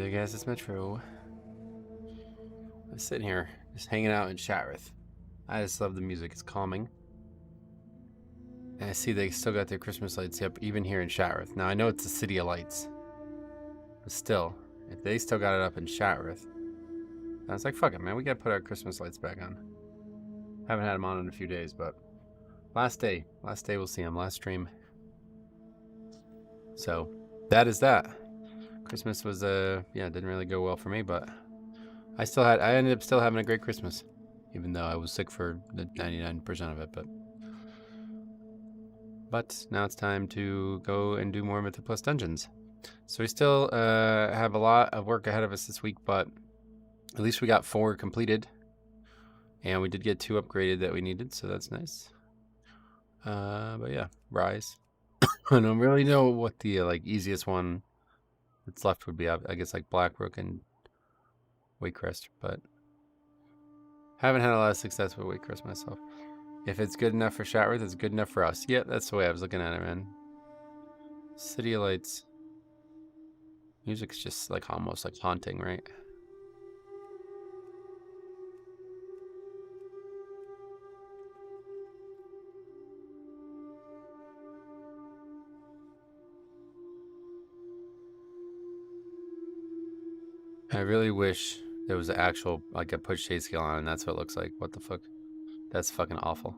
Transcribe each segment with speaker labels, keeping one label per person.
Speaker 1: Hey guys, it's Metro. I'm sitting here, just hanging out in Shattrath. I just love the music, it's calming. And I see they still got their Christmas lights up, even here in Shattrath. Now I know it's the City of Lights, but still, if they still got it up in Shattrath, I was like, fuck it, man, we gotta put our Christmas lights back on. Haven't had them on in a few days, but last day we'll see them, last stream. So, that is that. Christmas was, didn't really go well for me, but I ended up still having a great Christmas, even though I was sick for the 99% of it, but now it's time to go and do more Mythic Plus dungeons. So we still have a lot of work ahead of us this week, but at least we got 4 completed, and we did get 2 upgraded that we needed, so that's nice. But yeah, Rise. I don't really know what the easiest one that's left would be. I guess like Blackbrook and Waycrest, but haven't had a lot of success with Waycrest myself. If it's good enough for Shattrath, it's good enough for us. Yeah, that's the way I was looking at it, man. City of Lights. Music's just like almost like haunting, right? I really wish there was an actual, like a push shade scale on, and that's what it looks like. What the fuck? That's fucking awful.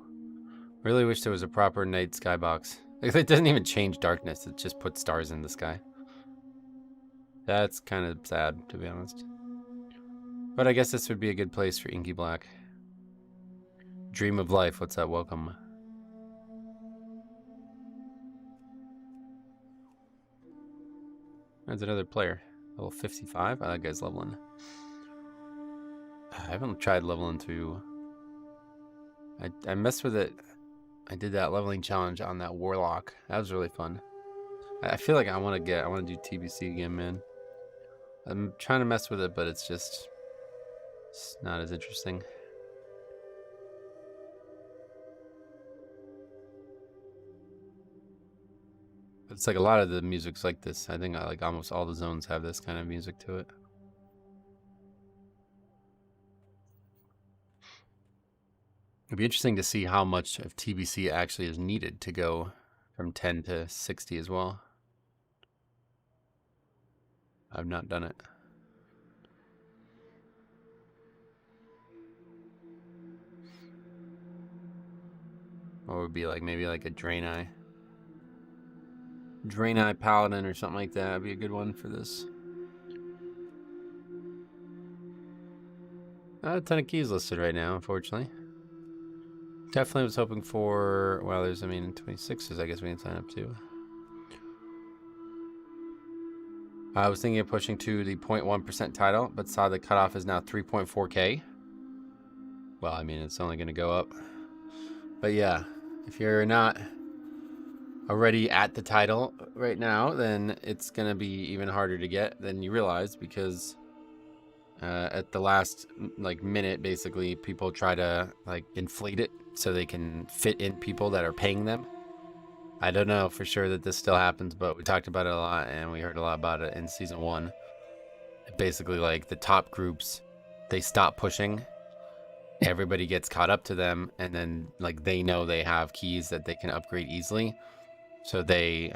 Speaker 1: Really wish there was a proper night skybox. Like, it doesn't even change darkness, it just puts stars in the sky. That's kind of sad, to be honest. But I guess this would be a good place for Inky Black. Dream of Life, what's that? Welcome. There's another player. Level 55? That guy's leveling. I haven't tried leveling through. I messed with it. I did that leveling challenge on that Warlock. That was really fun. I feel like I want to do TBC again, man. I'm trying to mess with it, but it's not as interesting. It's like a lot of the music's like this. I think like almost all the zones have this kind of music to it. It'd be interesting to see how much of TBC actually is needed to go from 10 to 60 as well. I've not done it. Or would be like maybe like a Draenei Paladin or something like that. Would be a good one for this. Not a ton of keys listed right now, unfortunately. Definitely was hoping for, well, there's, 26s I guess we can sign up to. I was thinking of pushing to the 0.1% title, but saw the cutoff is now 3.4K. Well, it's only going to go up. But yeah, if you're not already at the title right now, then it's going to be even harder to get than you realize, because at the last minute, basically, people try to inflate it so they can fit in people that are paying them. I don't know for sure that this still happens, but we talked about it a lot, and we heard a lot about it in season 1. Basically, the top groups, they stop pushing. Everybody gets caught up to them, and then they know they have keys that they can upgrade easily. So they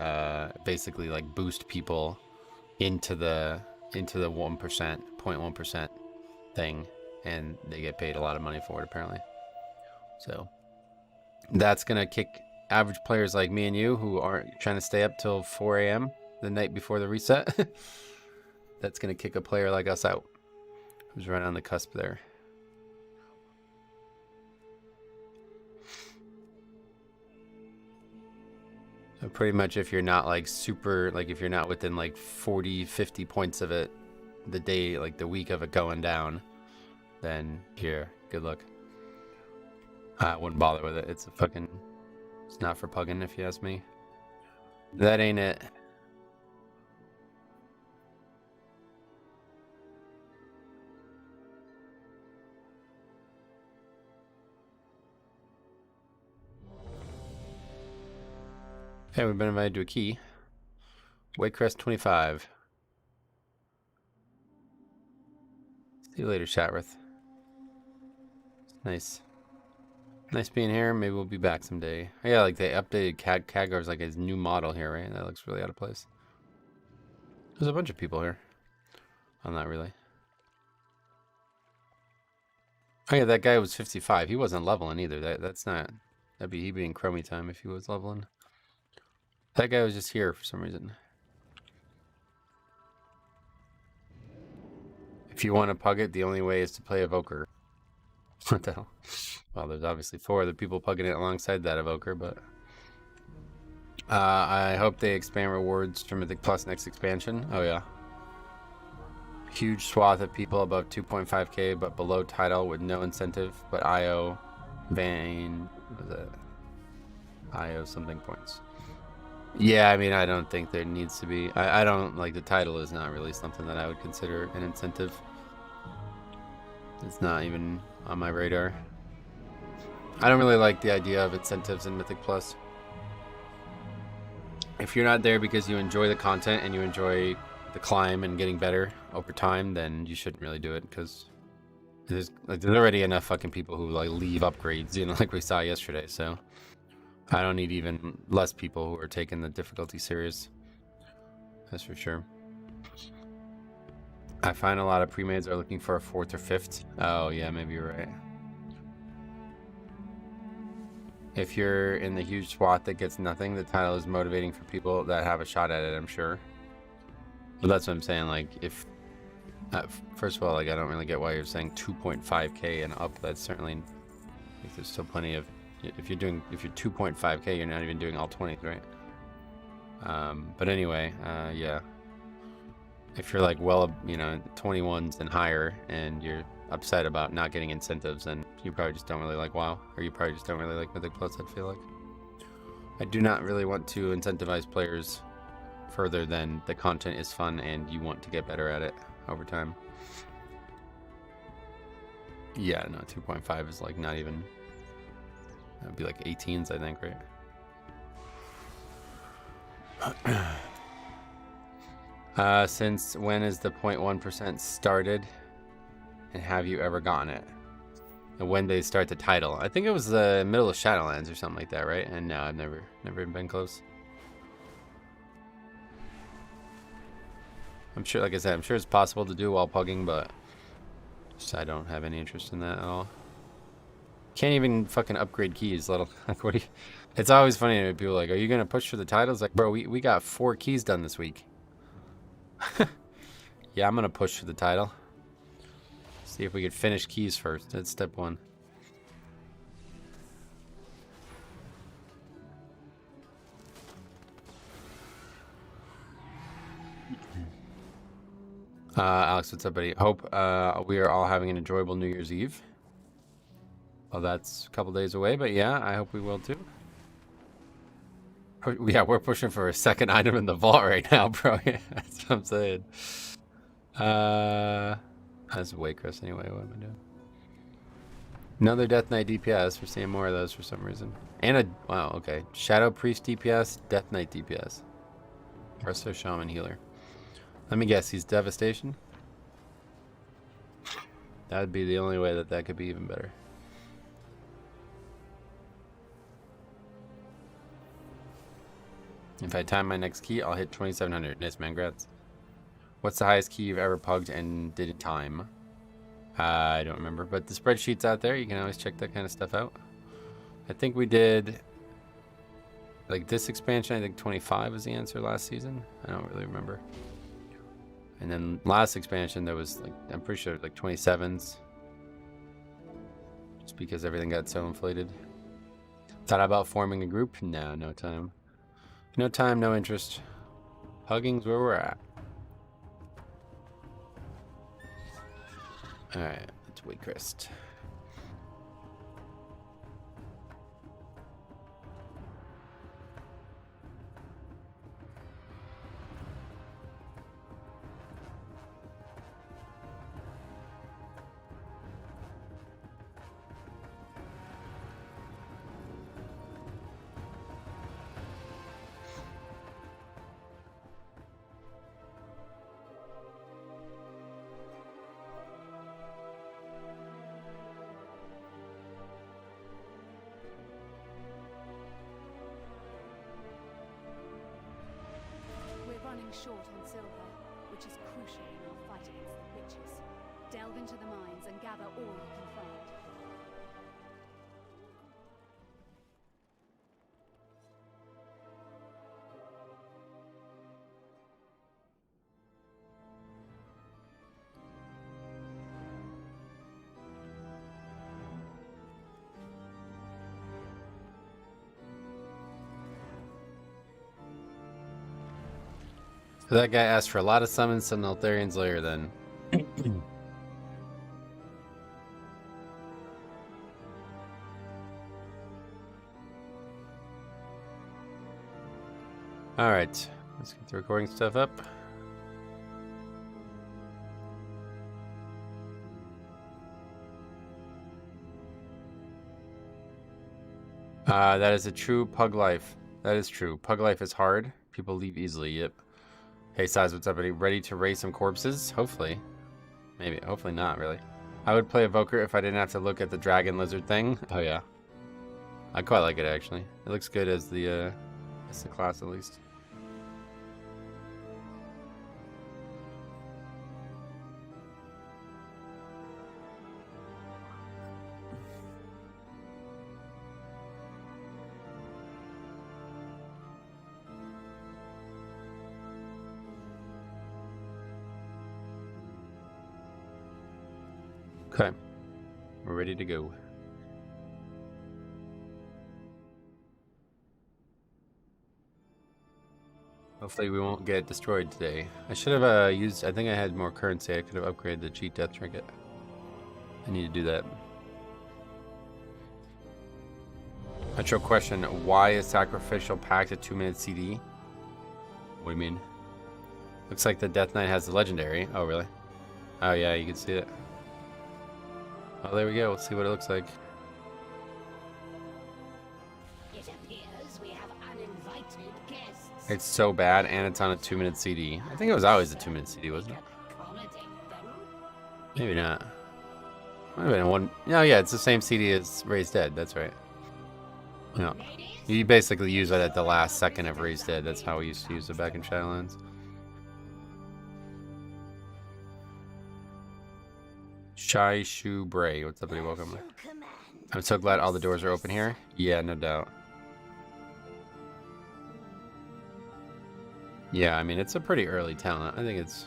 Speaker 1: basically boost people into the 1%, 0.1% thing, and they get paid a lot of money for it apparently. So that's gonna kick average players like me and you who aren't trying to stay up till 4 a.m. the night before the reset. That's gonna kick a player like us out, who's right on the cusp there. So pretty much if you're not super, if you're not within 40, 50 points of it the day, the week of it going down, then here, good luck. I wouldn't bother with it. It's not for pugging, if you ask me. That ain't it. Okay, we've been invited to a key. Waycrest 25. See you later, Shatrith. Nice. Nice being here. Maybe we'll be back someday. Oh, yeah, like they updated Khadgar's like his new model here, right? That looks really out of place. There's a bunch of people here. Oh, not really. Oh yeah, that guy was 55. He wasn't leveling either. That's not. That'd be he being Chromie time if he was leveling. That guy was just here for some reason. If you want to pug it, the only way is to play Evoker. What the hell? Well, there's obviously 4 other people pugging it alongside that Evoker, but I hope they expand rewards for Mythic Plus next expansion. Oh yeah. Huge swath of people above 2.5k but below title with no incentive, but IO, Vane, what was it? IO something points. Yeah, I mean, I don't think there needs to be. I don't like the title is not really something that I would consider an incentive. It's not even on my radar. I don't really like the idea of incentives in Mythic Plus. If you're not there because you enjoy the content and you enjoy the climb and getting better over time, then you shouldn't really do it because there's already enough fucking people who like leave upgrades, you know, like we saw yesterday. So I don't need even less people who are taking the difficulty serious. That's for sure. I find a lot of pre-mades are looking for a 4th or 5th. Oh yeah, maybe you're right. If you're in the huge swath that gets nothing, the title is motivating for people that have a shot at it, I'm sure. But that's what I'm saying, like, if... first of all, like, I don't really get why you're saying 2.5k and up. That's certainly... Like, there's still plenty of... If you're 2.5k, you're not even doing all 20s, right? But anyway, yeah. If you're, like, well, you know, 21s and higher, and you're upset about not getting incentives, then you probably just don't really like WoW, or you probably just don't really like Mythic Plus, I feel like. I do not really want to incentivize players further than the content is fun and you want to get better at it over time. Yeah, no, 2.5 is like not even... That would be like 18s, I think, right? Since when is the 0.1% started? And have you ever gotten it? And when they start the title? I think it was the middle of Shadowlands or something like that, right? And no, I've never been close. I'm sure, like I said, I'm sure it's possible to do while pugging, but just, I don't have any interest in that at all. Can't even fucking upgrade keys, little. Like, what do you... It's always funny when people are like, are you gonna push for the titles? Like, bro, we got 4 keys done this week. Yeah, I'm gonna push for the title. See if we could finish keys first. That's step 1. Alex, what's up, buddy? Hope we are all having an enjoyable New Year's Eve. Well, that's a couple days away, but yeah, I hope we will too. Yeah, we're pushing for a 2nd item in the vault right now, bro. Yeah, that's what I'm saying. That's way Chris anyway. What am I doing? Another Death Knight DPS. We're seeing more of those for some reason. And a... Wow, okay. Shadow Priest DPS, Death Knight DPS. Resto Shaman Healer. Let me guess, he's Devastation? That would be the only way that could be even better. If I time my next key, I'll hit 2700. Nice, man. Grats. What's the highest key you've ever pugged and did in time? I don't remember, but the spreadsheet's out there. You can always check that kind of stuff out. I think we did... Like this expansion, I think 25 was the answer last season. I don't really remember. And then last expansion, there was like, I'm pretty sure like 27s. Just because everything got so inflated. Thought about forming a group? No, no time. No time, no interest. Pugging's where we're at. Alright, let's wait, Crest.
Speaker 2: short on silver, which is crucial in our fight against the witches. Delve into the mines and gather all you can find.
Speaker 1: So that guy asked for a lot of summons to Neltharian's lair then. Alright, let's get the recording stuff up. That is a true pug life. That is true. Pug life is hard. People leave easily, yep. Hey Size, what's up, buddy? Ready to raise some corpses? Hopefully. Maybe. Hopefully not, really. I would play Evoker if I didn't have to look at the dragon lizard thing. Oh yeah. I quite like it, actually. It looks good as the class, at least. Okay, we're ready to go. Hopefully we won't get destroyed today. I should have used, I think I had more currency. I could have upgraded the cheat death trinket. I need to do that. Actual question, why is Sacrificial Pact a 2-minute CD? What do you mean? Looks like the Death Knight has the legendary. Oh, really? Oh yeah, you can see it. Oh, there we go. Let's see what it looks like.
Speaker 3: It appears we have uninvited guests.
Speaker 1: It's so bad, and it's on a 2-minute CD. I think it was always a 2-minute CD, wasn't it? Maybe not. Might have been one. No, yeah, it's the same CD as Raised Dead. That's right. Yeah. You basically use it at the last second of Raised Dead. That's how we used to use it back in Shadowlands. Shy Shu Bray, what's up, buddy? Welcome. I'm so glad all the doors are open here. Yeah, no doubt. Yeah, I mean, it's a pretty early talent. I think it's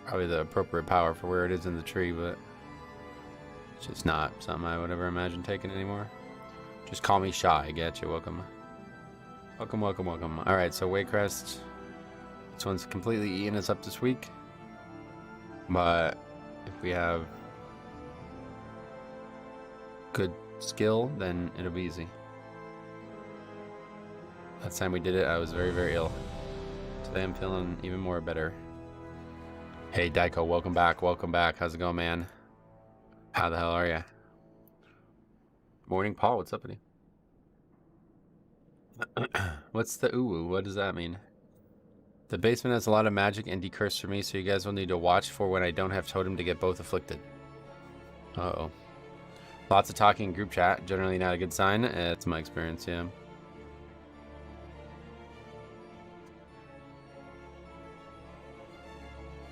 Speaker 1: probably the appropriate power for where it is in the tree, but it's just not something I would ever imagine taking anymore. Just call me Shy. I get you. Welcome. Welcome, welcome, welcome. Alright, so Waycrest. This one's completely eaten us up this week. But if we have good skill, then it'll be easy. Last time we did it, I was very, very ill. Today I'm feeling even more better. Hey, Daiko, welcome back. Welcome back. How's it going, man? How the hell are ya? Morning, Paul. What's up, buddy? What's the ooh? What does that mean? The basement has a lot of magic and decurse for me, so you guys will need to watch for when I don't have totem to get both afflicted. Uh-oh. Lots of talking in group chat. Generally not a good sign. It's my experience, yeah.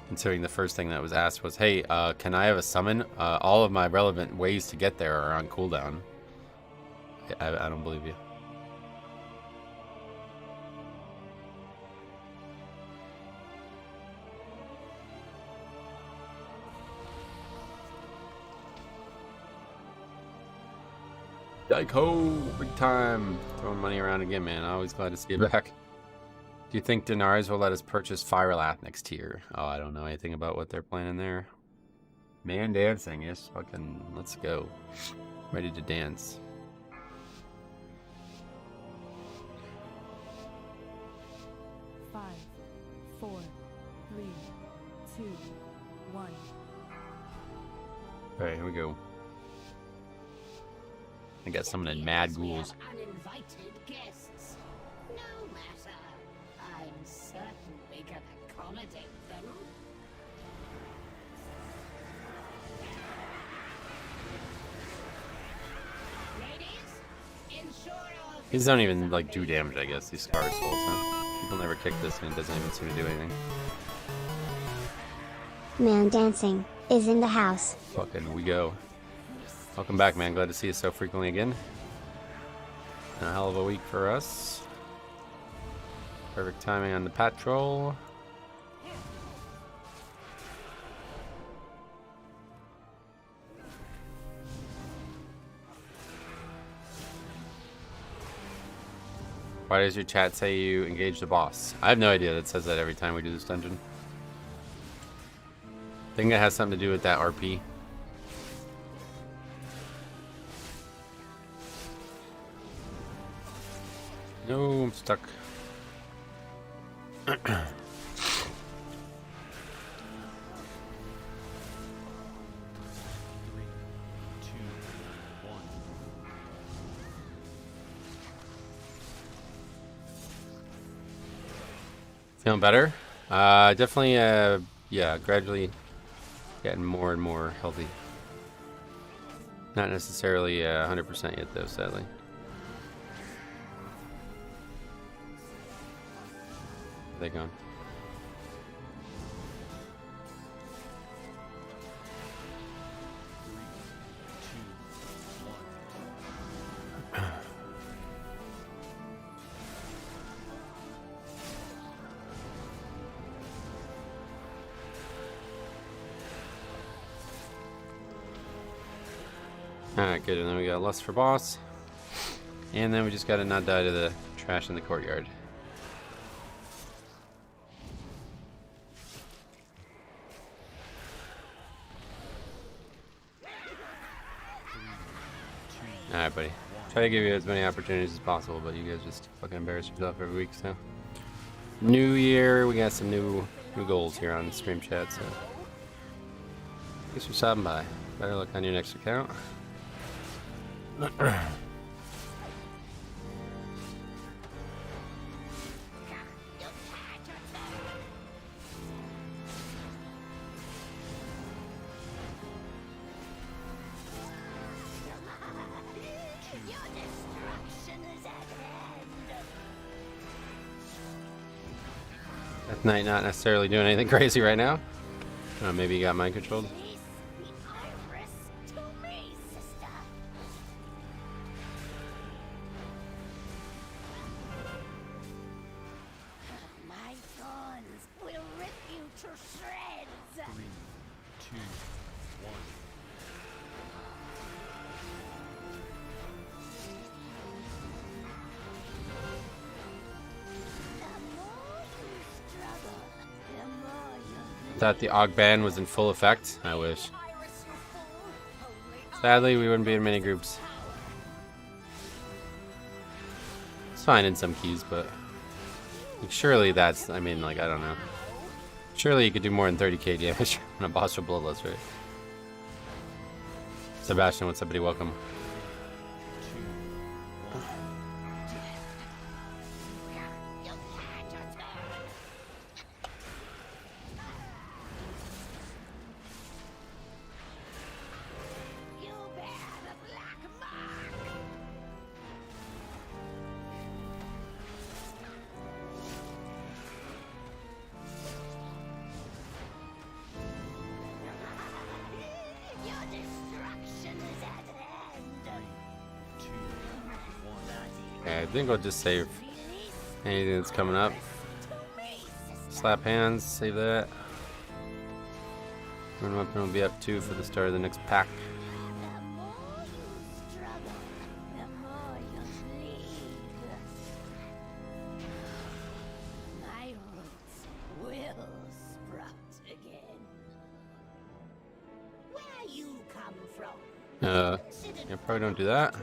Speaker 1: Considering the first thing that was asked was, hey, can I have a summon? All of my relevant ways to get there are on cooldown. I don't believe you. Daiko, big time. Throwing money around again, man. Always glad to see you back. Do you think Denars will let us purchase Firelath next year? Oh, I don't know anything about what they're planning there. Man dancing, yes, fucking, let's go. Ready to dance.
Speaker 2: Five, 4, 3, 2, 1.
Speaker 1: Alright, here we go. I got some of the mad ghouls.
Speaker 3: Uninvited guests. No matter. I'm certain we can accommodate them. Ladies, ensure all
Speaker 1: These don't even like do damage, I guess. These Scar Souls, huh? People never kick this and it doesn't even seem to do anything.
Speaker 4: Man dancing is in the house.
Speaker 1: Fucking we go. Welcome back, man. Glad to see you so frequently again. A hell of a week for us. Perfect timing on the patrol. Why does your chat say you engage the boss? I have no idea. That says that every time we do this dungeon. I think it has something to do with that RP. No, I'm stuck. Feeling better? Definitely, yeah, gradually getting more and more healthy. Not necessarily 100% yet, though, sadly. Where they gone? Alright, good. And then we got Lust for Boss. And then we just gotta not die to the trash in the courtyard. Alright, buddy. Try to give you as many opportunities as possible, but you guys just fucking embarrass yourself every week, so. New year, we got some new goals here on Stream Chat, so. Thanks for stopping by. Better luck on your next account. Death Knight not necessarily doing anything crazy right now. Maybe he got mind controlled. Thought the AUG ban was in full effect. I wish. Sadly, we wouldn't be in many groups. It's fine in some keys, but like, surely that's, I mean, like, I don't know. Surely you could do more than 30k damage on a boss with Bloodlust, right? Sebastian, what's up, buddy? Welcome. Okay, I think I'll just save anything that's coming up. Slap hands, save that. Run weapon will be up 2 for the start of the next pack. Yeah, probably don't do that.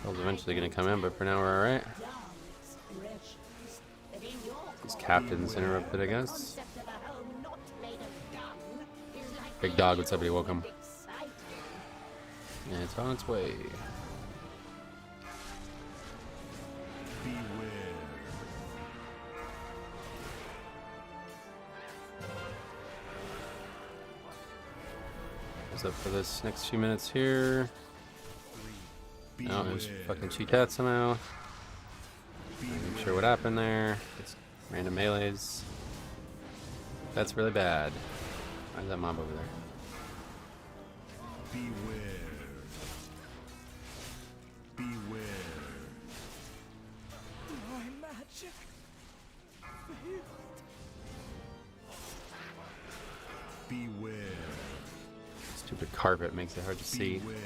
Speaker 1: Bill's eventually gonna come in, but for now we're alright. These captains interrupted, I guess. Big dog, what's up, buddy? Welcome. And it's on its way. What's up for this next few minutes here? No, there's fucking cheat somehow. Not even sure what happened there. It's random melees. That's really bad. Why is that mob over there?
Speaker 5: Beware. Beware.
Speaker 6: My magic failed.
Speaker 5: Beware.
Speaker 1: Stupid carpet makes it hard to see.
Speaker 5: Beware.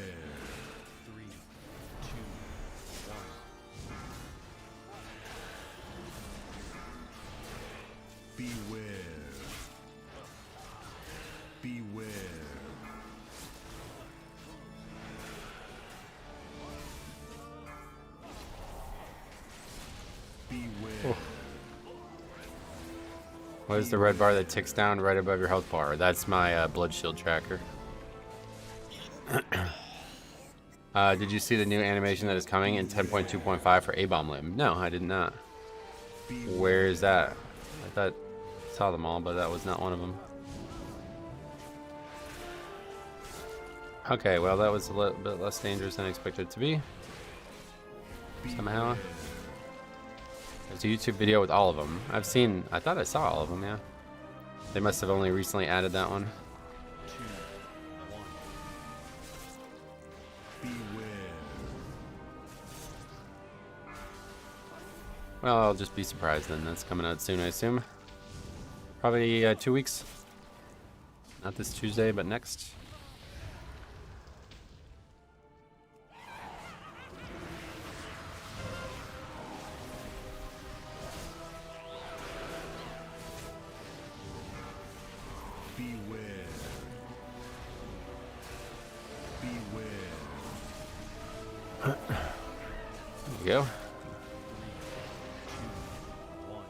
Speaker 6: 3, 2, 1.
Speaker 5: Beware. Beware. Beware.
Speaker 1: What is the red bar that ticks down right above your health bar? That's my blood shield tracker. Did you see the new animation that is coming in 10.2.5 for A-Bomb Limb? No, I did not. Where is that? I thought I saw them all, but that was not one of them. Okay, well that was a little bit less dangerous than I expected it to be. Somehow. There's a YouTube video with all of them. I thought I saw all of them, yeah. They must have only recently added that one.
Speaker 6: 2, 1.
Speaker 5: Beware.
Speaker 1: Well, I'll just be surprised then. That's coming out soon, I assume. Probably 2 weeks. Not this Tuesday, but next.
Speaker 5: Beware. Beware.
Speaker 1: There you go.
Speaker 6: 3, 2, 1.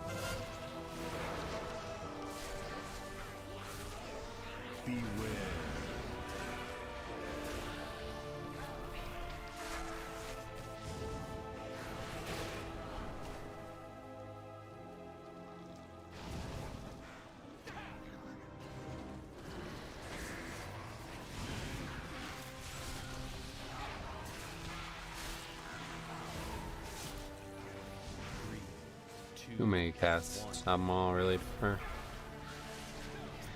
Speaker 5: Beware.
Speaker 1: Too many casts. Not them all really for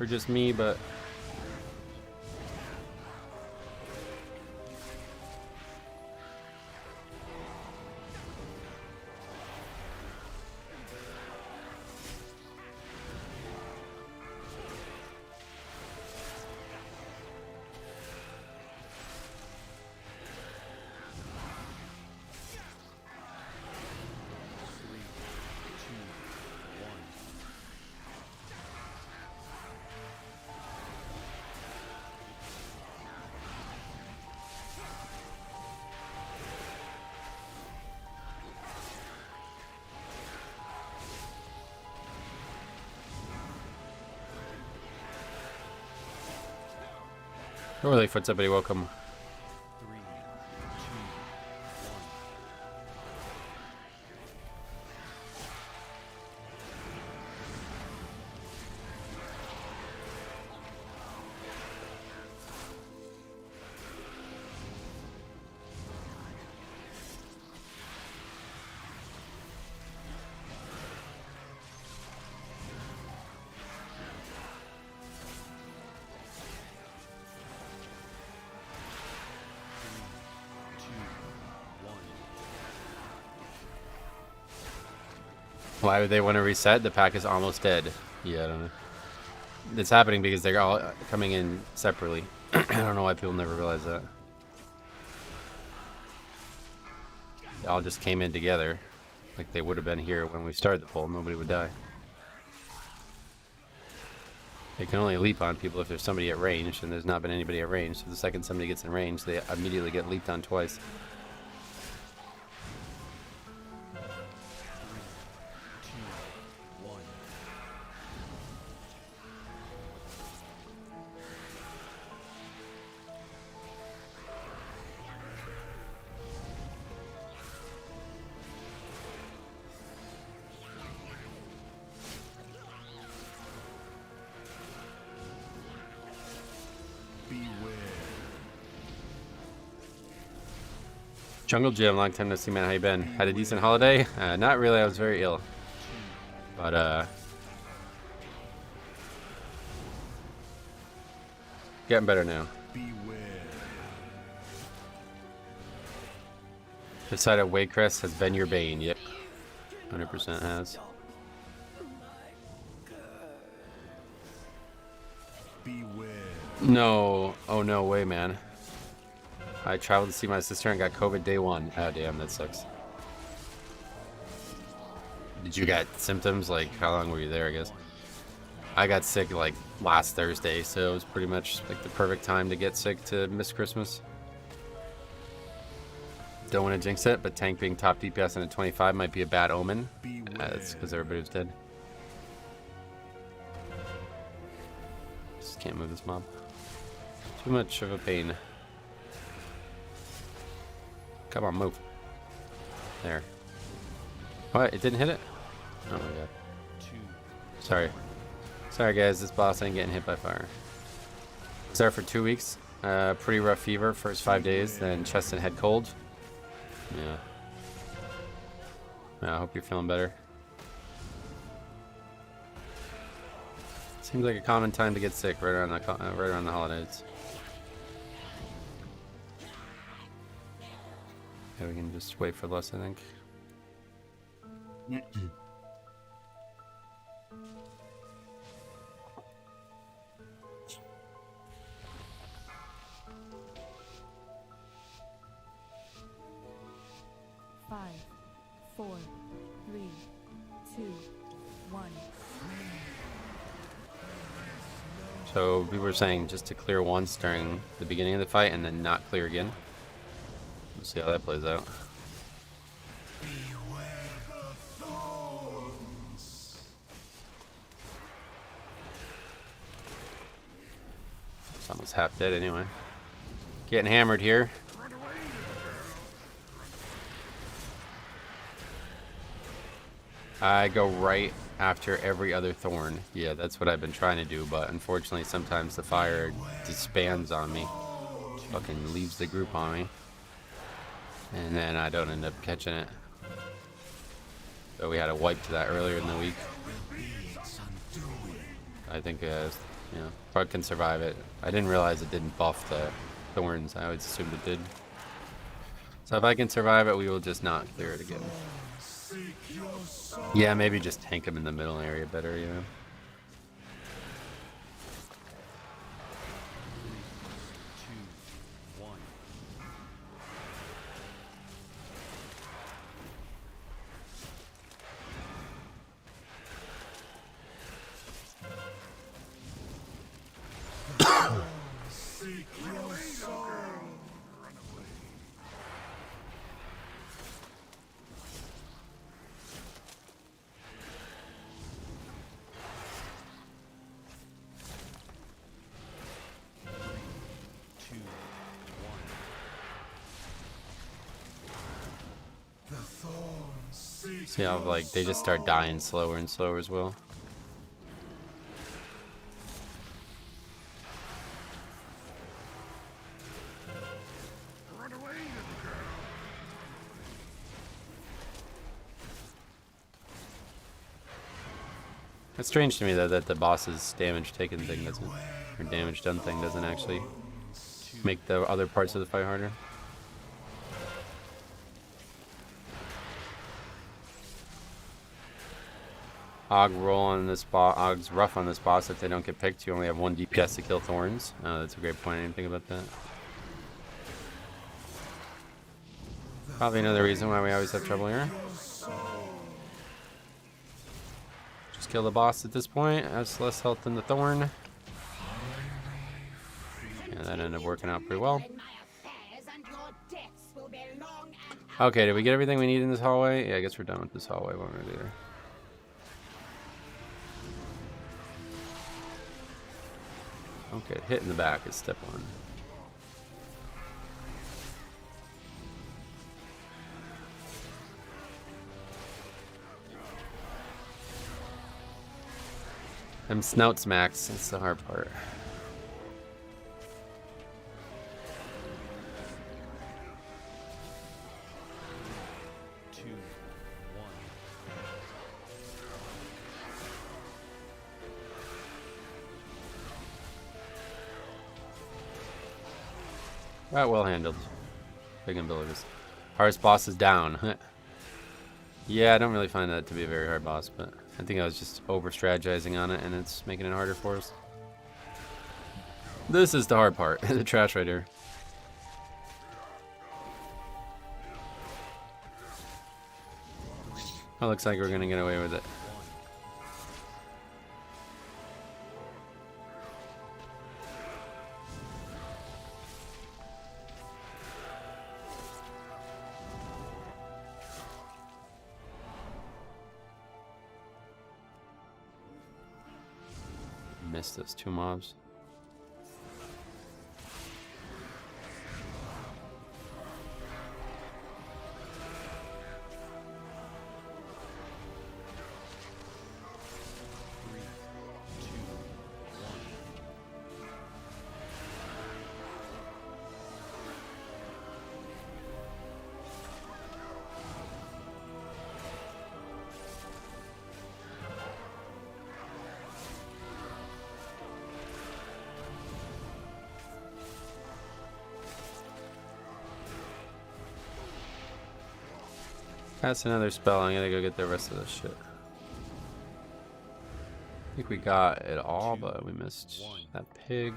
Speaker 1: just me, but Really, what's up, buddy? Welcome.
Speaker 6: 3, 2, 1.
Speaker 1: Why would they want to reset? The pack is almost dead. Yeah, I don't know. It's happening because they're all coming in separately. I don't know why people never realize that. They all just came in together. Like they would have been here when we started the poll. Nobody would die. They can only leap on people if there's somebody at range, and there's not been anybody at range. So the second somebody gets in range, they immediately get leaped on twice.
Speaker 5: Beware.
Speaker 1: Jungle Jim, long time no see, man. How you been? Had a decent holiday? Not really. I was very ill. But, getting better now.
Speaker 5: Beware.
Speaker 1: Decided Waycrest has been your bane. Yep. 100% has.
Speaker 5: Beware.
Speaker 1: No. Oh, no way, man. I traveled to see my sister and got COVID day one. Oh, damn. That sucks. Did you get symptoms? Like, how long were you there, I guess? I got sick, like, last Thursday, so it was pretty much, like, the perfect time to get sick to miss Christmas. Don't want to jinx it, but Tank being top DPS in a 25 might be a bad omen. That's because everybody was dead. Just can't move this mob. Too much of a pain. Come on, move. There. What? It didn't hit it? Oh my god. Sorry. Sorry guys, this boss ain't getting hit by fire. Was there for 2 weeks. Pretty rough fever first 5 days, then chest and head cold. Yeah. I hope you're feeling better. Seems like a common time to get sick right around the holidays. Yeah, we can just wait for less, I think.
Speaker 7: Five, 4, 3, 2, 1.
Speaker 1: So we were saying just to clear once during the beginning of the fight and then not clear again. We'll see how that plays out. It's almost half dead anyway. Getting hammered here. I go right after every other thorn. Yeah, that's what I've been trying to do, but unfortunately sometimes the fire disbands on me. Fucking leaves the group on me. And then I don't end up catching it. So we had a wipe to that earlier in the week. I think, you know, Bug can survive it. I didn't realize it didn't buff the thorns. I always assumed it did. So if I can survive it, we will just not clear it again. Yeah, maybe just tank him in the middle area better, you know. See how, like, they just start dying slower and slower as well. It's strange to me though that the boss's damage taken thing doesn't, or damage done thing doesn't actually make the other parts of the fight harder. Og roll on this boss. Og's rough on this boss if they don't get picked. You only have 1 DPS to kill thorns. That's a great point. I didn't think about that. Probably another reason why we always have trouble here. Just kill the boss at this point. Has less health than the thorn. Yeah, that ended up working out pretty well. Okay, did we get everything we need in this hallway? Yeah, I guess we're done with this hallway one or the other. Okay, hit in the back is step 1. Them snouts max, that's the hard part. Right, well handled. Big abilities. Hardest boss is down. Yeah, I don't really find that to be a very hard boss, but I think I was just over strategizing on it and it's making it harder for us. This is the hard part, the trash right here. Oh, looks like we're gonna get away with it. Missed those 2 mobs. That's another spell. I'm gonna go get the rest of this shit. I think we got it all, but we missed that pig.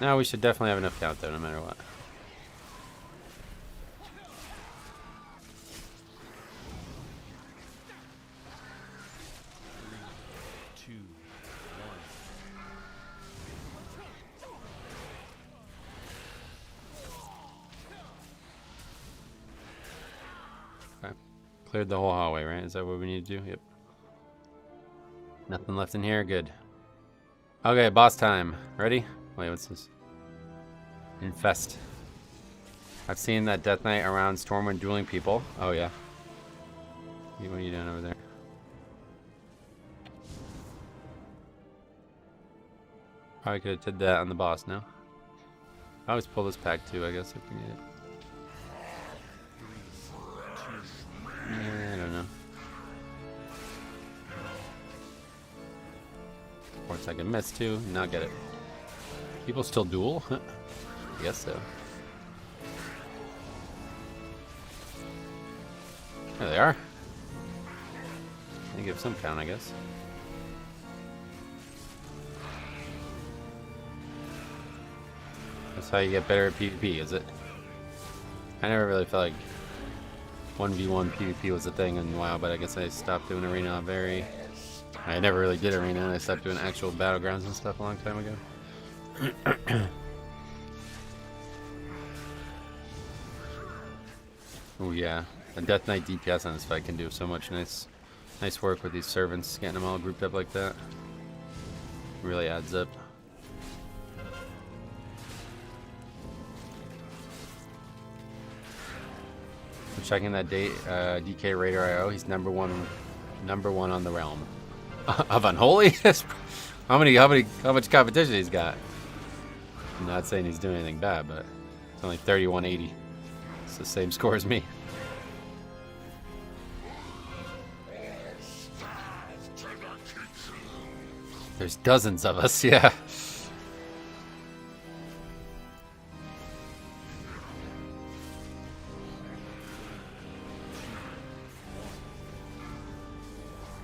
Speaker 1: Now we should definitely have enough count though, no matter what. Cleared the whole hallway, right? Is that what we need to do? Yep. Nothing left in here. Good. Okay, boss time. Ready? Wait, what's this? Infest. I've seen that Death Knight around Stormwind dueling people. Oh, yeah. What are you doing over there? Probably could have did that on the boss, no? I always pull this pack too, I guess, if we need it. I don't know. Of course I can miss too, not get it. People still duel? I guess so. There they are. They give some count, I guess. That's how you get better at PvP, is it? I never really felt like 1v1 PvP was a thing in WoW, but I guess I stopped doing arena I never really did arena, and I stopped doing actual battlegrounds and stuff a long time ago. Oh yeah, a Death Knight DPS on this fight can do so much nice work with these servants, getting them all grouped up like that. Really adds up. I'm checking that date, DK Raider IO. He's number one on the realm of Unholy. how much competition he's got? I'm not saying he's doing anything bad, but it's only 3180. It's the same score as me. There's dozens of us, yeah.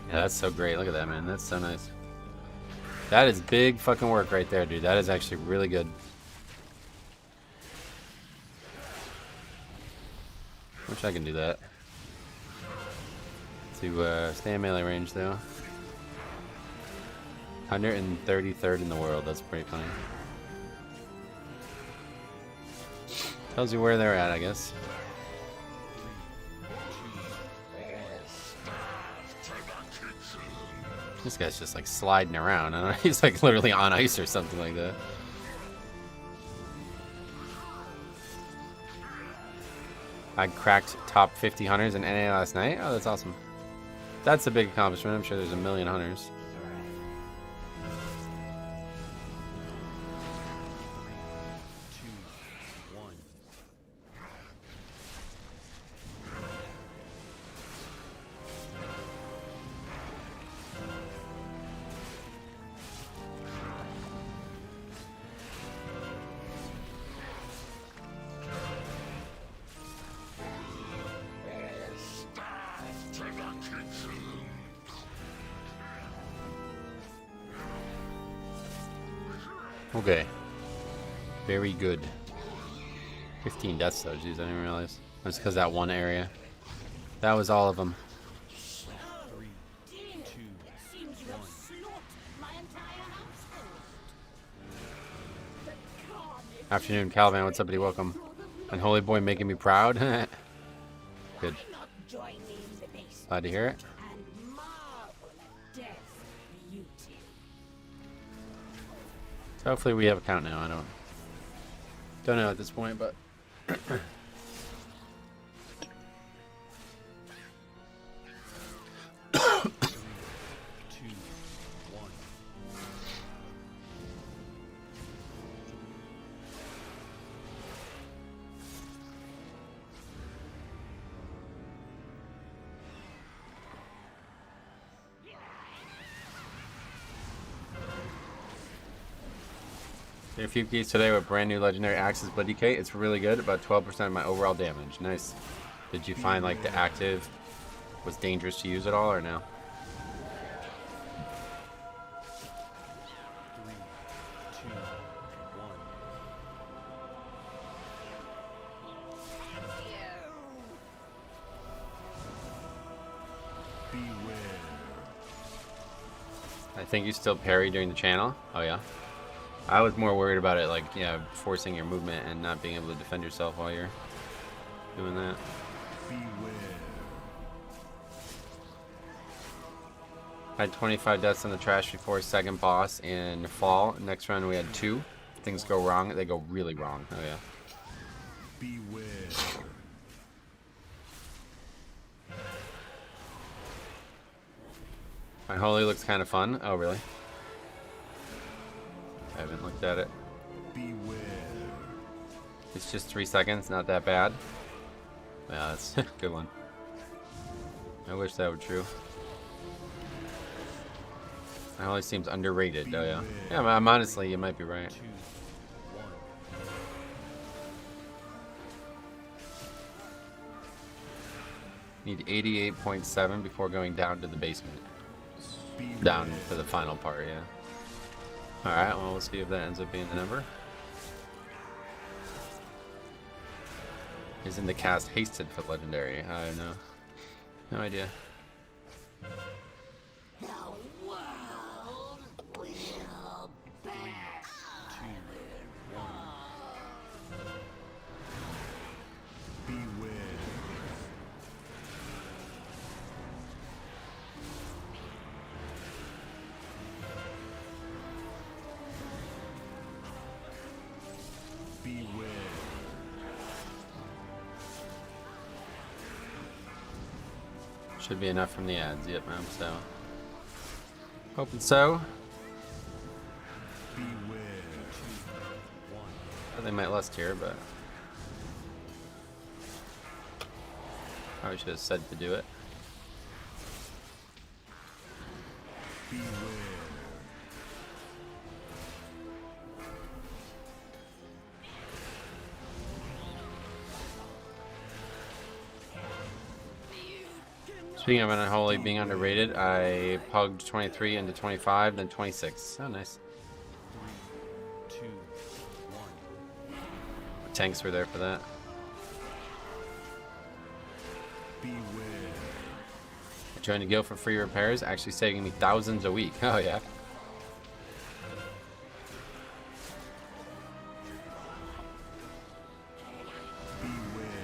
Speaker 1: Yeah, that's so great. Look at that, man. That's so nice. That is big fucking work right there, dude. That is actually really good. Wish I can do that. To stay in melee range, though. 133rd in the world. That's pretty funny. Tells you where they're at, I guess. This guy's just like sliding around. I don't know. He's like literally on ice or something like that. I cracked top 50 hunters in NA last night. Oh, that's awesome. That's a big accomplishment. I'm sure there's a million hunters. Okay. Very good. 15 deaths though, jeez, I didn't realize. That's because that one area. That was all of them.
Speaker 6: 3, 2,
Speaker 3: Seems you have slaughtered my entire household. The carnage
Speaker 1: Afternoon, Calvin. What's up, buddy? Welcome. Unholy boy making me proud. Good.
Speaker 3: not join me in the basement
Speaker 1: Glad to hear it.
Speaker 3: and marvel at death's beauty.
Speaker 1: So hopefully we have a count now. I don't know at this point, but
Speaker 6: 2, 1.
Speaker 1: did a few keys today with brand new legendary axes, but DK, it's really good. About 12% of my overall damage. Nice. Did you find like the active was dangerous to use at all, or no?
Speaker 6: 3, 2, 1.
Speaker 5: Beware.
Speaker 1: I think you still parry during the channel. Oh yeah. I was more worried about it, like, yeah, forcing your movement and not being able to defend yourself while you're doing that.
Speaker 5: Beware.
Speaker 1: I had 25 deaths in the trash before second boss in fall. Next run we had 2. If things go wrong, they go really wrong. Oh yeah.
Speaker 5: Beware.
Speaker 1: My holy looks kind of fun. Oh really? I haven't looked at it.
Speaker 5: Beware.
Speaker 1: It's just 3 seconds, not that bad. Yeah, that's a good one. I wish that were true. My holy seems underrated. Oh yeah. Yeah, I'm honestly, you might be right.
Speaker 6: 2, 1.
Speaker 1: Need 88.7 before going down to the basement.
Speaker 5: Beware.
Speaker 1: Down to the final part, yeah. Alright, well, we'll see if that ends up being the number. Isn't the cast hasted for legendary? I don't know. No idea.
Speaker 3: The world will
Speaker 6: 3, 2, 1.
Speaker 5: Beware. Beware.
Speaker 1: Should be enough from the ads. Yep, I'm so. Hoping so.
Speaker 5: Beware.
Speaker 6: 1.
Speaker 1: Thought they might lust here, but. Probably should have said to do it.
Speaker 5: Beware.
Speaker 1: Speaking of unholy being underrated, I pugged 23 into 25, then 26. Oh, nice.
Speaker 6: 3, 2, 1.
Speaker 1: Tanks were there for that.
Speaker 5: Beware.
Speaker 1: I joined a guild for free repairs, actually saving me thousands a week. Oh, yeah.
Speaker 5: Beware.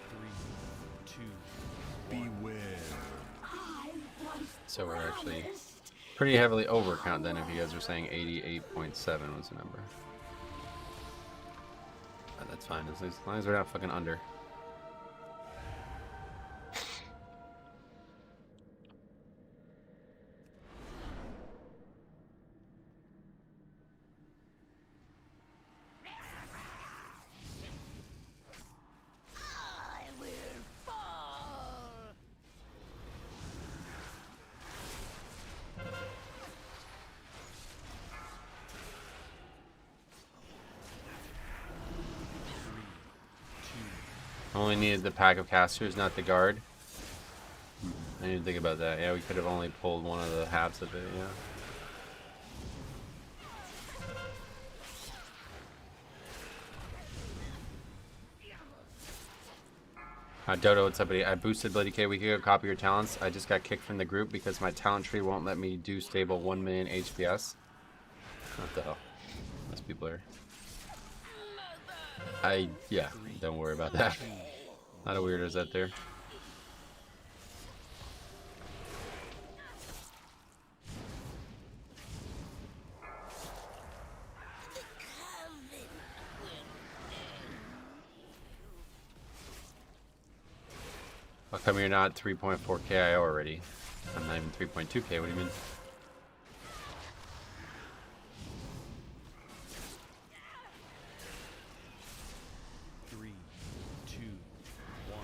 Speaker 6: 3, 2,
Speaker 5: Beware.
Speaker 1: So we're actually pretty heavily over count then if you guys are saying 88.7 was the number. But that's fine, as long as we're not fucking under.
Speaker 3: I will fall.
Speaker 1: Only needed the pack of casters, not the guard. I need to think about that. Yeah, we could have only pulled one of the halves of it, yeah. Dodo, what's up, buddy? I boosted Bloody K. We could copy your talents. I just got kicked from the group because my talent tree won't let me do stable 1 million HPS. What the hell? Those people are... yeah, don't worry about that. A lot of weirdos out there. How come you're not 3.4k IO already? I'm not even 3.2k, what do you mean?
Speaker 6: Three, two, one.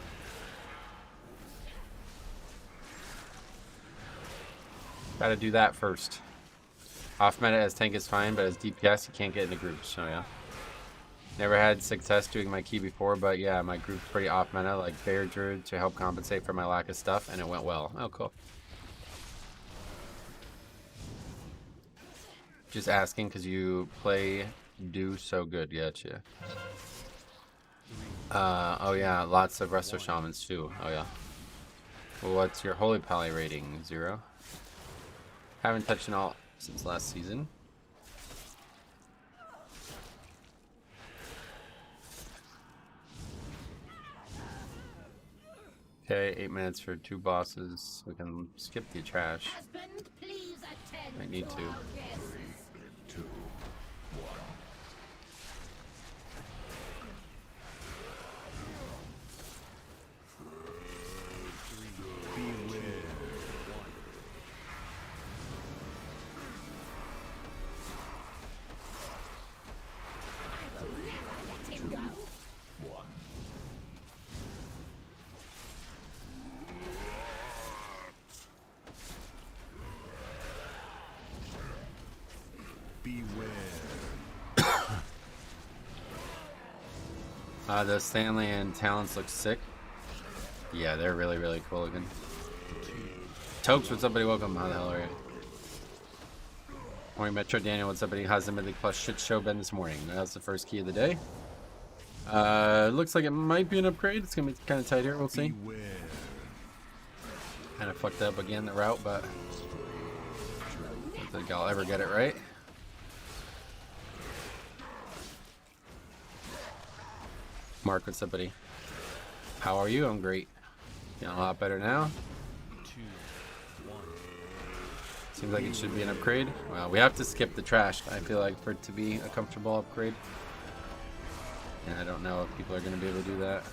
Speaker 1: Gotta do that first. Off meta as tank is fine, but as DPS you can't get into groups, so yeah. Never had success doing my key before, but yeah, my group's pretty off meta, like Bear Druid to help compensate for my lack of stuff, and it went well. Oh, cool. Just asking because you do so good, gotcha. Oh yeah, lots of Resto Shamans too. Oh yeah. Well, what's your Holy Pally rating? 0? Haven't touched an alt since last season. Okay, 8 minutes for 2 bosses. We can skip the trash.
Speaker 3: Husband, please attend
Speaker 1: I need
Speaker 3: to
Speaker 1: to.
Speaker 3: our guests.
Speaker 5: Beware.
Speaker 3: I will never let him go.
Speaker 5: Beware.
Speaker 1: The Stanley and talents look sick. Yeah, they're really, really cool looking. Tokes, what's up, buddy? Welcome. How the hell are you? Morning, Metro Daniel. What's up, buddy? How's the Mythic Plus shit show been this morning? That's the first key of the day. Looks like it might be an upgrade. It's gonna be kind of tight here. We'll see.
Speaker 5: Beware.
Speaker 1: Kind of fucked up again the route, but I don't think I'll ever get it right. Mark, what's up, buddy? How are you? I'm great. Feeling a lot better now.
Speaker 6: 2, 1.
Speaker 1: Seems like it should be an upgrade. Well, we have to skip the trash, I feel like, for it to be a comfortable upgrade. And I don't know if people are going to be able to do that.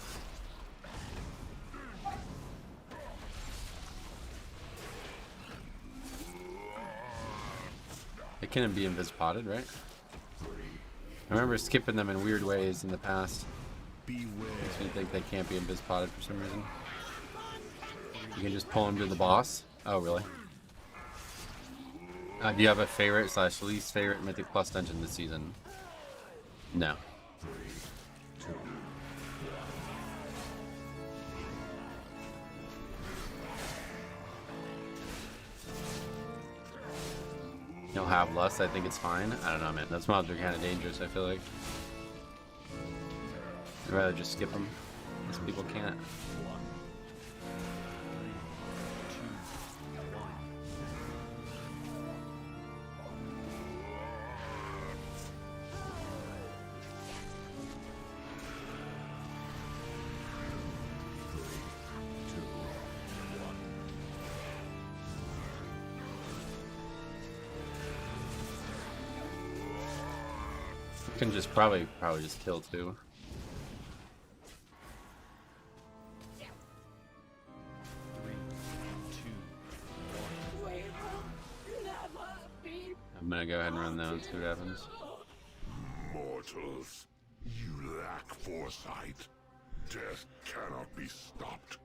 Speaker 1: It couldn't be invis-potted, right? I remember skipping them in weird ways in the past.
Speaker 5: Beware.
Speaker 1: Makes me think they can't be invis-potted for some reason. You can just pull them to the boss. Oh, really? Do you have a favorite / least favorite Mythic Plus dungeon this season? No. You'll have lust, I think it's fine. I don't know, man. Those mobs are kind of dangerous, I feel like. I'd rather just skip them. Most people can't.
Speaker 6: 2, 1.
Speaker 1: You can just probably just kill too.
Speaker 6: 3, 2, 1.
Speaker 3: We will never be.
Speaker 1: I'm gonna go ahead and run though and see what happens.
Speaker 8: Mortals, you lack foresight. Death cannot be stopped.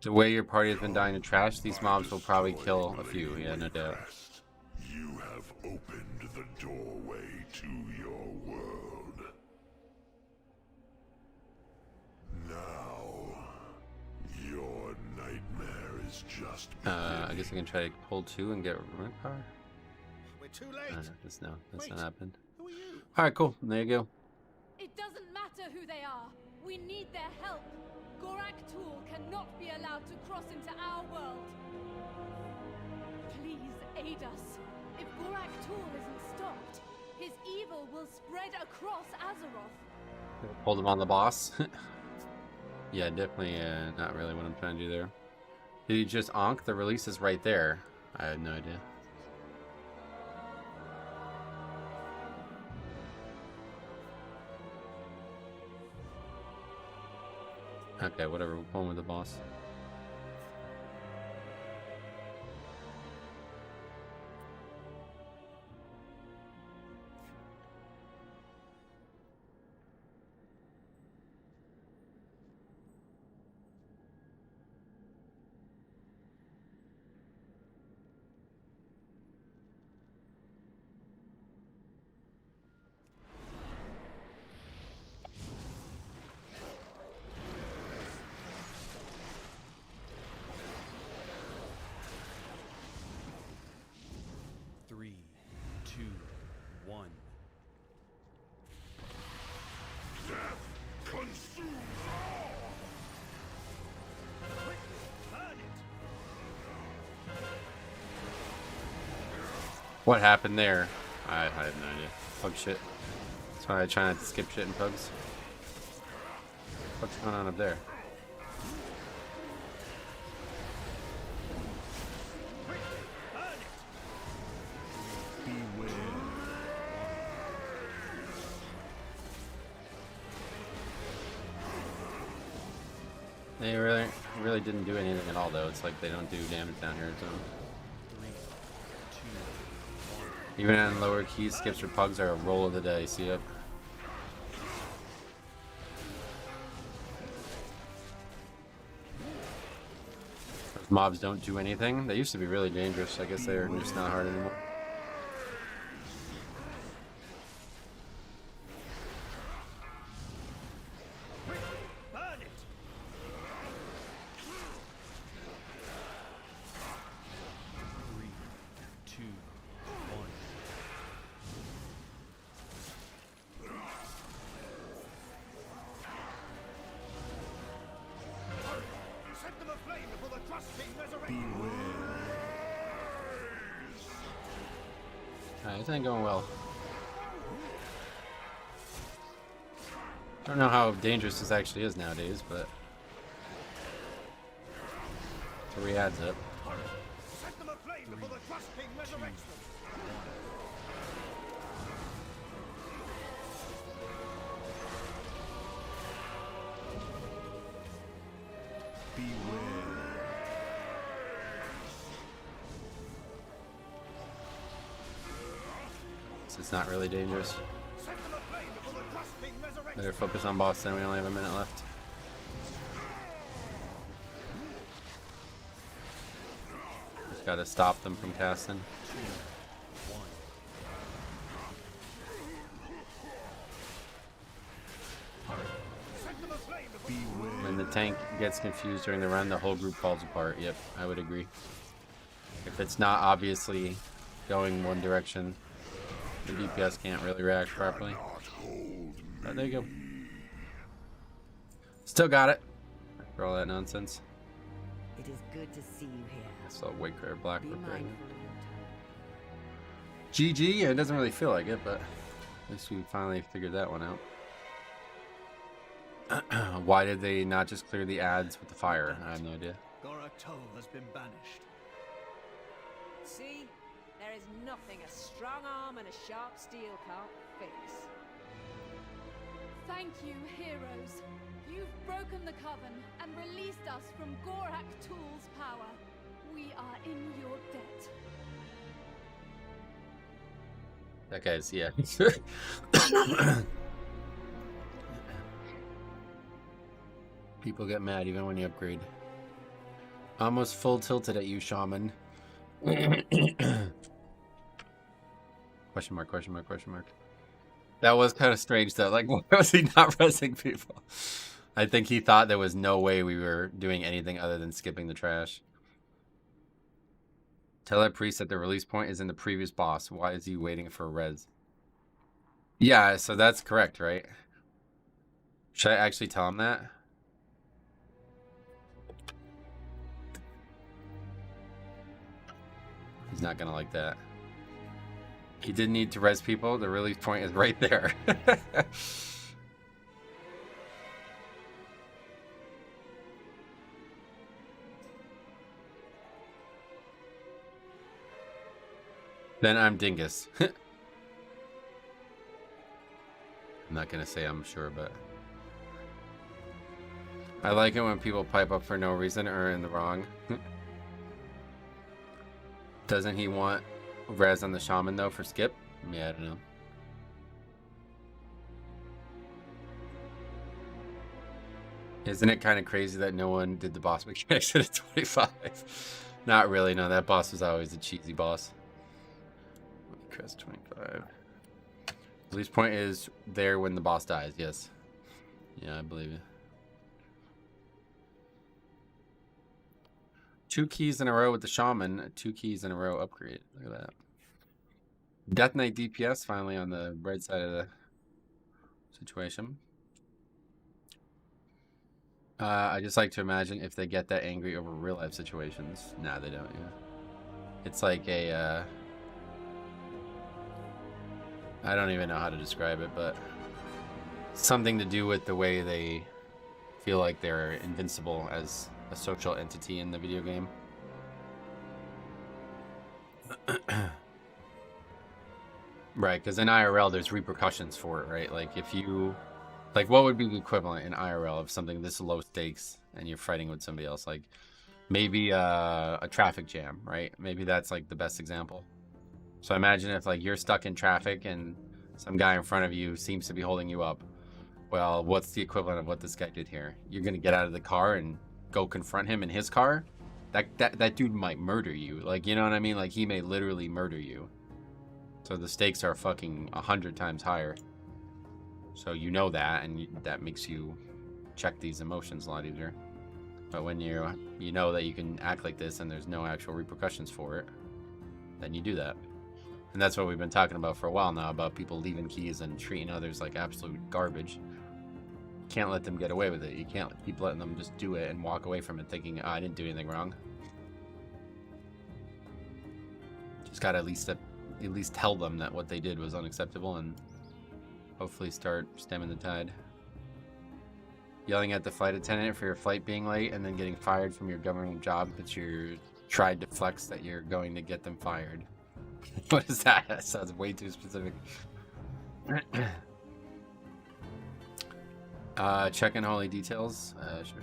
Speaker 1: The way your party has been dying to trash, these mobs will probably kill a few, yeah, no doubt.
Speaker 8: You have opened the doorway to your world. Just
Speaker 1: I guess I can try to hold 2 and get run power.
Speaker 5: We're too late.
Speaker 1: That's not
Speaker 5: Wait.
Speaker 1: happened.
Speaker 5: Who are you?
Speaker 1: Alright, cool. There you go.
Speaker 2: It doesn't matter who they are. We need their help. Gorak Tool cannot be allowed to cross into our world. Please aid us. If Gorak Tool isn't stopped, his evil will spread across Azeroth.
Speaker 1: Hold him on the boss. Yeah, definitely not really what I'm trying to do there. Did he just onk? The release is right there. I had no idea. Okay, whatever. We're going with the boss.
Speaker 6: Three, two, one.
Speaker 8: consume
Speaker 5: Burn it.
Speaker 1: What happened there? I have no idea. Pug shit. That's why I try not to skip shit in pugs. What's going on up there?
Speaker 5: Beware.
Speaker 1: They really didn't do anything at all though. It's like they don't do damage down here. So. Even on lower keys, skips for pugs are a roll of the dice. Yep. Those mobs don't do anything. They used to be really dangerous. I guess they're just not hard anymore.
Speaker 5: Burn it.
Speaker 6: Three, two, one.
Speaker 5: Set them aflame before the Trust King resurrects.
Speaker 8: beware.
Speaker 1: Alright, this ain't going well. I don't know how dangerous this actually is nowadays, but 3 adds up.
Speaker 5: Set them aflame before the Trust King resurrects them.
Speaker 8: Beware.
Speaker 1: So it's not really dangerous.
Speaker 5: Set them aflame before the Trust King resurrects
Speaker 1: Better
Speaker 5: them.
Speaker 1: focus on boss then, we only have a minute left. Just gotta stop them from casting.
Speaker 5: Set them aflame before
Speaker 1: When the tank gets confused during the run, the whole group falls apart. Yep, I would agree. If it's not obviously going one direction, the DPS can't really react properly. But there you go. Still got it. For all that nonsense.
Speaker 9: It is good to see you here.
Speaker 1: So Wake or Black
Speaker 9: Be
Speaker 1: Rook right
Speaker 9: mindful
Speaker 1: now.
Speaker 9: of your time.
Speaker 1: GG, it doesn't really feel like it, but at least we finally figured that one out. Why did they not just clear the ads with the fire? I have no idea.
Speaker 5: Gorak Toll has been banished.
Speaker 10: See? There is nothing a strong arm and a sharp steel can't fix.
Speaker 2: Thank you, heroes. You've broken the coven and released us from Gorak Tool's power. We are in your debt.
Speaker 1: That guy's, yeah. People get mad even when you upgrade. Almost full tilted at you, Shaman. Question mark, question mark, question mark. That was kind of strange though. Like, why was he not pressing people? I think he thought there was no way we were doing anything other than skipping the trash. Tell that priest that the release point is in the previous boss. Why is he waiting for res? Yeah, so that's correct, right? Should I actually tell him that? He's not gonna like that. He didn't need to res people. The release point is right there. Then I'm Dingus. I'm not gonna say I'm sure, but I like it when people pipe up for no reason or in the wrong. Doesn't he want res on the shaman though for skip? Yeah, I don't know. Isn't it kind of crazy that no one did the boss mechanics at a 25? Not really, no. That boss was always a cheesy boss. Crest 25. Release point is there when the boss dies, yes. Yeah, I believe it. 2 keys in a row with the shaman, 2 keys in a row upgrade. Look at that. Death Knight DPS finally on the right side of the situation. I just like to imagine if they get that angry over real life situations. Nah, they don't, yeah. It's like a, I don't even know how to describe it, but something to do with the way they feel like they're invincible as a social entity in the video game. Right, because in IRL there's repercussions for it, right? Like if you, like what would be the equivalent in IRL of something this low stakes and you're fighting with somebody else? Like maybe a traffic jam, right? Maybe that's like the best example. So imagine if like you're stuck in traffic and some guy in front of you seems to be holding you up. Well, what's the equivalent of what this guy did here? You're gonna get out of the car and go confront him in his car? That dude might murder you. Like, you know what I mean? Like he may literally murder you. So the stakes are fucking 100 times higher. So you know that, and that makes you check these emotions a lot easier. But when you know that you can act like this and there's no actual repercussions for it, then you do that. And that's what we've been talking about for a while now, about people leaving keys and treating others like absolute garbage. You can't let them get away with it. You can't keep letting them just do it and walk away from it thinking, oh, I didn't do anything wrong. Just gotta at least tell them that what they did was unacceptable and hopefully start stemming the tide. Yelling at the flight attendant for your flight being late and then getting fired from your government job that you tried to flex that you're going to get them fired. What is that? That sounds way too specific. Check in holy details. Sure.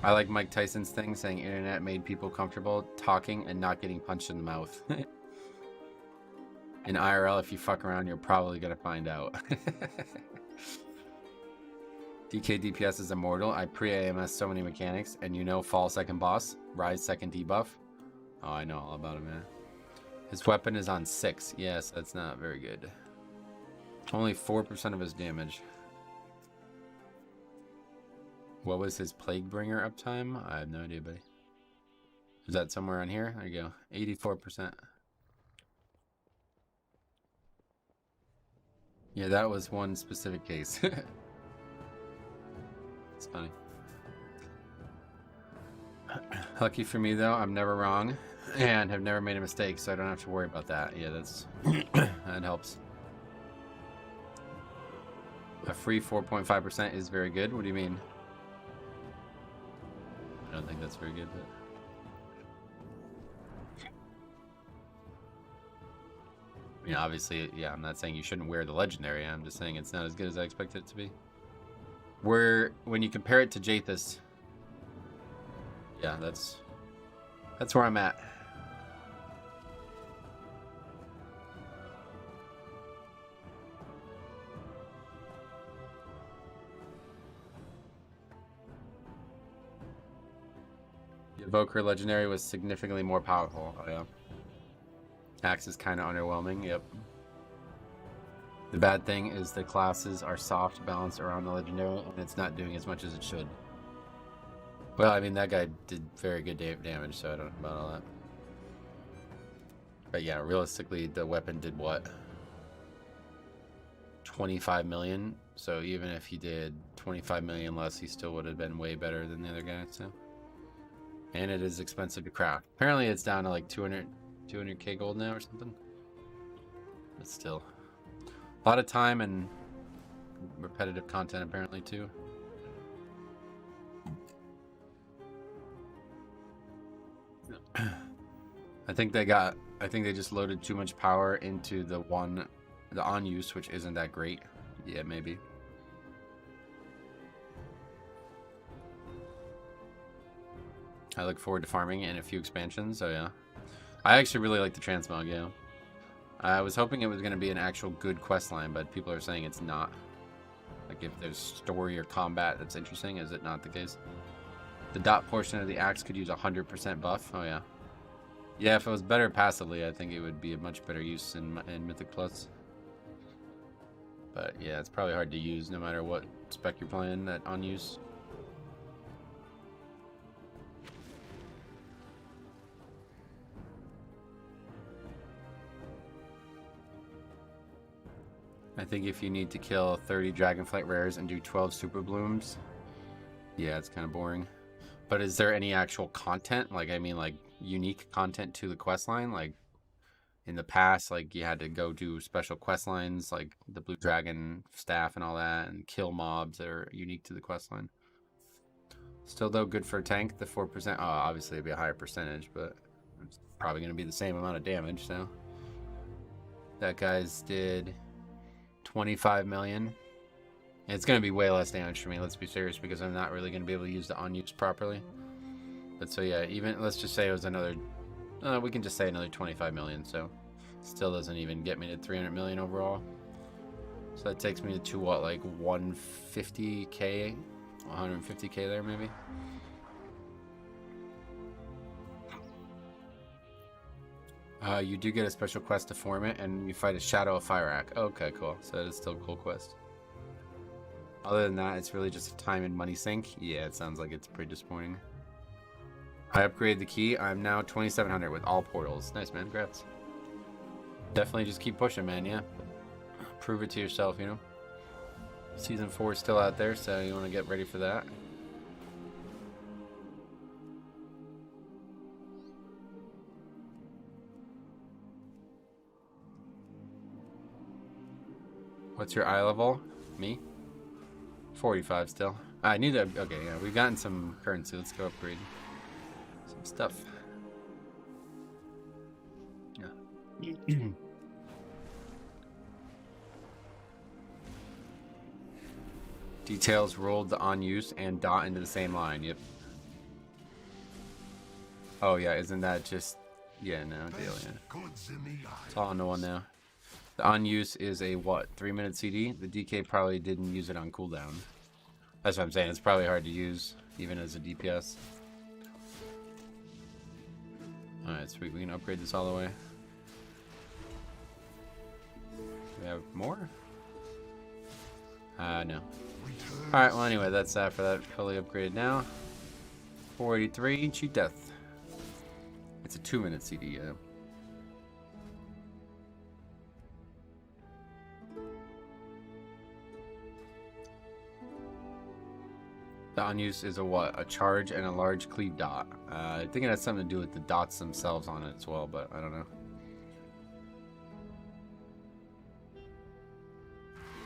Speaker 1: I like Mike Tyson's thing saying internet made people comfortable talking and not getting punched in the mouth. In IRL, if you fuck around, you're probably gonna find out. DK DPS is immortal. I pre-AMS so many mechanics, and you know fall second boss, rise second debuff. Oh, I know all about it, man. His weapon is on 6. Yes, that's not very good. Only 4% of his damage. What was his Plague Bringer uptime? I have no idea, buddy. Is that somewhere on here? There you go. 84%. Yeah, that was one specific case. It's funny. Lucky for me, though, I'm never wrong and have never made a mistake, so I don't have to worry about that. Yeah, that's that helps. A free 4.5% is very good. What do you mean? I don't think that's very good, but I mean, obviously, yeah, I'm not saying you shouldn't wear the legendary. I'm just saying it's not as good as I expected it to be. When you compare it to Jathus, yeah, that's where I'm at. The Evoker Legendary was significantly more powerful. Oh, yeah. Axe is kind of underwhelming, yep. The bad thing is the classes are soft balanced around the Legendary, and it's not doing as much as it should. Well, I mean, that guy did very good damage, so I don't know about all that. But yeah, realistically, the weapon did what? 25 million. So even if he did 25 million less, he still would have been way better than the other guy. So, and it is expensive to craft. Apparently, it's down to like 200k gold now or something. But still, a lot of time and repetitive content apparently too. I think they just loaded too much power into the on use, which isn't that great. Yeah, maybe. I look forward to farming and a few expansions. Oh yeah, I actually really like the transmog. Yeah, I was hoping it was going to be an actual good quest line, but people are saying it's not. Like if there's story or combat that's interesting, is it not the case? The dot portion of the axe could use 100% buff. Oh yeah. Yeah, if it was better passively, I think it would be a much better use in Mythic Plus. But yeah, it's probably hard to use no matter what spec you're playing that on use. I think if you need to kill 30 Dragonflight rares and do 12 super blooms, yeah, it's kind of boring. But is there any actual content? Like, I mean, like unique content to the quest line? Like in the past, like you had to go do special quest lines, like the Blue Dragon staff and all that, and kill mobs that are unique to the quest line. Still though, good for a tank. The 4%. Oh, obviously it'd be a higher percentage, but it's probably going to be the same amount of damage. So that guy's did 25 million. It's going to be way less damage for me, let's be serious, because I'm not really going to be able to use the on-use properly. But so yeah, even, let's just say it was another, we can just say another 25 million, so still doesn't even get me to 300 million overall. So that takes me to what, like 150k, 150k there maybe? You do get a special quest to form it, and you fight a Shadow of Fire-Ack. Okay, cool. So that is still a cool quest. Other than that, it's really just a time and money sink. Yeah, it sounds like it's pretty disappointing. I upgraded the key. I'm now 2700 with all portals. Nice, man. Congrats. Definitely just keep pushing, man. Yeah. Prove it to yourself, you know. Season 4 is still out there, so you want to get ready for that. What's your eye level? Me? 45 still. I need to. Okay, yeah, we've gotten some currency. Let's go upgrade some stuff. Yeah. Details rolled the on use and dot into the same line. Yep. Oh yeah, isn't that just? Yeah, no deal. Yeah. It's all into one now. The on use is a what? 3-minute CD. The DK probably didn't use it on cooldown. That's what I'm saying. It's probably hard to use, even as a DPS. Alright, sweet. We can upgrade this all the way. Do we have more? No. Alright, well, anyway, that's that for that. Fully upgraded now. 483, cheat death. It's a 2-minute CD, yeah. The on-use is a what? A charge and a large cleave dot. I think it has something to do with the dots themselves on it as well, but I don't know.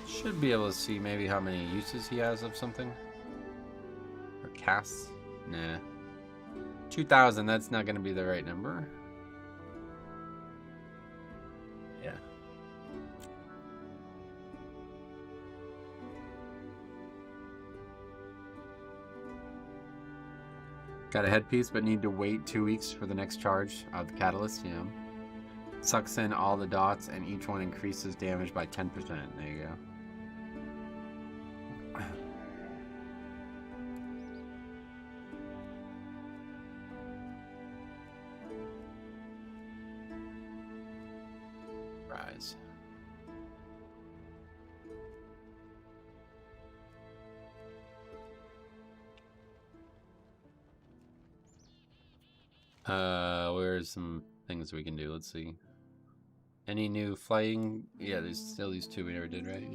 Speaker 1: Should be able to see maybe how many uses he has of something. Or casts. Nah. 2,000, that's not going to be the right number. Yeah. Got a headpiece, but need to wait 2 weeks for the next charge of the catalyst. Yeah. Sucks in all the dots, and each one increases damage by 10%. There you go. Rise. Where's some things we can do? Let's see. Any new flying? Yeah, there's still these two we never did, right?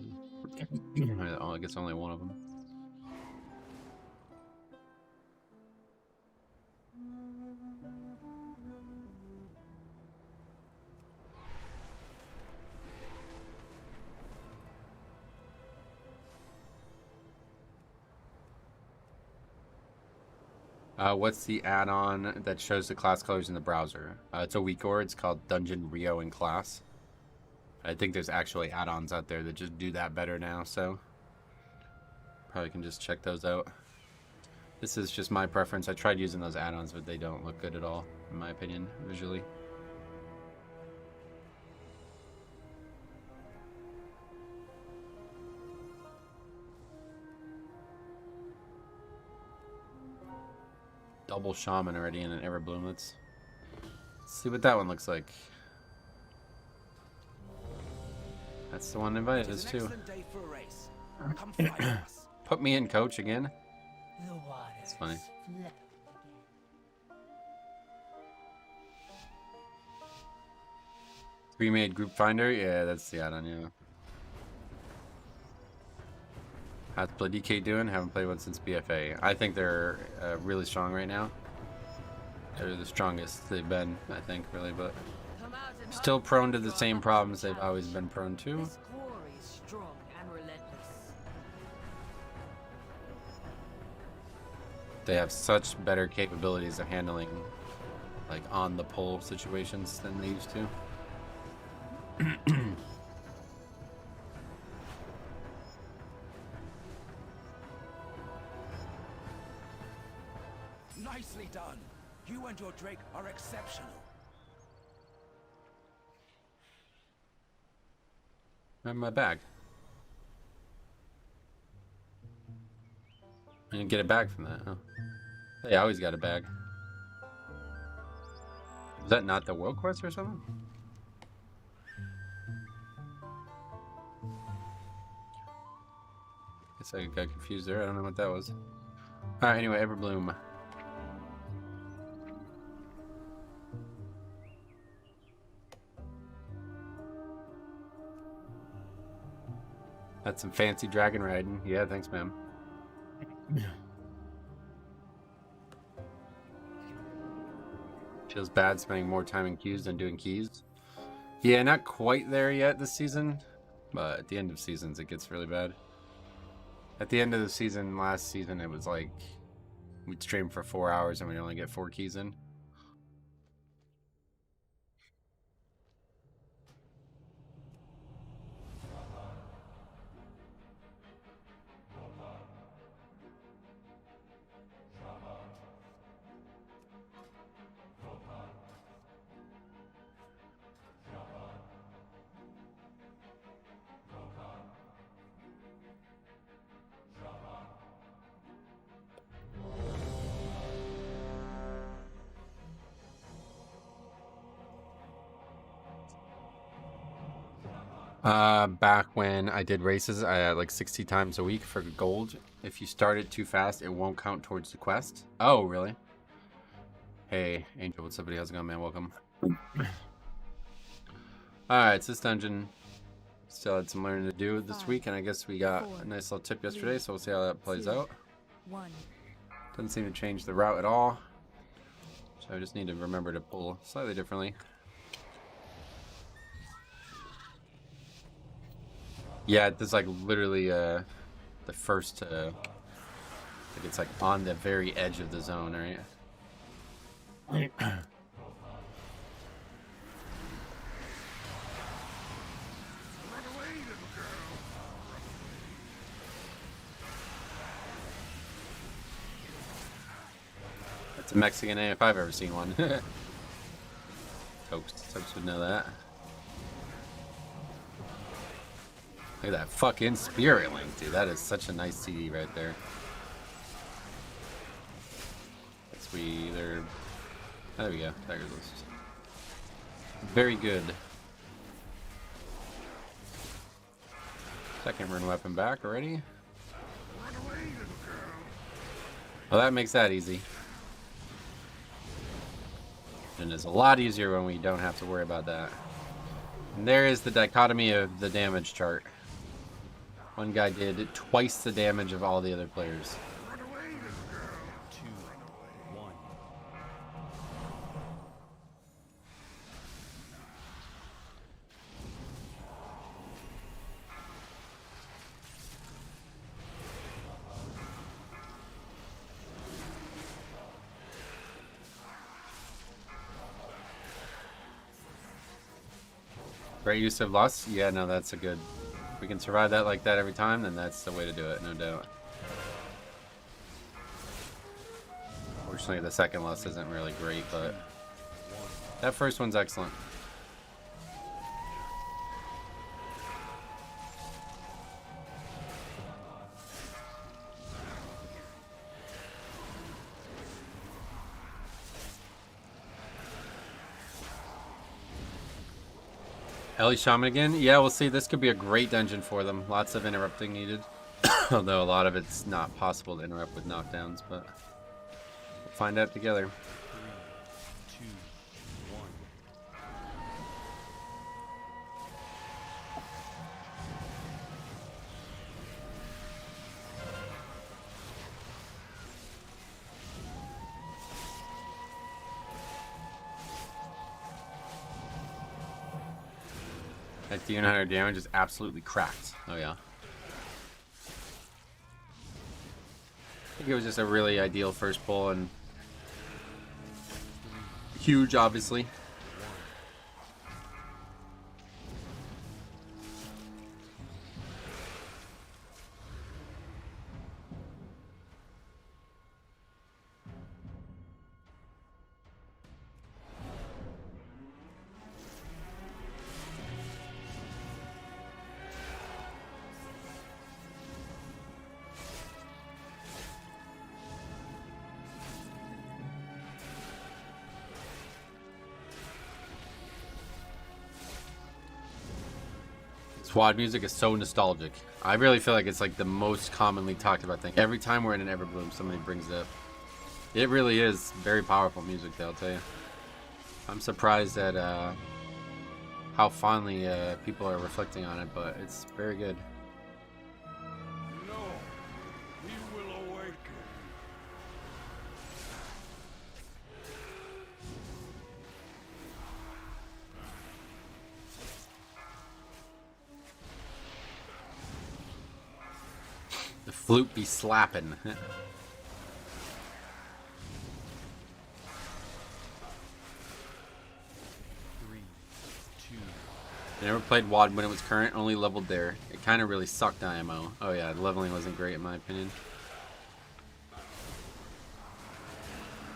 Speaker 1: Oh, I guess only one of them. What's the add-on that shows the class colors in the browser? It's a weak core. It's called Dungeon Rio in class. I think there's actually add-ons out there that just do that better now, so probably can just check those out. This is just my preference. I tried using those add-ons, but they don't look good at all, in my opinion, visually. Double shaman already in an Everbloom. Let's see what that one looks like. That's the one invited us too. Put me in, coach, again. It's funny. Remade group finder? Yeah, that's the add-on, yeah. How's Blood DK doing? Haven't played one since BFA. I think they're really strong right now. They're the strongest they've been, I think, really, but still prone to the same problems they've always been prone to.
Speaker 10: This quarry is strong and relentless.
Speaker 1: They have such better capabilities of handling, like, on the pole situations than they used to.
Speaker 5: Nicely done. You and your Drake are exceptional.
Speaker 1: Remember my bag. I didn't get a bag from that, huh? Hey, I always got a bag. Is that not the world quest or something? Guess I got confused there. I don't know what that was. Alright, anyway, Everbloom. That's some fancy dragon riding. Yeah, thanks, ma'am. Feels bad spending more time in queues than doing keys. Yeah, not quite there yet this season, but at the end of seasons it gets really bad. At the end of the season, last season, it was like we'd stream for 4 hours and we'd only get 4 keys in. Back when I did races, I had like 60 times a week for gold. If you start it too fast, it won't count towards the quest. Oh, really? Hey, Angel, what's up, buddy? How's it going, man? Welcome. Alright, so this dungeon still had some learning to do this week, and I guess we got a nice little tip yesterday, so we'll see how that plays out. Doesn't seem to change the route at all, so I just need to remember to pull slightly differently. Yeah, this is like literally the first, like it's like on the very edge of the zone, right?
Speaker 5: Run away, little girl.
Speaker 1: That's a Mexican A if I've ever seen one. Folks would know that. Look at that fucking Spirit Link, dude. That is such a nice CD right there. Guess we either... There we go. There it goes. Very good. Second rune weapon back already.
Speaker 5: Run away, little girl.
Speaker 1: Well, that makes that easy. And it's a lot easier when we don't have to worry about that. And there is the dichotomy of the damage chart. One guy did twice the damage of all the other players.
Speaker 6: 2, 1.
Speaker 1: Great use of lust. Yeah, no, that's a good. If we can survive that like that every time, then that's the way to do it, no doubt. Fortunately, the second lust isn't really great, but that first one's excellent. Ellie Shaman again? Yeah, we'll see. This could be a great dungeon for them. Lots of interrupting needed. Although a lot of it's not possible to interrupt with knockdowns, but we'll find out together.
Speaker 6: 3, 2, 1.
Speaker 1: That demon hunter damage is absolutely cracked. Oh yeah. I think it was just a really ideal first pull and huge, obviously. Squad music is so nostalgic. I really feel like it's like the most commonly talked about thing. Every time we're in an Everbloom, somebody brings it up. It really is very powerful music, though, I'll tell you. I'm surprised at how fondly people are reflecting on it, but it's very good.
Speaker 8: No, he will awaken.
Speaker 1: The flute be slapping.
Speaker 6: 3, 2.
Speaker 1: I never played WoD when it was current, only leveled there. It kind of really sucked IMO. Oh yeah, the leveling wasn't great in my opinion.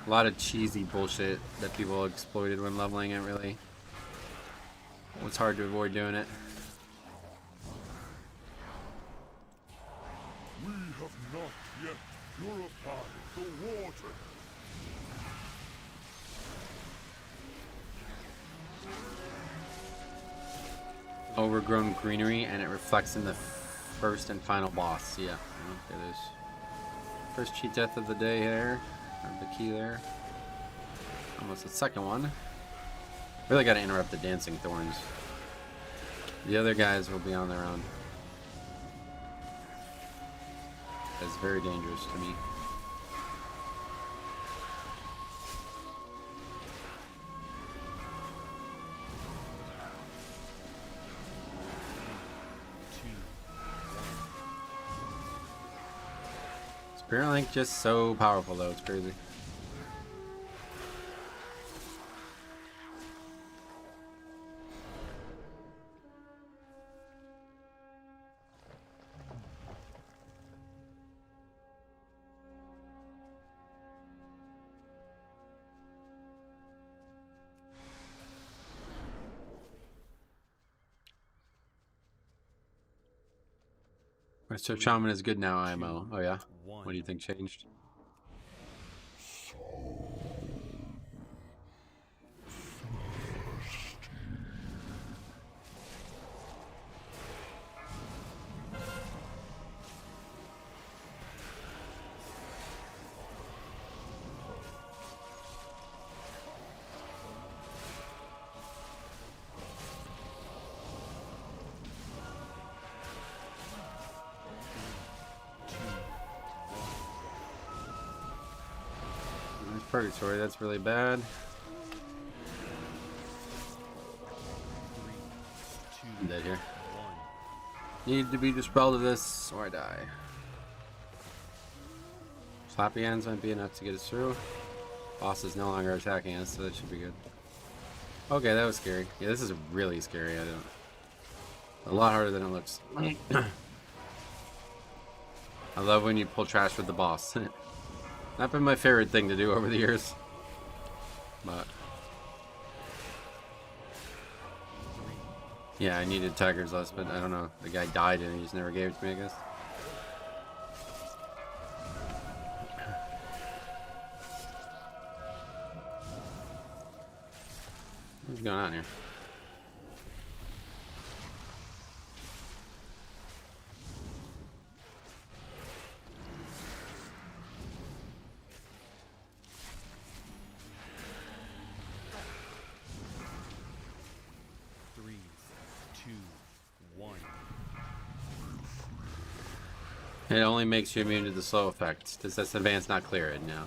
Speaker 1: A lot of cheesy bullshit that people exploited when leveling it, really. It was hard to avoid doing it.
Speaker 8: We have not yet purified the water.
Speaker 1: Overgrown greenery, and it reflects in the first and final boss. Yeah, okay, there's first cheat death of the day here, or the key there. Almost the second one. Really got to interrupt the dancing thorns. The other guys will be on their own. That's very dangerous to me. Spirit Link just so powerful though, it's crazy. So Shaman is good now, IMO. Oh yeah? What do you think changed? Purgatory, that's really bad.
Speaker 6: 3, 2,
Speaker 1: I'm dead here.
Speaker 6: 1.
Speaker 1: Need to be dispelled of this, or I die. Slappy hands might be enough to get us through. Boss is no longer attacking us, so that should be good. Okay, that was scary. Yeah, this is really scary. A lot harder than it looks. I love when you pull trash with the boss. Not been my favorite thing to do over the years, but yeah, I needed Tiger's Lust, but I don't know. The guy died and he just never gave it to me, I guess. What's going on here?
Speaker 6: Three, two, one.
Speaker 1: It only makes you immune to the slow effect. Does this advance not clear it now?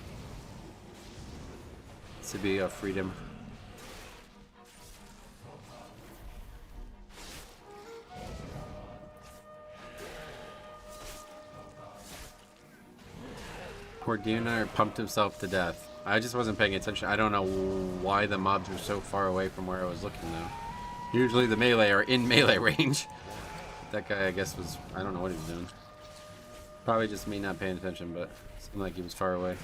Speaker 1: It's to be a freedom. Poor Dionar pumped himself to death. I just wasn't paying attention. I don't know why the mobs were so far away from where I was looking though. Usually the melee are in melee range. That guy, I guess, was... I don't know what he was doing. Probably just me not paying attention, but it seemed like he was far away.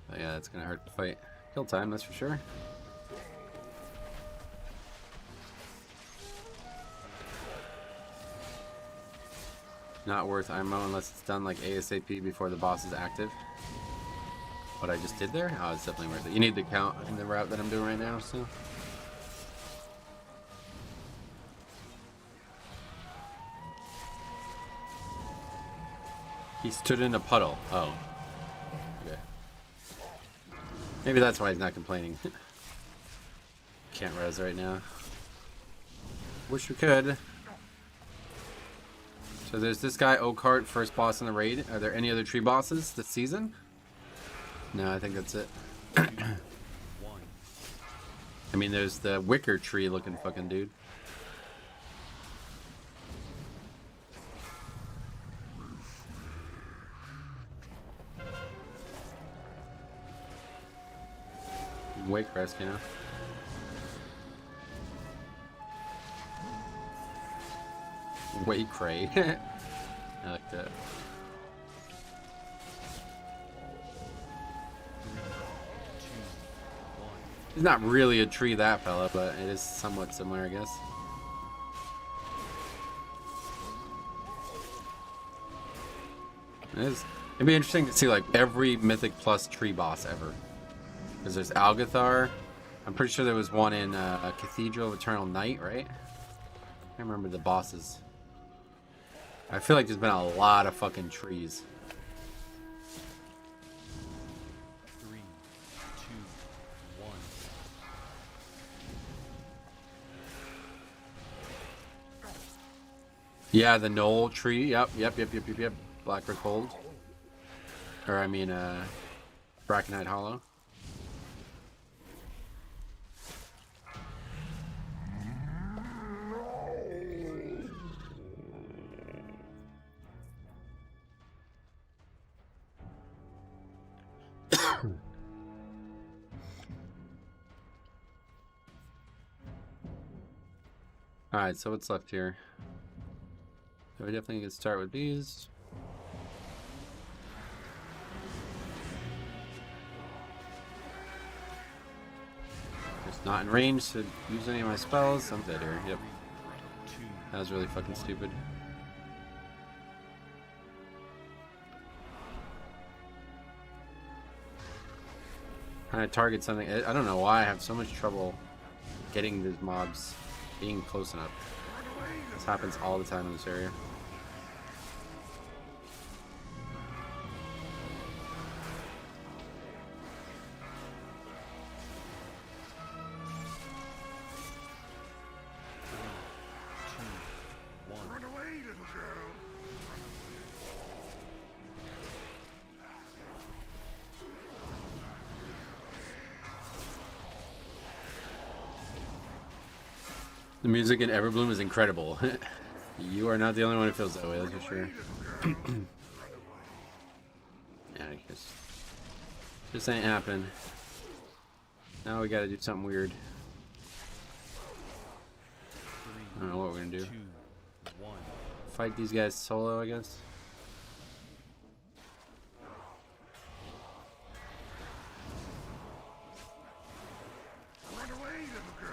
Speaker 1: But yeah, that's gonna hurt the fight. Kill time, that's for sure. Not worth ammo unless it's done like ASAP before the boss is active. What I just did there? Oh, it's definitely worth it. You need the count in the route that I'm doing right now, so. He stood in a puddle. Oh. Okay. Maybe that's why he's not complaining. Can't res right now. Wish we could. So there's this guy, Oakheart, first boss in the raid. Are there any other tree bosses this season? No, I think that's it. I mean, there's the wicker tree looking fucking dude. Waycrest, you know. Waycray. I like that. He's not really a tree, that fella, but it is somewhat similar, I guess. It'd be interesting to see like every Mythic Plus tree boss ever. Because there's Algathar. I'm pretty sure there was one in Cathedral of Eternal Night, right? I can't remember the bosses. I feel like there's been a lot of fucking trees.
Speaker 6: 3, 2, 1.
Speaker 1: Yeah, the knoll tree. Yep. Blackroot Hold. Or I mean, Brackenhide Hollow. Alright, so what's left here? So we definitely can start with these. Just not in range to use any of my spells. I'm dead here. Yep. That was really fucking stupid. Trying to target something. I don't know why I have so much trouble getting these mobs being close enough. This happens all the time in this area.
Speaker 5: Run away, little girl.
Speaker 1: The music in Everbloom is incredible. You are not the only one who feels that way, that's for sure. Yeah, just ain't happening. Now we gotta do something weird. I don't know what we're gonna do.
Speaker 6: 2, 1.
Speaker 1: Fight these guys solo, I guess.
Speaker 8: Run away, little girl.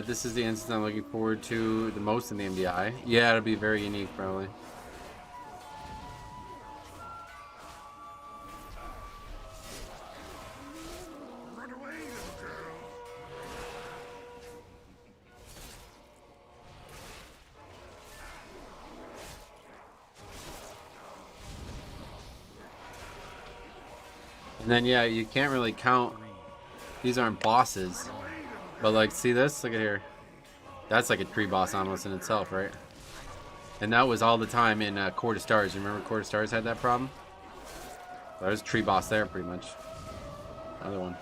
Speaker 1: This is the instance I'm looking forward to the most in the MDI. Yeah, it'll be very unique, probably.
Speaker 8: Run away, little girl.
Speaker 1: And then, yeah, you can't really count. These aren't bosses. But, like, see this? Look at here. That's like a tree boss almost in itself, right? And that was all the time in Court of Stars. You remember Court of Stars had that problem? There's a tree boss there, pretty much. Another one.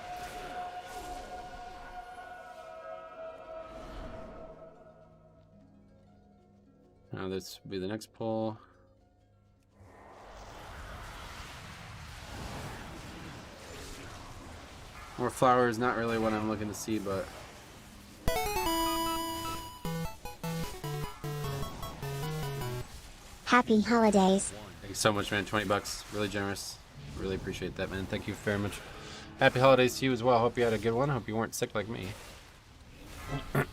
Speaker 1: Now this will be the next pull. More flowers, not really what I'm looking to see, but...
Speaker 4: Happy holidays.
Speaker 1: Thank you so much, man. 20 bucks. Really generous. Really appreciate that, man. Thank you very much. Happy holidays to you as well. Hope you had a good one. Hope you weren't sick like me. What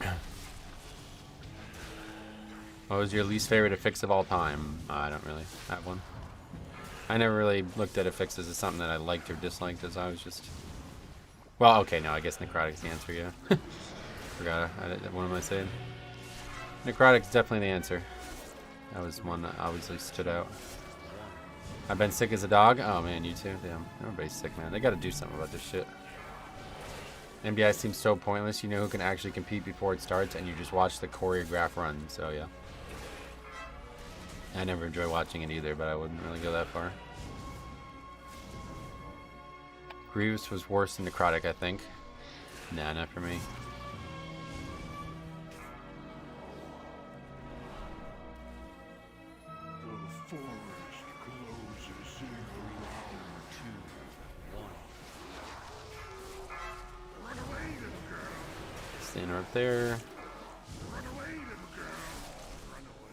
Speaker 1: was your least favorite affix of all time? I don't really have one. I never really looked at affixes as something that I liked or disliked, as I was just... Well, okay, no, I guess necrotic's the answer, yeah. Forgot, what am I saying? Necrotic's definitely the answer. That was one that obviously stood out. I've been sick as a dog? Oh man, you too? Damn, everybody's sick, man. They gotta do something about this shit. MDI seems so pointless. You know who can actually compete before it starts, and you just watch the choreograph run, so yeah. I never enjoy watching it either, but I wouldn't really go that far. Grievous was worse than Necrotic, I think. Nah, not for me.
Speaker 8: The forest closes in around
Speaker 6: 2, 1.
Speaker 8: Run away, little girl.
Speaker 1: Stand right there.
Speaker 8: Run away, little girl. Run away.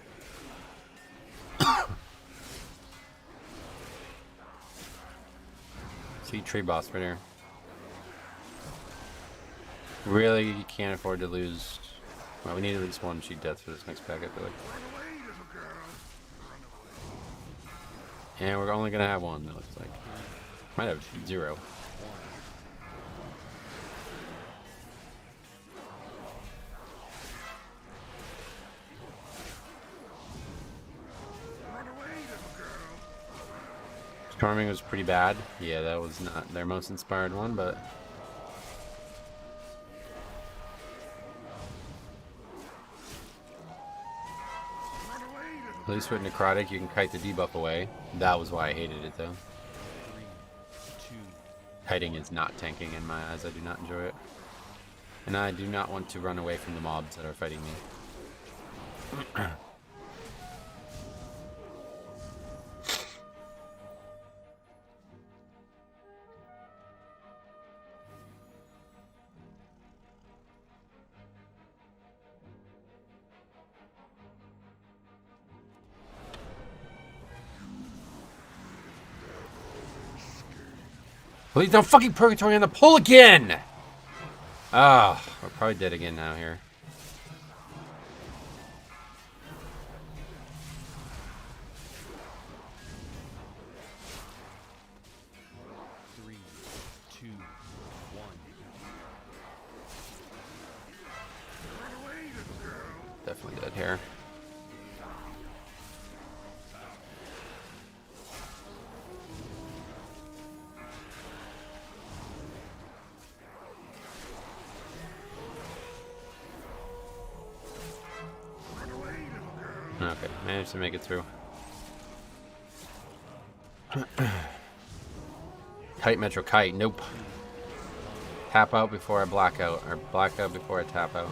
Speaker 1: See tree boss right here. Really, you can't afford to lose. Well, we need at least one cheat death for this next pack, I feel like.
Speaker 8: Run away, little girl. Run away.
Speaker 1: And we're only gonna have one, it looks like. Might have 0.
Speaker 8: Run away, little girl.
Speaker 1: Storming was pretty bad. Yeah, that was not their most inspired one, but...
Speaker 8: Run away, little
Speaker 1: At least with Necrotic, you can kite the debuff away. That was why I hated it, though.
Speaker 6: 3, 2.
Speaker 1: Kiting is not tanking in my eyes. I do not enjoy it. And I do not want to run away from the mobs that are fighting me. Please don't fucking purgatory on the pull again! Ah, oh, we're probably dead again now here.
Speaker 6: Three, two, one.
Speaker 8: Run away, little girl.
Speaker 1: Definitely dead here. Managed to make it through. Kite Metro Kite, nope. Tap out before I black out, or black out before I tap out.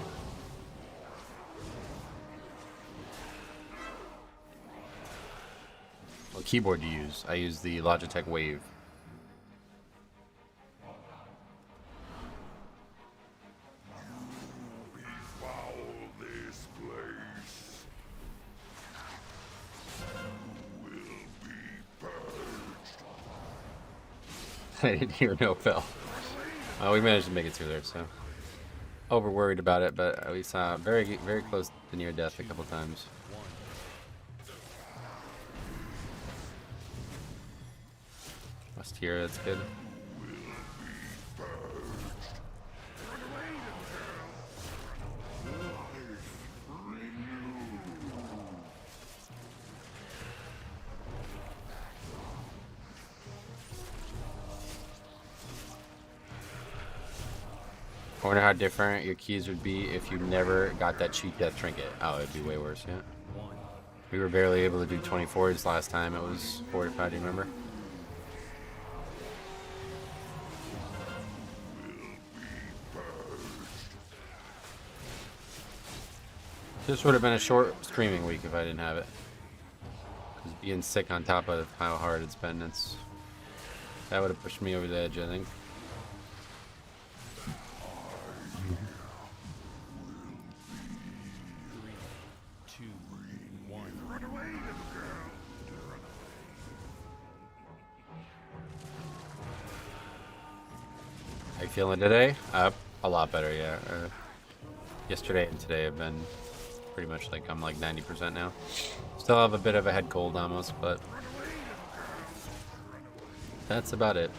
Speaker 1: What keyboard do you use? I use the Logitech Wave. I didn't hear no bell. We managed to make it through there, so over worried about it, but we saw very close to near death a couple times. Must hear, that's good. I wonder how different your keys would be if you never got that cheap death trinket. Oh, it'd be way worse, yeah. We were barely able to do 24s last time. It was fortified, do you remember? This would have been a short streaming week if I didn't have it. Because being sick on top of how hard it's been, that would have pushed me over the edge, I think. How you feeling today? A lot better, yeah. Yesterday and today have been pretty much like I'm like 90% now. Still have a bit of a head cold almost, but that's about it.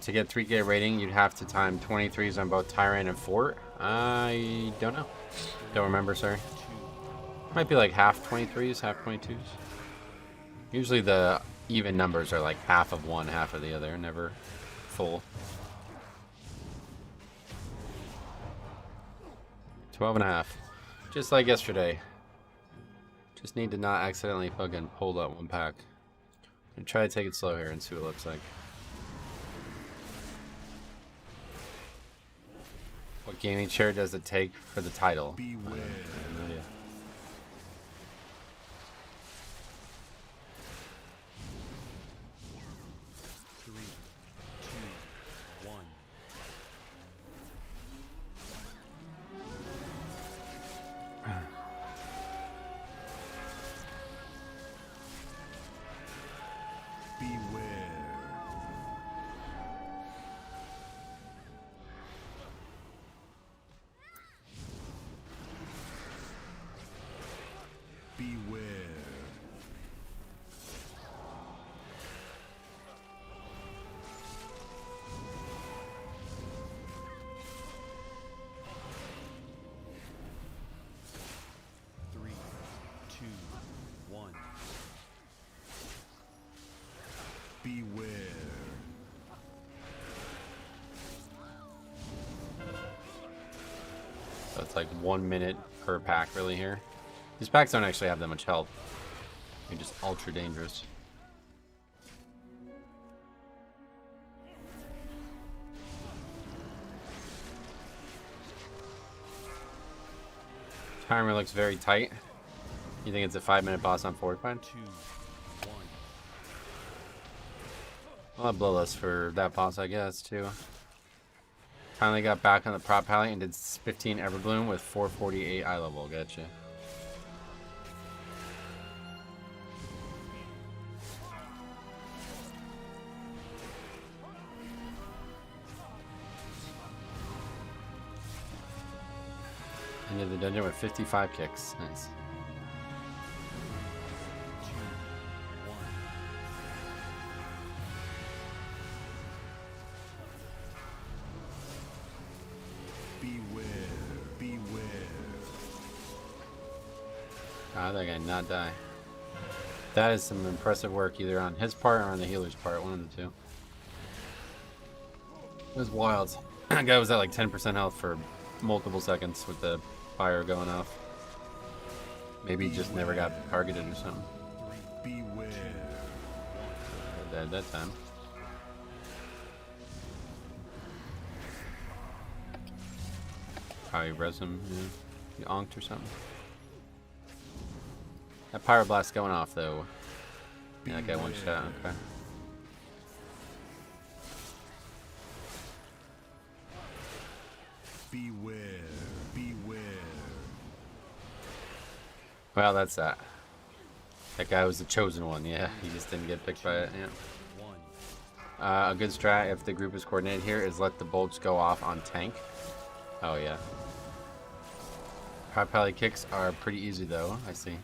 Speaker 1: To get 3K rating, you'd have to time 23s on both Tyrant and Fort. I don't know. Don't remember, sorry. Might be like half 23s, half 22s. Usually the even numbers are like half of one, half of the other, never full. 12.5. Just like yesterday. Just need to not accidentally fucking pull that one pack. And try to take it slow here and see what it looks like. What gaming chair does it take for the title? Beware. So it's like 1 minute per pack really here. These packs don't actually have that much health. They're just ultra dangerous. Timer looks very tight. You think it's a 5-minute boss on forward find?
Speaker 6: 2, 1.
Speaker 1: I'll have bloodlust for that boss, I guess, too. Finally got back on the prop pally and did 15 Everbloom with 448 eye level. Gotcha. Ended the dungeon with 55 kicks. Nice. How did that guy not die? That is some impressive work either on his part or on the healer's part. One of the two. It was wild. That guy was at like 10% health for multiple seconds with the fire going off. Maybe he just never got targeted or something. Dead that time. Probably res him. Yeah. He onked or something. That pyroblast going off though. Yeah, that guy one shot. Okay.
Speaker 8: Beware, beware.
Speaker 1: Well, that's that. That guy was the chosen one. Yeah, he just didn't get picked by it. Yeah. A good strat if the group is coordinated here is let the bolts go off on tank. Oh yeah. Prop pally kicks are pretty easy though. I see.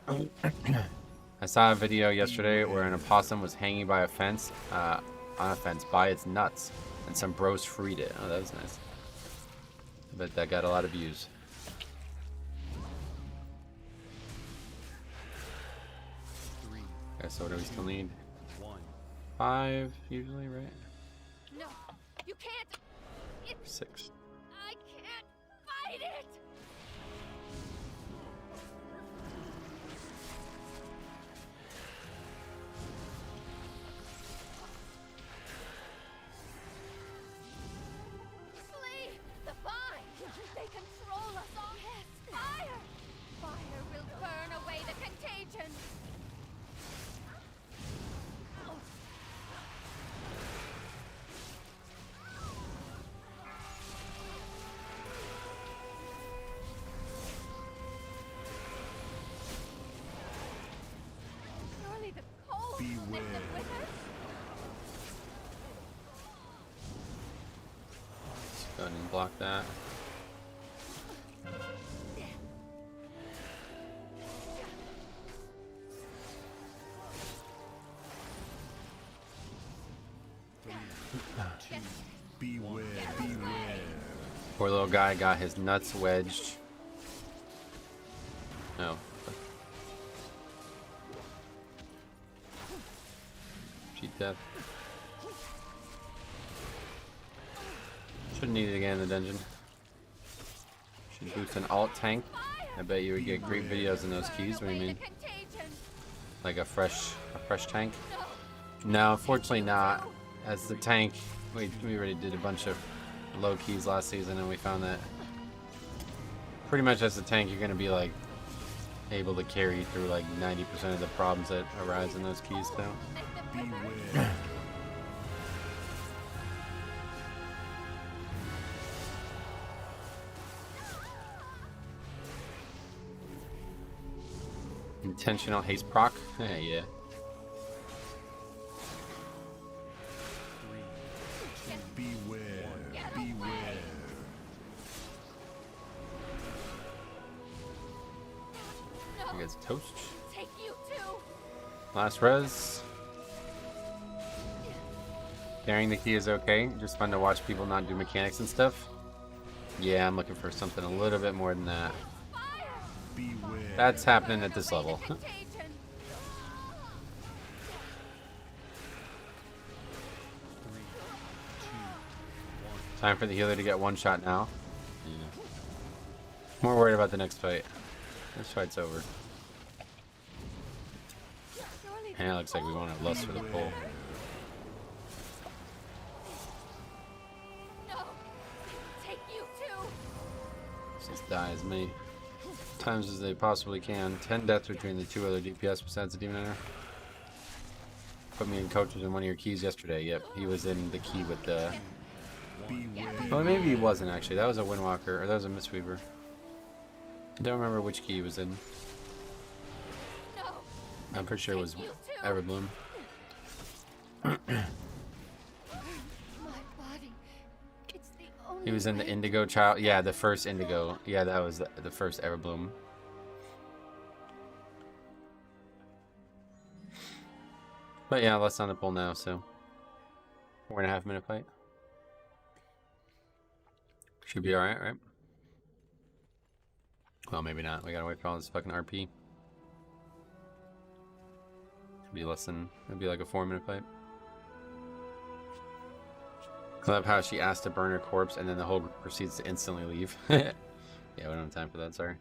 Speaker 1: I saw a video yesterday where an opossum was hanging by a fence, on a fence by its nuts, and some bros freed it. Oh, that was nice. I bet that got a lot of views. Okay, so what do we still need? 5 usually, right?
Speaker 2: No, you can't. It's
Speaker 1: 6.
Speaker 2: I can't fight it. Flee the vine. They control us all. Yes, fire. Fire will burn away the contagion. Surely the cold will make them wither.
Speaker 1: Let's go ahead and block that.
Speaker 8: Beware, beware.
Speaker 1: Poor little guy got his nuts wedged. No. Cheat death. Shouldn't need it again in the dungeon. Should boost an alt tank. I bet you would get great videos in those keys. What do you mean? Like a fresh tank? No, unfortunately not. As the tank, we already did a bunch of low keys last season, and we found that pretty much as a tank, you're gonna be like able to carry through like 90% of the problems that arise in those keys though.
Speaker 8: Beware.
Speaker 1: Intentional haste proc? Yeah.
Speaker 8: Beware, beware.
Speaker 1: You guys toast.
Speaker 2: Take you too.
Speaker 1: Last res. Carrying the key is okay. Just fun to watch people not do mechanics and stuff. Yeah, I'm looking for something a little bit more than that.
Speaker 8: Beware.
Speaker 1: That's happening at this level. Time for the healer to get one shot now. Yeah. More worried about the next fight. This fight's over. And it looks like we won't have lust for the pull.
Speaker 2: No. Take you too.
Speaker 1: Let's just die as many times as they possibly can. 10 deaths between the two other DPS besides the Demon Hunter. put me in coaches in one of your keys yesterday. Yep, he was in the key with the... Well, maybe he wasn't actually. That was a Windwalker, or that was a Mistweaver. I don't remember which key he was in.
Speaker 2: No.
Speaker 1: I'm pretty sure it was
Speaker 2: You too.
Speaker 1: Everbloom.
Speaker 2: My body. It's the only
Speaker 1: He was in the
Speaker 2: way.
Speaker 1: Indigo Child. Yeah, the first Indigo. Yeah, that was the first Everbloom. But yeah, less on the poll now, so 4.5 minute fight. Should be alright, right? Well, maybe not. We gotta wait for all this fucking RP. Should be less than, it'd be like a 4-minute fight. I love how she asked to burn her corpse and then the whole group proceeds to instantly leave. Yeah, we don't have time for that, sorry.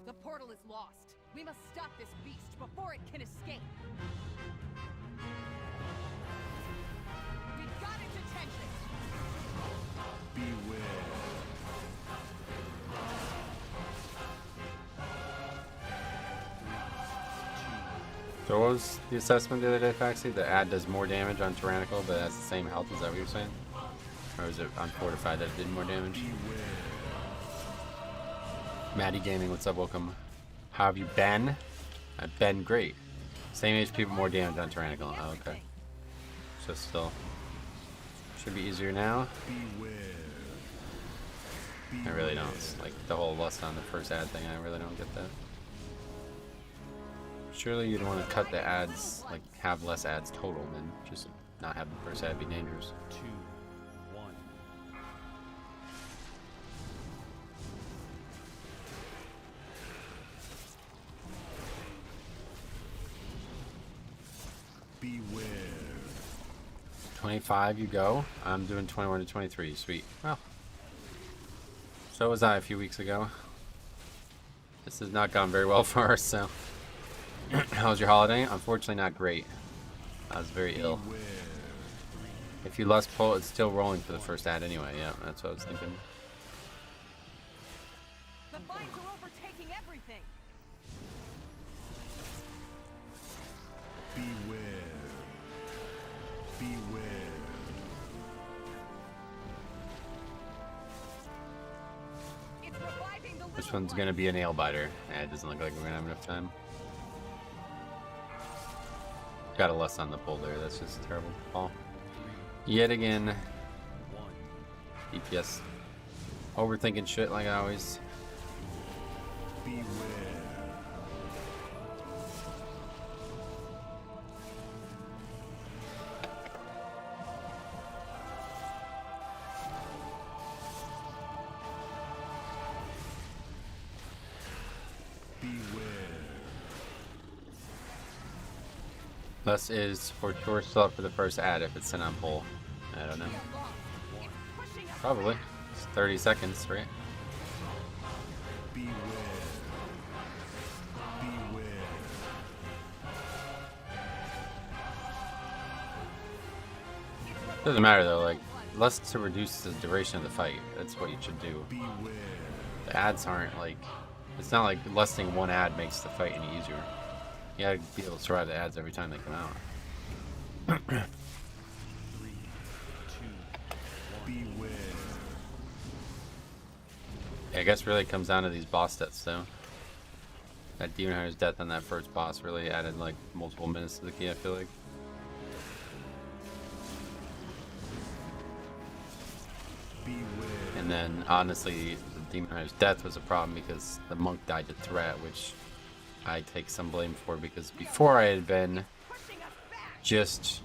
Speaker 10: The portal is lost. We must stop this beast before it can escape. We've got its attention.
Speaker 6: Beware.
Speaker 1: So what was the assessment the other day, Faxi? The ad does more damage on Tyrannical, but it has the same health. Is that what you're saying? Or is it on Fortified that it did more damage? Maddie Gaming, what's up? Welcome. How have you been? I've been great. Same HP, but more damage on Tyrannical. Oh, okay. So still should be easier now. I really don't. It's like the whole lust on the first ad thing. I really don't get that. Surely you'd want to cut the ads, like have less ads total than just not have the first ad be dangerous.
Speaker 6: 2, 1.
Speaker 8: Beware.
Speaker 1: 25 you go. I'm doing 21 to 23. Sweet. Well, so was I a few weeks ago. This has not gone very well for us, so. How was your holiday? Unfortunately not great. I was very ill. If you lust pull, it's still rolling for the first ad anyway. Yeah, that's what I was thinking.
Speaker 10: The vines are overtaking everything.
Speaker 8: Beware. Beware.
Speaker 10: It's reviving the
Speaker 1: This
Speaker 10: little
Speaker 1: one's gonna be a nail biter. Yeah, it doesn't look like we're gonna have enough time. Got a less on the pull there. That's just a terrible call. Yet again. DPS. Overthinking shit like I always.
Speaker 8: Beware.
Speaker 1: Less is for sure still up for the first ad if it's sent on pull. I don't know. Probably. It's 30 seconds, right?
Speaker 8: Beware. Beware.
Speaker 1: Doesn't matter though, like, less to reduce the duration of the fight. That's what you should do.
Speaker 8: Beware.
Speaker 1: The ads aren't like, it's not like lusting one ad makes the fight any easier. You gotta be able to survive the ads every time they come out.
Speaker 6: 3, 2, 1.
Speaker 8: Beware.
Speaker 1: Yeah, I guess really it comes down to these boss deaths though. That Demon Hunter's death on that first boss really added like multiple minutes to the key, I feel like.
Speaker 8: Beware.
Speaker 1: And then honestly, the Demon Hunter's death was a problem because the monk died to threat, which I take some blame for because before I had been just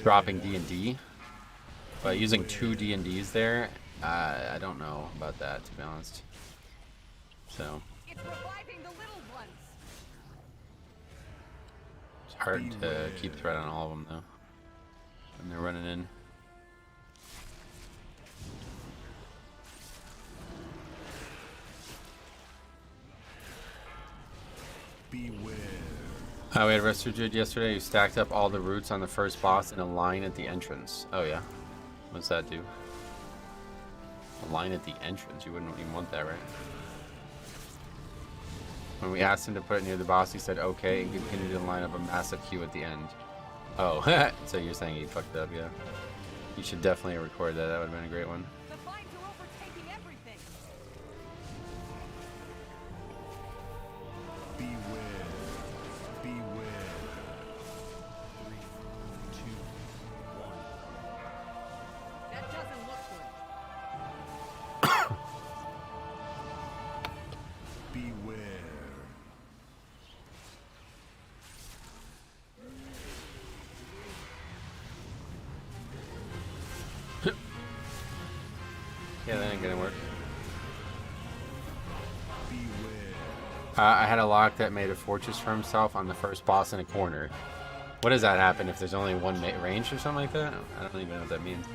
Speaker 1: dropping D&D, but using 2 D&Ds there, I don't know about that, to be honest. So
Speaker 10: It's reviving the little ones.
Speaker 1: it's hard to keep threat on all of them though when they're running in.
Speaker 8: Beware.
Speaker 1: We had Resto Druid yesterday who stacked up all the roots on the first boss in a line at the entrance. Oh yeah? What's that do? A line at the entrance? You wouldn't even want that, right? When we asked him to put it near the boss, he said okay and continued to line up a massive queue at the end. Oh, so you're saying he fucked up, yeah. You should definitely record that. That would have been a great one.
Speaker 10: The vines are overtaking everything.
Speaker 6: Beware. Beware. 3, 2, 1.
Speaker 10: That doesn't look good.
Speaker 6: Beware.
Speaker 1: Yeah, that ain't gonna work.
Speaker 6: Beware.
Speaker 1: I had a lock that made a fortress for himself on the first boss in a corner. What does that happen if there's only one range or something like that? I don't even know what that means.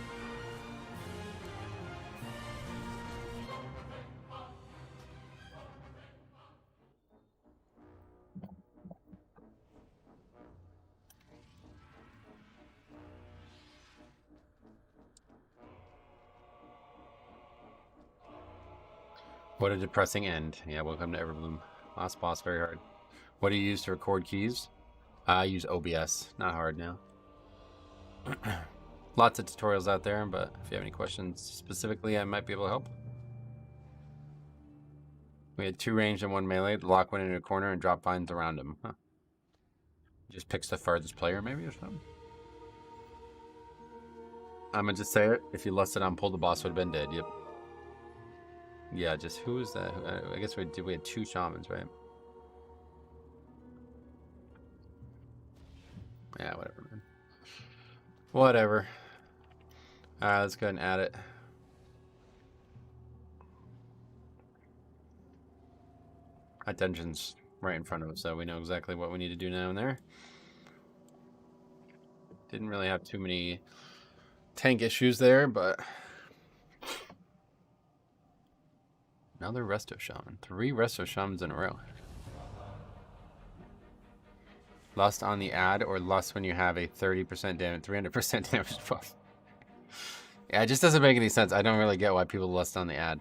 Speaker 1: What a depressing end. Yeah, welcome to Everbloom. Last boss, very hard. What do you use to record keys? I use OBS. Not hard now. Lots of tutorials out there, but if you have any questions specifically, I might be able to help. We had 2 ranged and 1 melee. The lock went into a corner and dropped vines around him. Huh. Just picks the farthest player, maybe, or something. I'm gonna just say it. If you lusted on pull, the boss would have been dead. Yep. Yeah, just who is that? I guess we had 2 shamans, right? Yeah, whatever, man. Whatever. Alright, let's go ahead and add it. That dungeon's right in front of us, so we know exactly what we need to do now and there. Didn't really have too many tank issues there, but another resto shaman. 3 resto shamans in a row. Lust on the ad or lust when you have a 30% damage, 300% damage buff. Yeah, it just doesn't make any sense. I don't really get why people lust on the ad.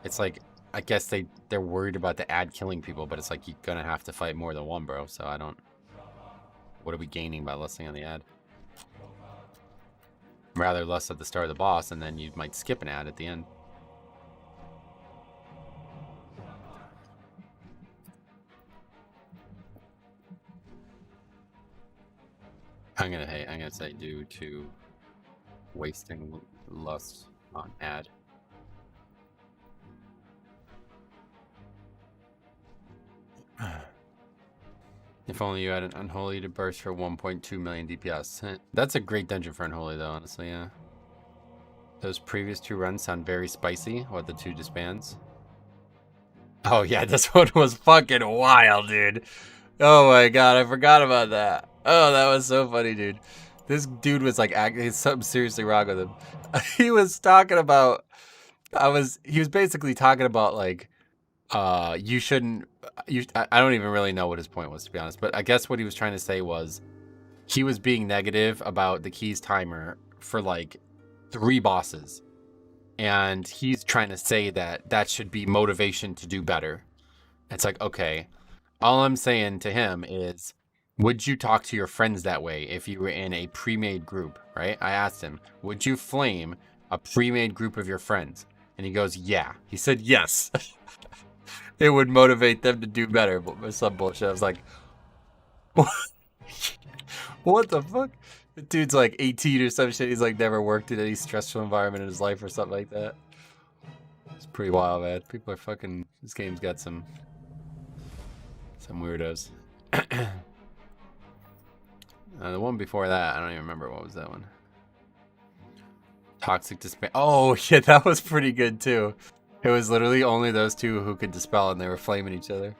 Speaker 1: It's like, I guess they're worried about the ad killing people, but it's like you're gonna have to fight more than one, bro. So I don't. What are we gaining by lusting on the ad? Rather lust at the start of the boss, and then you might skip an ad at the end. I'm gonna say due to wasting lust on ad. If only you had an Unholy to burst for 1.2 million DPS. That's a great dungeon for Unholy though, honestly, yeah. Those previous 2 runs sound very spicy. What, the 2 disbands? Oh yeah, this one was fucking wild, dude. Oh my god, I forgot about that. Oh, that was so funny, dude. This dude was like acting something seriously wrong with him. He was talking about he was basically talking about like you shouldn't I don't even really know what his point was, to be honest, but I guess what he was trying to say was he was being negative about the keys timer for like 3 bosses. And he's trying to say that that should be motivation to do better. It's like, okay, all I'm saying to him is, would you talk to your friends that way if you were in a pre-made group, right? I asked him, would you flame a pre-made group of your friends? And he goes, yeah. He said, yes. It would motivate them to do better. But some bullshit. I was like, what the fuck? The dude's like 18 or some shit. He's like never worked in any stressful environment in his life or something like that. It's pretty wild, man. People are fucking... This game's got some weirdos. The one before that, I don't even remember. What was that one? Toxic Dispel. Oh, shit, that was pretty good, too. It was literally only those 2 who could dispel, and they were flaming each other.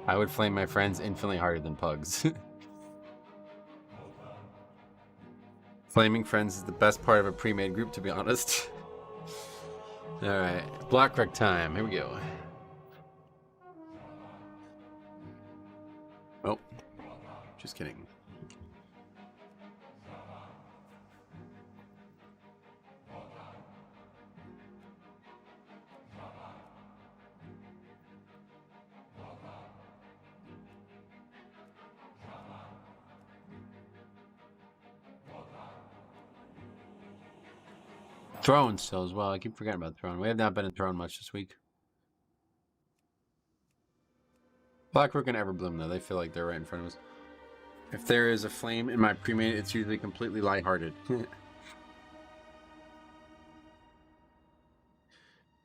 Speaker 1: I would flame my friends infinitely harder than pugs. Flaming friends is the best part of a pre-made group, to be honest. Alright, block wreck time. Here we go. kidding. Throne still as well. I keep forgetting about Throne. We have not been in Throne much this week. Blackrook and Everbloom, though, they feel like they're right in front of us. If there is a flame in my pre-made, it's usually completely lighthearted.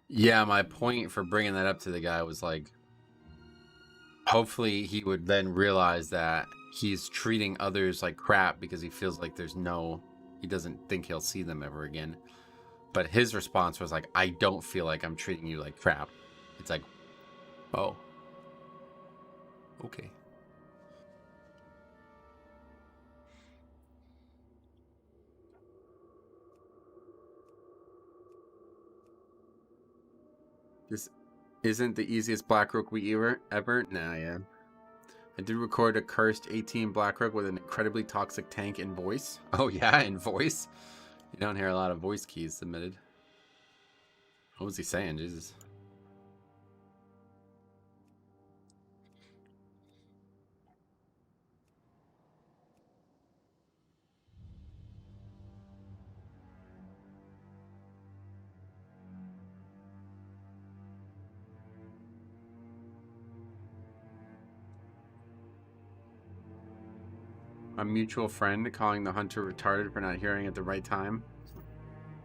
Speaker 1: Yeah, my point for bringing that up to the guy was like, hopefully he would then realize that he's treating others like crap because he feels like he doesn't think he'll see them ever again. But his response was like, I don't feel like I'm treating you like crap. It's like, oh, okay. This isn't the easiest Blackrook we ever. Nah, yeah. I did record a cursed 18 Blackrook with an incredibly toxic tank in voice. Oh yeah, in voice. You don't hear a lot of voice keys submitted. What was he saying? Jesus. A mutual friend calling the hunter retarded for not hearing at the right time.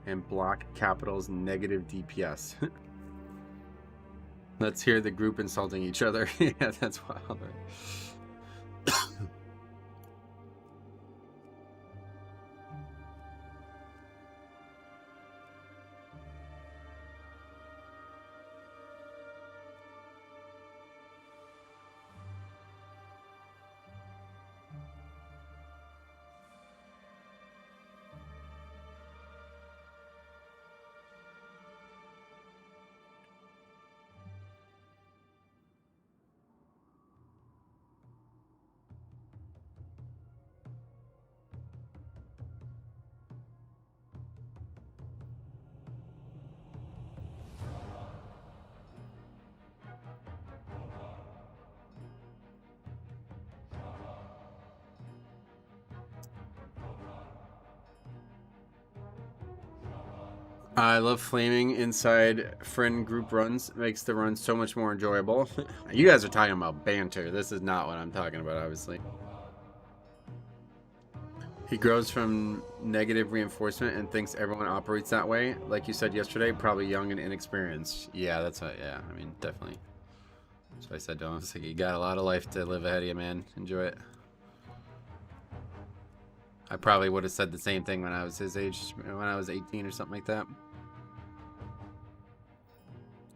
Speaker 1: And block capitals negative DPS. Let's hear the group insulting each other. Yeah, that's wild. Right? I love flaming inside friend group runs. It makes the run so much more enjoyable. You guys are talking about banter. This is not what I'm talking about, obviously. He grows from negative reinforcement and thinks everyone operates that way. Like you said yesterday, probably young and inexperienced. Yeah, that's what, yeah, I mean, definitely. So I said to him, it's like, you got a lot of life to live ahead of you, man. Enjoy it. I probably would have said the same thing when I was his age, when I was 18 or something like that.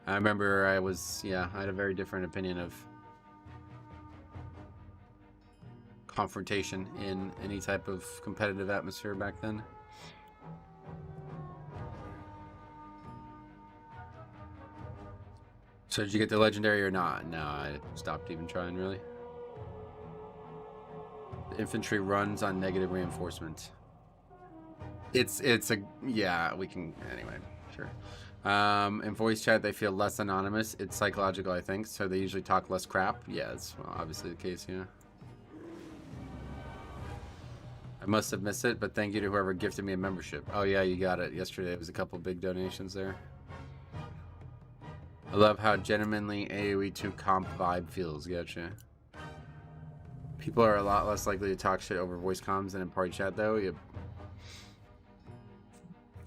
Speaker 1: I remember I had a very different opinion of confrontation in any type of competitive atmosphere back then. So did you get the legendary or not? No, I stopped even trying, really. The infantry runs on negative reinforcement. It's a, yeah, we can, anyway, sure. In voice chat, they feel less anonymous. It's psychological, I think, so they usually talk less crap. Yeah, it's obviously the case, yeah. I must have missed it, but thank you to whoever gifted me a membership. Oh yeah, you got it yesterday. It was a couple big donations there. I love how genuinely AoE 2 comp vibe feels. Gotcha. People are a lot less likely to talk shit over voice comms than in party chat, though. Yep.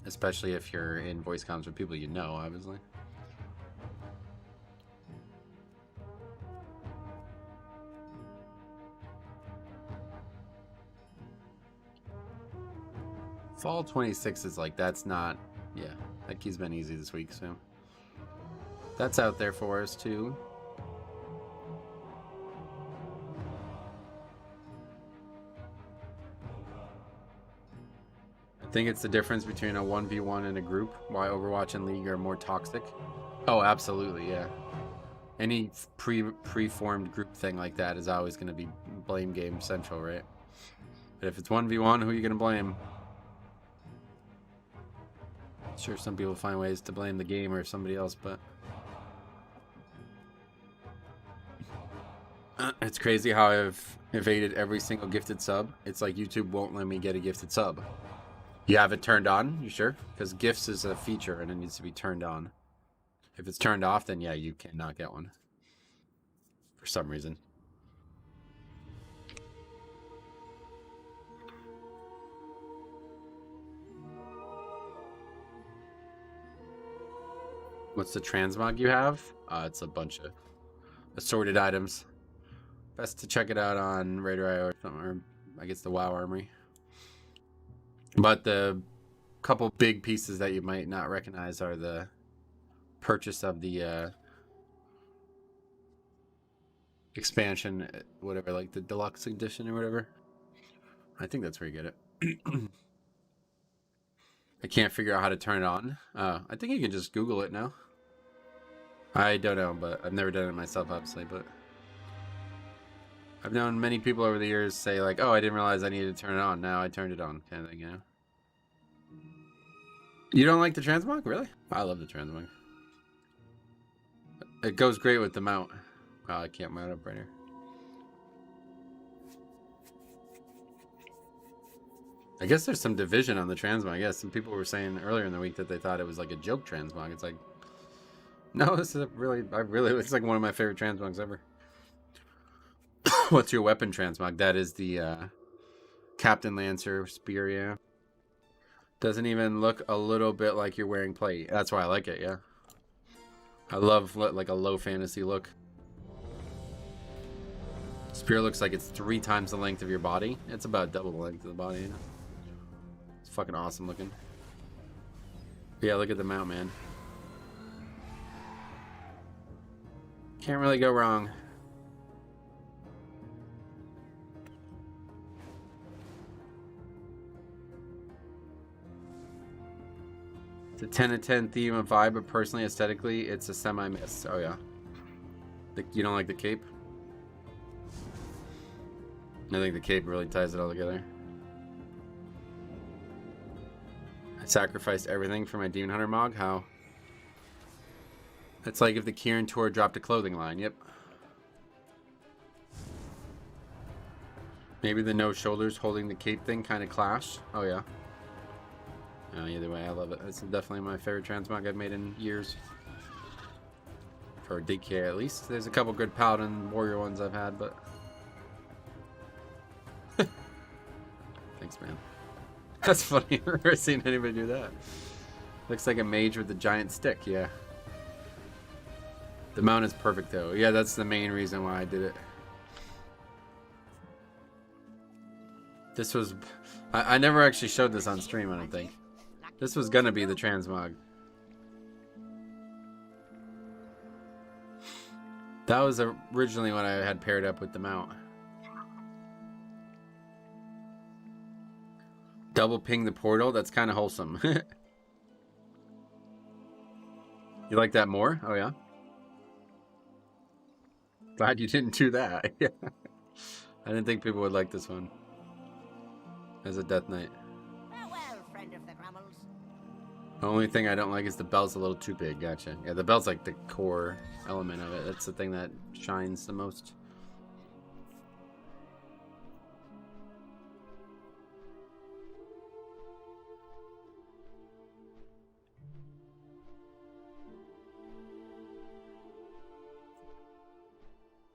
Speaker 1: Especially if you're in voice comms with people you know, obviously. Fall 26 is like, that's not, yeah, that key's been easy this week, so that's out there for us too. I think it's the difference between a 1v1 and a group, why Overwatch and League are more toxic. Oh, absolutely, yeah. Any preformed group thing like that is always going to be blame game central, right? But if it's 1v1, who are you gonna blame? Sure, some people find ways to blame the game or somebody else, but it's crazy how I've evaded every single gifted sub. It's like YouTube won't let me get a gifted sub. You have it turned on? You sure? Because gifts is a feature and it needs to be turned on. If it's turned off, then yeah, you cannot get one. For some reason. What's the transmog you have? It's a bunch of assorted items. Best to check it out on Raider.io or something, or I guess the WoW Armory. But the couple big pieces that you might not recognize are the purchase of the expansion, whatever, like the deluxe edition or whatever. I think that's where you get it. I can't figure out how to turn it on. I think you can just Google it now. I don't know, but I've never done it myself, obviously, but I've known many people over the years say like, oh, I didn't realize I needed to turn it on. Now I turned it on, kind of thing, you know? You don't like the transmog? Really? I love the transmog. It goes great with the mount. Oh, I can't mount up right here. I guess there's some division on the transmog. I guess some people were saying earlier in the week that they thought it was like a joke transmog. It's like, no, this is it's like one of my favorite transmogs ever. What's your weapon transmog? That is the Captain Lancer spear, yeah. Doesn't even look a little bit like you're wearing plate. That's why I like it, yeah. I love like a low fantasy look. Spear looks like it's 3 times the length of your body. It's about double the length of the body, you know? It's fucking awesome looking. Yeah, look at the mount, man. Can't really go wrong. It's a 10 of 10 theme and vibe, but personally, aesthetically, it's a semi-miss. Oh, yeah. You don't like the cape? I think the cape really ties it all together. I sacrificed everything for my Demon Hunter Mog. How? It's like if the Kieran Tour dropped a clothing line. Yep. Maybe the no shoulders holding the cape thing kind of clashed. Oh, yeah. Either way, I love it. It's definitely my favorite transmog I've made in years. For DK at least. There's a couple good Paladin Warrior ones I've had, but... Thanks, man. That's funny. I've never seen anybody do that. Looks like a mage with a giant stick, yeah. The mount is perfect, though. Yeah, that's the main reason why I did it. This was... I never actually showed this on stream, I don't think. This was gonna be the transmog. That was originally what I had paired up with the mount. Double ping the portal? That's kind of wholesome. You like that more? Oh, yeah? Glad you didn't do that. I didn't think people would like this one. As a Death Knight.
Speaker 3: Farewell, friend of the Grummels.
Speaker 1: The only thing I don't like is the belt's a little too big. Gotcha. Yeah, the belt's like the core element of it. That's the thing that shines the most.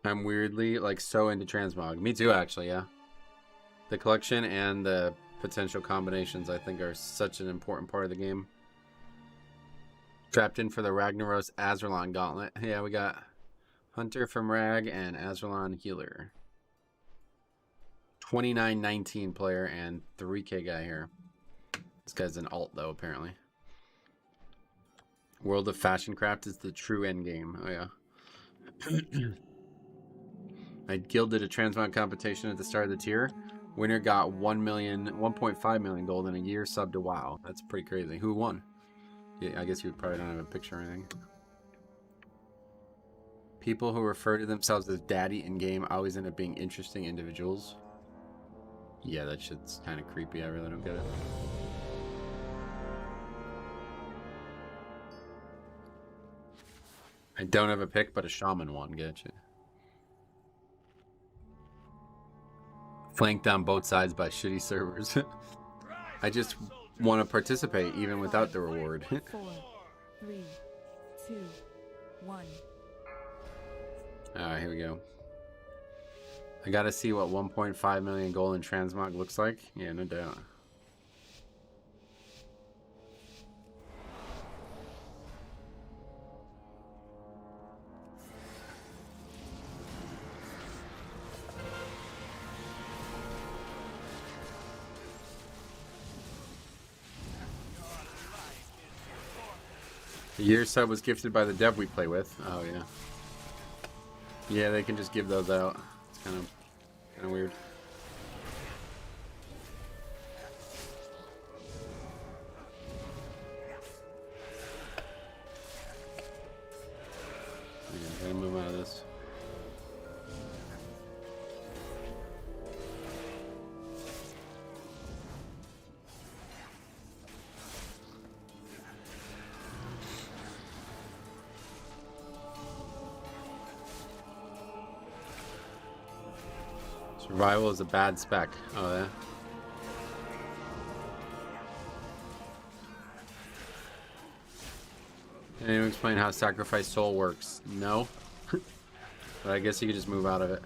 Speaker 1: I'm weirdly like so into transmog. Me too, actually, yeah. The collection and the potential combinations I think are such an important part of the game. Trapped in for the Ragnaros Azerlon Gauntlet. Yeah, we got Hunter from Rag and Azerlon Healer. 2919 player and 3K guy here. This guy's an alt though, apparently. World of Fashion Craft is the true end game. Oh yeah. I guilded a transmog competition at the start of the tier. Winner got 1.5 million gold in a year sub to WoW. That's pretty crazy. Who won? Yeah, I guess you probably don't have a picture or anything. People who refer to themselves as daddy in game always end up being interesting individuals. Yeah, that shit's kind of creepy. I really don't get it. I don't have a pick, but a shaman one. Getcha. Flanked on both sides by shitty servers. I just want to participate even without the reward.
Speaker 7: 4, 3, 2, 1.
Speaker 1: Alright, here we go. I gotta see what 1.5 million gold in transmog looks like. Yeah, no doubt. The year sub was gifted by the dev we play with. Oh yeah. Yeah, they can just give those out. It's kind of weird. Yeah, gotta move out of this. Survival is a bad spec. Oh, yeah. Can anyone explain how sacrifice soul works? No. But I guess you could just move out of it.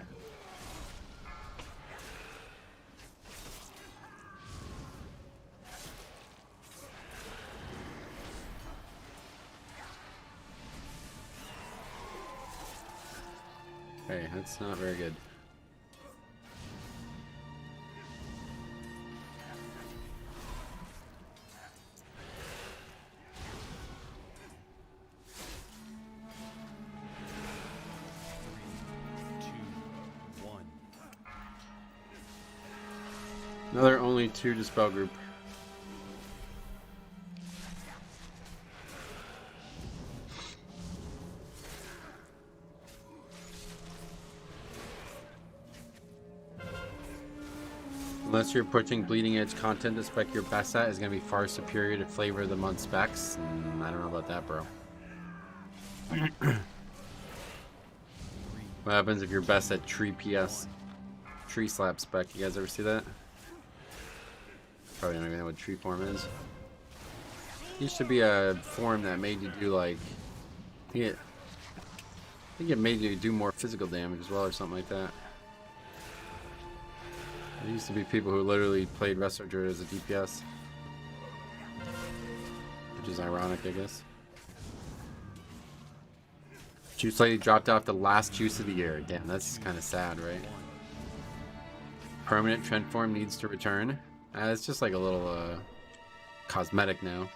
Speaker 1: Hey, that's not very good. Another only 2 dispel group. Unless you're pushing bleeding edge content, the spec your best at is going to be far superior to flavor of the month specs. I don't know about that, bro. What happens if you're best at tree slap spec? You guys ever see that? Probably don't even know what tree form is. Used to be a form that made you do like, I think it made you do more physical damage as well or something like that. There used to be people who literally played Resto Druid as a DPS. Which is ironic, I guess. Juice Lady dropped off the last juice of the year. Damn, that's kind of sad, right? Permanent trend form needs to return. It's just like a little cosmetic now.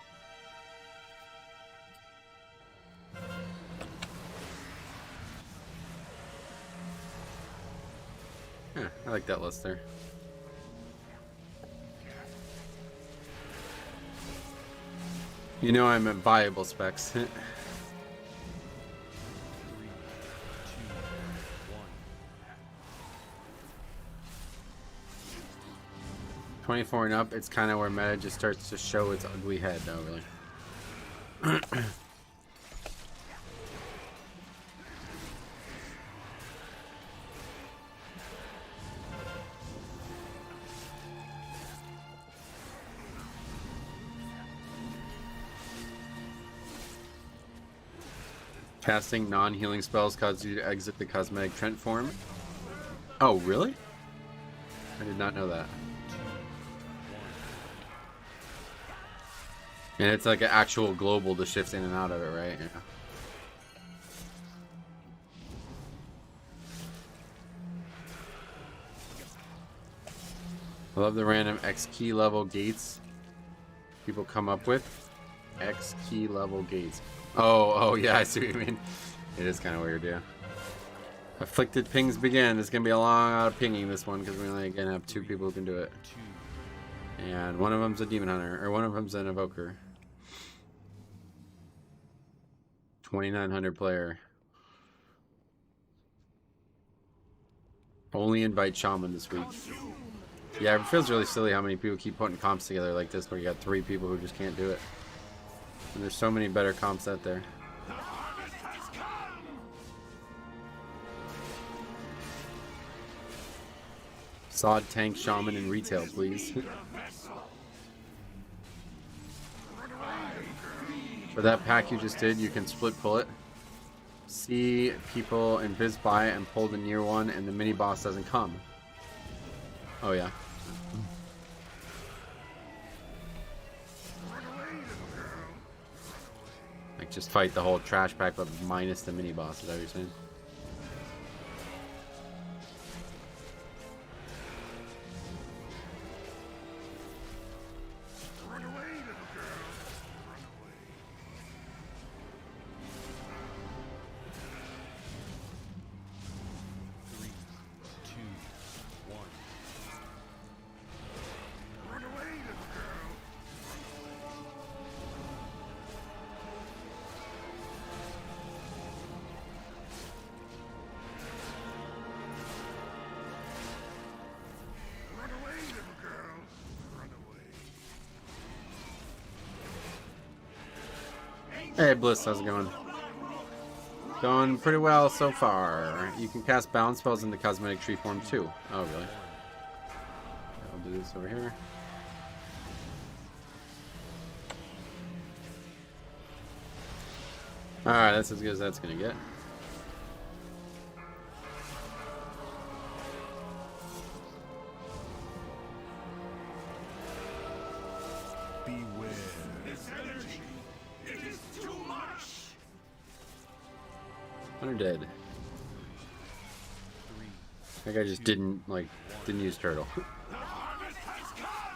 Speaker 1: Yeah, I like that list there. You know I'm at viable specs. 24 and up, it's kind of where meta just starts to show its ugly head, though, really. Casting non-healing spells causes you to exit the cosmetic Trent form. Oh, really? I did not know that. And it's like an actual global to shift in and out of it, right? Yeah. I love the random X key level gates people come up with. X key level gates. Oh yeah, I see what you mean. It is kind of weird, yeah. Afflicted pings begin. It's gonna be a long out of pinging this one because we only gonna have 2 people who can do it. And one of them's a demon hunter, or one of them's an evoker. 2900 player. Only invite shaman this week. Yeah, it feels really silly how many people keep putting comps together like this where you got 3 people who just can't do it. And there's so many better comps out there. Sod, tank, shaman, and retail, please. For that pack you just did, you can split pull it. See people invis by it and pull the near one, and the mini boss doesn't come. Oh yeah. Like just fight the whole trash pack, but minus the mini boss. Is that what you're saying? Hey Bliss, how's it going? Going pretty well so far. You can cast balance spells in the cosmetic tree form too. Oh really? I'll do this over here. Alright, that's as good as that's gonna get.
Speaker 6: Beware.
Speaker 1: Hunter dead. That guy just didn't use turtle.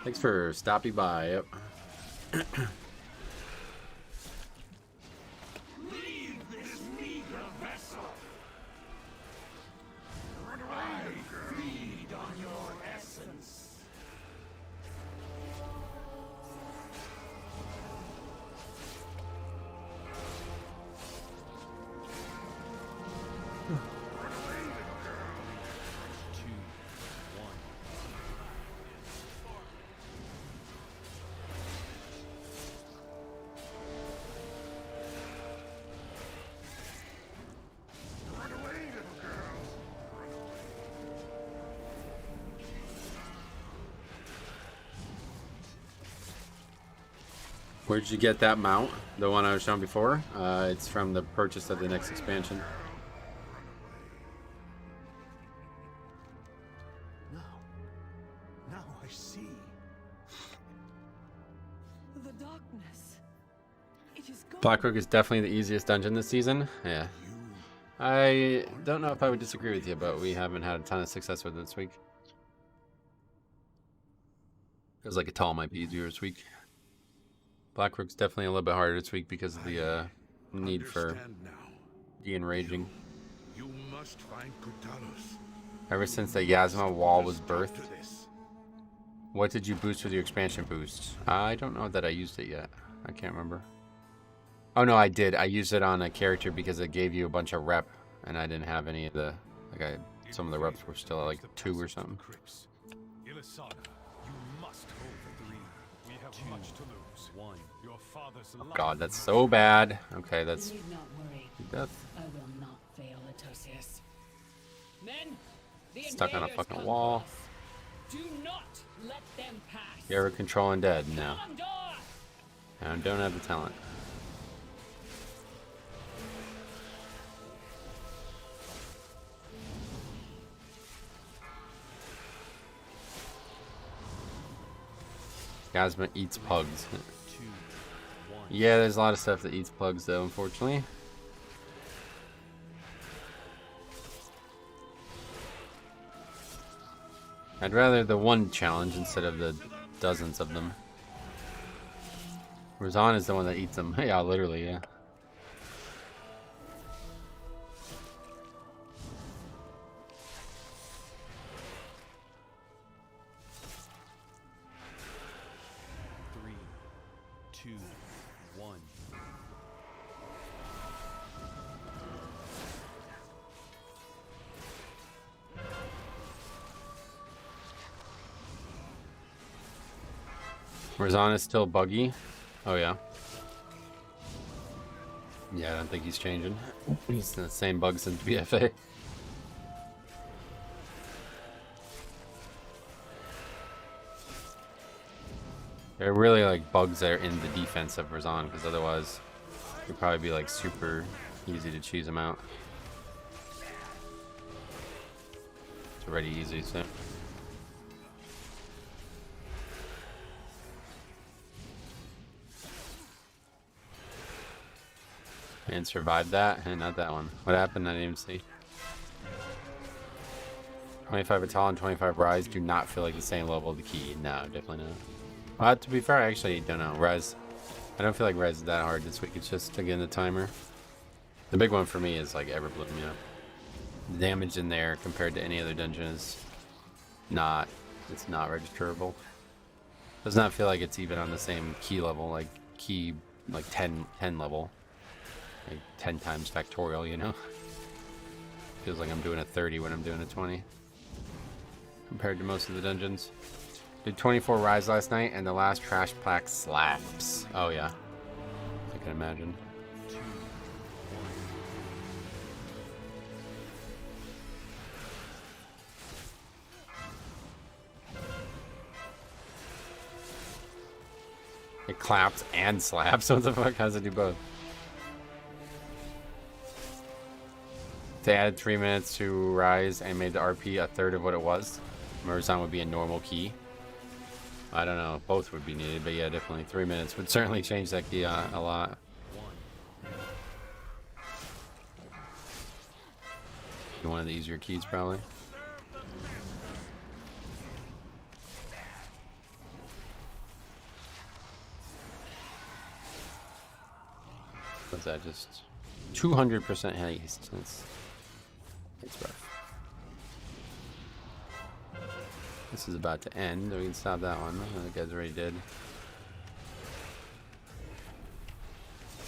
Speaker 1: Thanks for stopping by. Yep. Where did you get that mount? The one I was showing before? It's from the purchase of the next expansion.
Speaker 6: Now I see.
Speaker 7: The darkness. It is gone.
Speaker 1: Blackrook is definitely the easiest dungeon this season. Yeah. I don't know if I would disagree with you, but we haven't had a ton of success with it this week. Feels like a tall might be easier this week. Blackrook's definitely a little bit harder this week because of the need for de-enraging.
Speaker 8: You must find Cutalos.
Speaker 1: Ever since the Yasma wall was birthed, what did you boost with your expansion boost? I don't know that I used it yet. I can't remember. Oh no, I did. I used it on a character because it gave you a bunch of rep, and I didn't have any of the some of the reps were still at like 2 or something.
Speaker 6: Ilisana, you must hold the 3. We have much to lose. 1. Your father's
Speaker 1: Oh god, that's so bad. Okay, that's
Speaker 3: You need not worry.
Speaker 1: death.
Speaker 3: I will not fail, Atosius. Men, the
Speaker 1: Stuck on a
Speaker 3: invaders
Speaker 1: fucking
Speaker 3: come
Speaker 1: wall.
Speaker 3: for us. Do not let them pass.
Speaker 1: You ever control undead? No.
Speaker 3: Condor!
Speaker 1: I don't have the talent. Yasma eats pugs. Yeah, there's a lot of stuff that eats pugs though, unfortunately. I'd rather the one challenge instead of the dozens of them. Razan is the one that eats them. Yeah, literally, yeah. Razan is still buggy. Oh yeah. Yeah, I don't think he's changing. He's the same bug since BFA. They're really like bugs that are in the defense of Razan, because otherwise it'd probably be like super easy to cheese them out. It's already easy, so. And survived that, and not that one. What happened? I didn't even see. 25 Vital and 25 Rise do not feel like the same level of the key. No, definitely not. To be fair, I actually don't know. Res. I don't feel like Res is that hard this week. It's just, again, the timer. The big one for me is like Everbloom, you know. The damage in there compared to any other dungeon is not, it's not registerable. Does not feel like it's even on the same key level, like key, like 10 level. Like 10 times factorial, you know? Feels like I'm doing a 30 when I'm doing a 20. Compared to most of the dungeons. Did 24 Rise last night, and the last trash plaque slaps. Oh yeah. I can imagine. It claps and slaps. What the fuck? How does it do both? They added 3 minutes to Rise and made the RP a third of what it was. Murzan would be a normal key. I don't know. Both would be needed, but yeah, definitely 3 minutes would certainly change that key a lot. One of the easier keys, probably. What's that? Just 200% haste. It's rough. This is about to end. We can stop that one. The guy's already dead.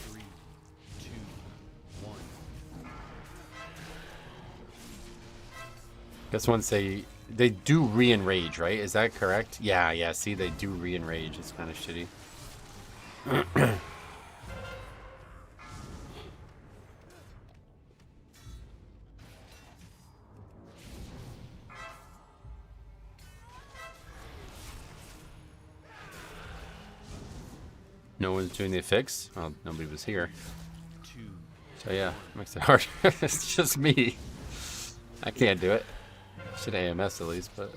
Speaker 6: 3, 2, 1.
Speaker 1: Guess once they do re-enrage, right? Is that correct? Yeah. See, they do re-enrage. It's kind of shitty. No one's doing the fix. Well, nobody was here.
Speaker 6: 2.
Speaker 1: So yeah, makes it hard. It's just me. I can't do it. Should AMS at least, but.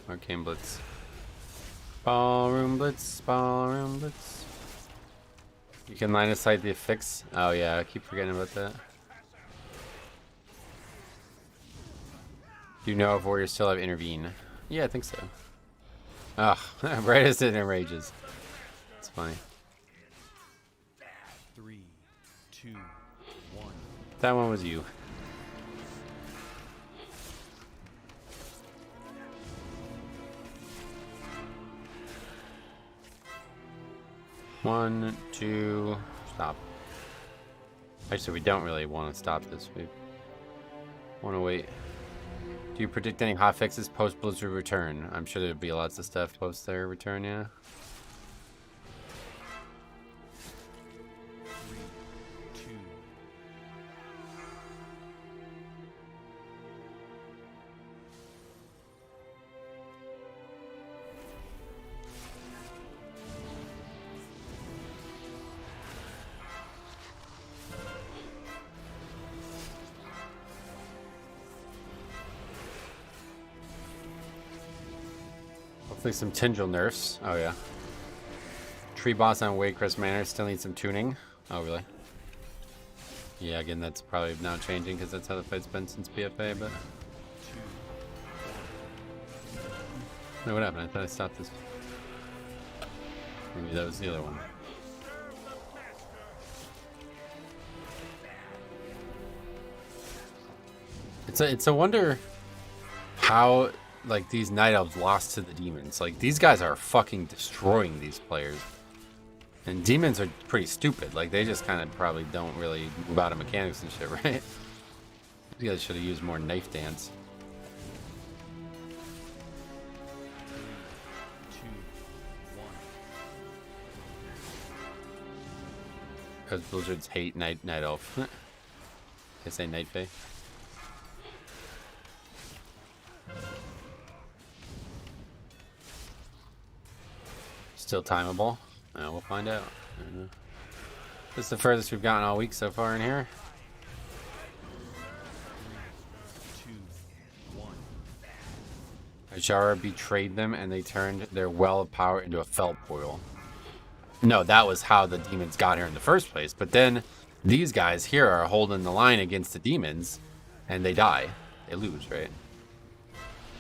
Speaker 1: Arcane Blitz. Ballroom Blitz, Ballroom Blitz. You can line of sight the fix. Oh yeah, I keep forgetting about that. Do you know if warriors still have intervene? Yeah, I think so. Oh, right as it enrages. It's funny.
Speaker 6: 3, 2, 1.
Speaker 1: That one was you. One, two, stop. Actually, we don't really want to stop this. We want to wait. Do you predict any hot fixes post Blizzard return? I'm sure there'd be lots of stuff post their return, yeah. Hopefully some Tyndril nerfs. Oh yeah. Tree boss on Waycrest Manor still needs some tuning. Oh really? Yeah, again that's probably now changing because that's how the fight's been since PFA, but No, what happened? I thought I stopped this. Maybe that was the other one. It's a wonder how like these night elves lost to the demons. Like these guys are fucking destroying these players. And demons are pretty stupid. Like they just kind of probably don't really move out of mechanics and shit, right? You guys should have used more knife dance. Because blizzards hate night elf. I say night fae. Still timeable. We'll find out. This is the furthest we've gotten all week so far in here.
Speaker 6: 2, 1.
Speaker 1: Ajara betrayed them and they turned their well of power into a fell boil. No, that was how the demons got here in the first place. But then these guys here are holding the line against the demons and they die. They lose, right?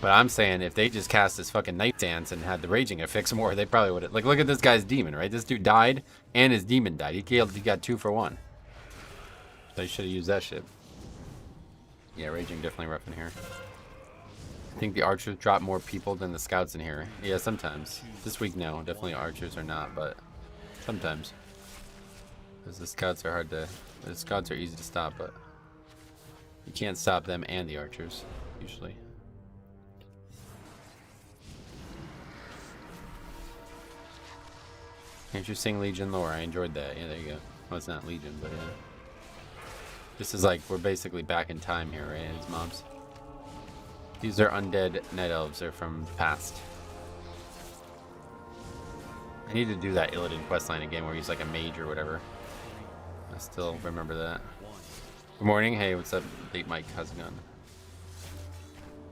Speaker 1: But I'm saying if they just cast this fucking knife dance and had the raging affix more, they probably would have. Like, look at this guy's demon, right? This dude died and his demon died. He got 2 for 1. So you should have used that shit. Yeah, raging definitely rough in here. I think the archers drop more people than the scouts in here. Yeah, sometimes. This week, no. Definitely archers are not, but sometimes. Because the scouts are hard to... The scouts are easy to stop, but... You can't stop them and the archers, usually. Interesting Legion lore. I enjoyed that. Yeah, there you go. Well, it's not Legion, but yeah. This is like, we're basically back in time here, right? As mobs. These are undead night elves. They're from the past. I need to do that Illidan questline again where he's like a mage or whatever. I still remember that. Good morning. Hey, what's up? Date Mike. How's it going?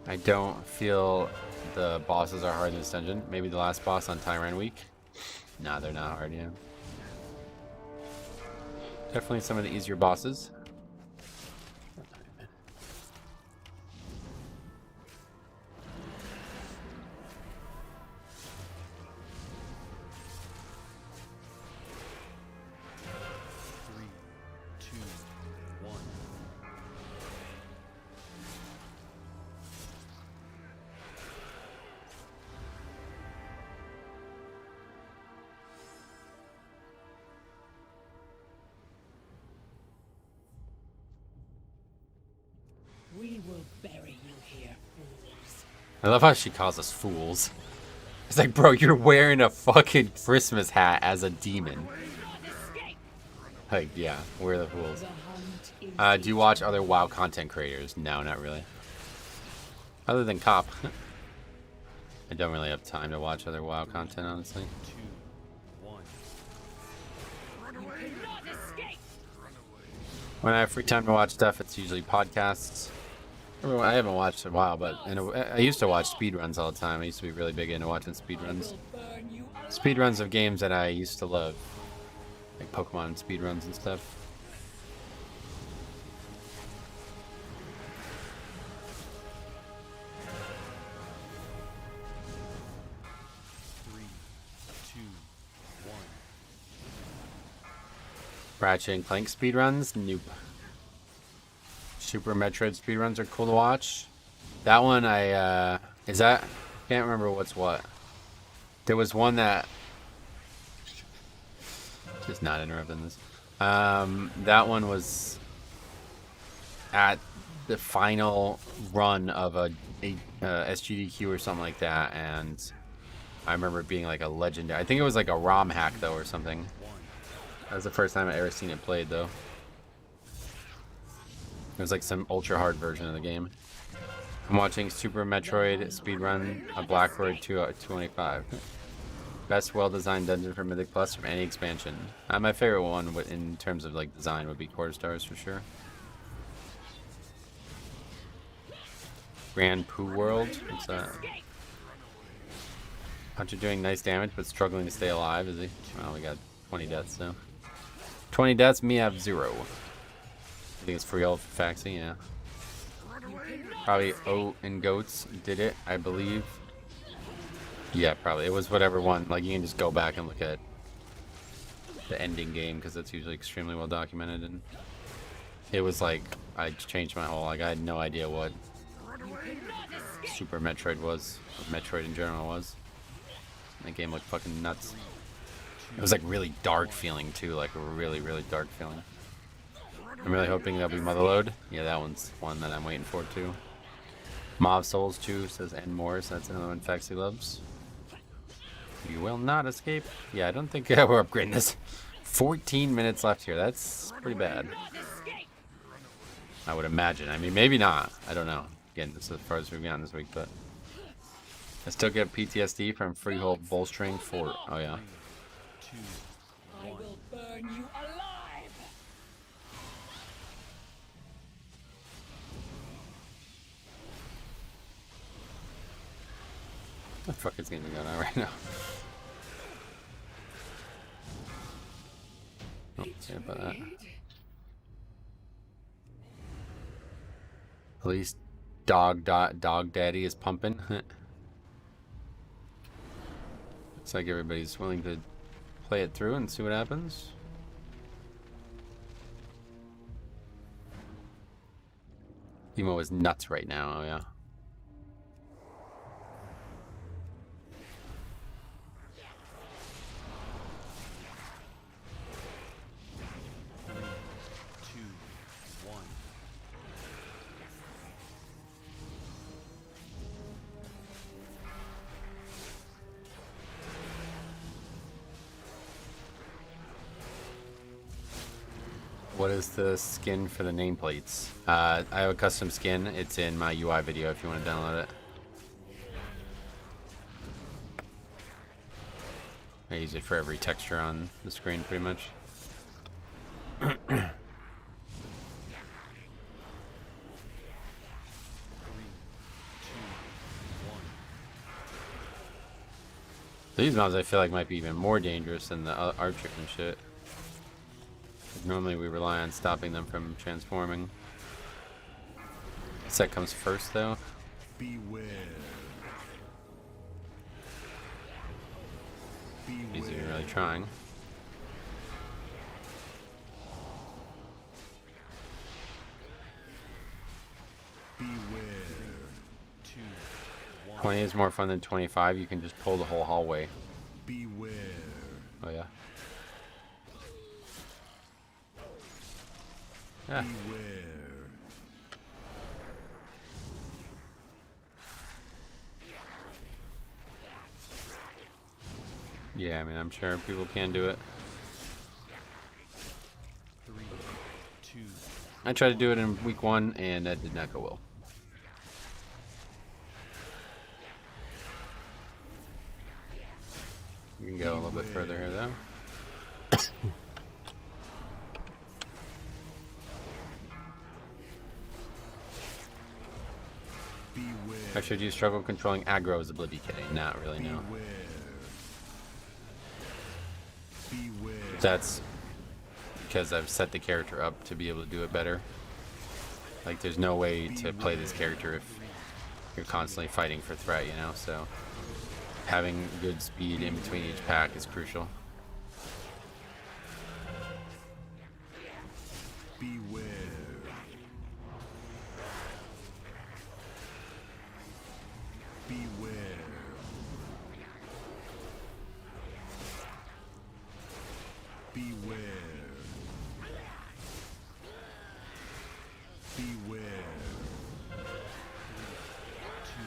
Speaker 1: I don't feel the bosses are hard in this dungeon. Maybe the last boss on Tyran Week. Nah, they're not hard, yeah. Definitely some of the easier bosses.
Speaker 3: We will bury you here, fools.
Speaker 1: I love how she calls us fools. It's like, bro, you're wearing a fucking Christmas hat as a demon. Like, yeah, we're the fools. Do you watch other WoW content creators? No, not really. Other than Cop. I don't really have time to watch other WoW content, honestly.
Speaker 6: 2, 1.
Speaker 1: When I have free time to watch stuff, it's usually podcasts. I haven't watched in a while, but I used to watch speedruns all the time. I used to be really big into watching speedruns. Speedruns of games that I used to love. Like Pokemon speedruns and stuff. Ratchet and Clank speedruns? Nope. Super Metroid speedruns are cool to watch. That one I, is that? Can't remember what's what. There was one that... Just not interrupting this. That one was at the final run of a SGDQ or something like that, and I remember it being like a legendary... I think it was like a ROM hack, though, or something. That was the first time I ever seen it played, though. It was like some ultra hard version of the game. I'm watching Super Metroid speedrun of Blackroyd 225. Best well-designed dungeon for Mythic Plus from any expansion. My favorite one in terms of like design would be Quarter Stars for sure. Grand Poo World. What's that? Hunter doing nice damage but struggling to stay alive, is he? Well, we got 20 deaths now. 20 deaths, me have 0. I think it's free health for Faxi, yeah. Probably Oat and Goats did it, I believe. Yeah, probably. It was whatever one. Like, you can just go back and look at the ending game because it's usually extremely well documented. And it was like, I changed my whole, like, I had no idea what Super Metroid was, or Metroid in general was. That game looked fucking nuts. It was like really dark feeling too, like a really, really dark feeling. I'm really hoping there'll be Motherload. Yeah, that one's one that I'm waiting for too. Mob Souls 2 says and more, so that's another one Faxi loves. You will not escape. Yeah, I don't think we're upgrading this. 14 minutes left here. That's pretty bad. I would imagine. I mean, maybe not. I don't know. Again, this is as far as we've gotten this week, but I still get PTSD from Freehold bolstering for. Oh yeah.
Speaker 3: I will burn you alive!
Speaker 1: What the fuck is going on right now? Oh, sorry about that. At least dog daddy is pumping. Looks like everybody's willing to play it through and see what happens. Emo is nuts right now. Oh yeah. What is the skin for the nameplates? I have a custom skin. It's in my UI video if you want to download it. I use it for every texture on the screen pretty much. These mobs I feel like might be even more dangerous than the archer and shit. Normally we rely on stopping them from transforming. Set comes first though.
Speaker 6: Beware.
Speaker 1: He's even really trying.
Speaker 6: Beware.
Speaker 1: 20 is more fun than 25. You can just pull the whole hallway.
Speaker 6: Beware.
Speaker 1: Oh yeah. Yeah.
Speaker 6: Beware.
Speaker 1: Yeah, I mean, I'm sure people can do it.
Speaker 6: 3, 2.
Speaker 1: I tried to do it in week 1 and that did not go well. You can go a little bit further here though. Actually, do you struggle controlling aggro as a Blibby K? Not really, no. That's because I've set the character up to be able to do it better. Like, there's no way to play this character if you're constantly fighting for threat, you know? So, having good speed in between each pack is crucial.
Speaker 6: Beware. Beware. Beware. Beware. 2,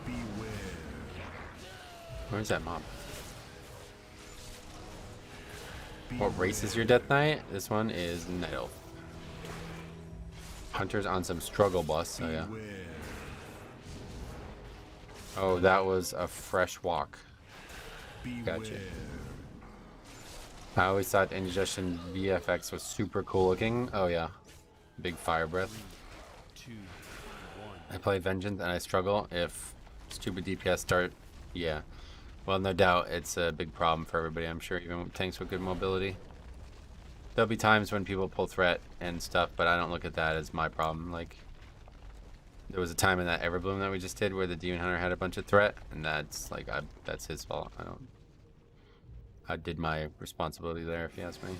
Speaker 6: 1. Beware.
Speaker 1: Where's that mob? What race is your Death Knight? This one is Night Elf. Hunter's on some struggle bus, oh yeah. Oh, that was a fresh walk. Gotcha. I always thought Indigestion VFX was super cool looking. Oh yeah. Big fire breath.
Speaker 6: 2, 1.
Speaker 1: I play Vengeance and I struggle if stupid DPS start. Yeah. Well, no doubt it's a big problem for everybody, I'm sure, even with tanks with good mobility. There'll be times when people pull threat and stuff, but I don't look at that as my problem. Like, There was a time in that Everbloom that we just did where the Demon Hunter had a bunch of threat, and that's like that's his fault. I did my responsibility there, if you ask me.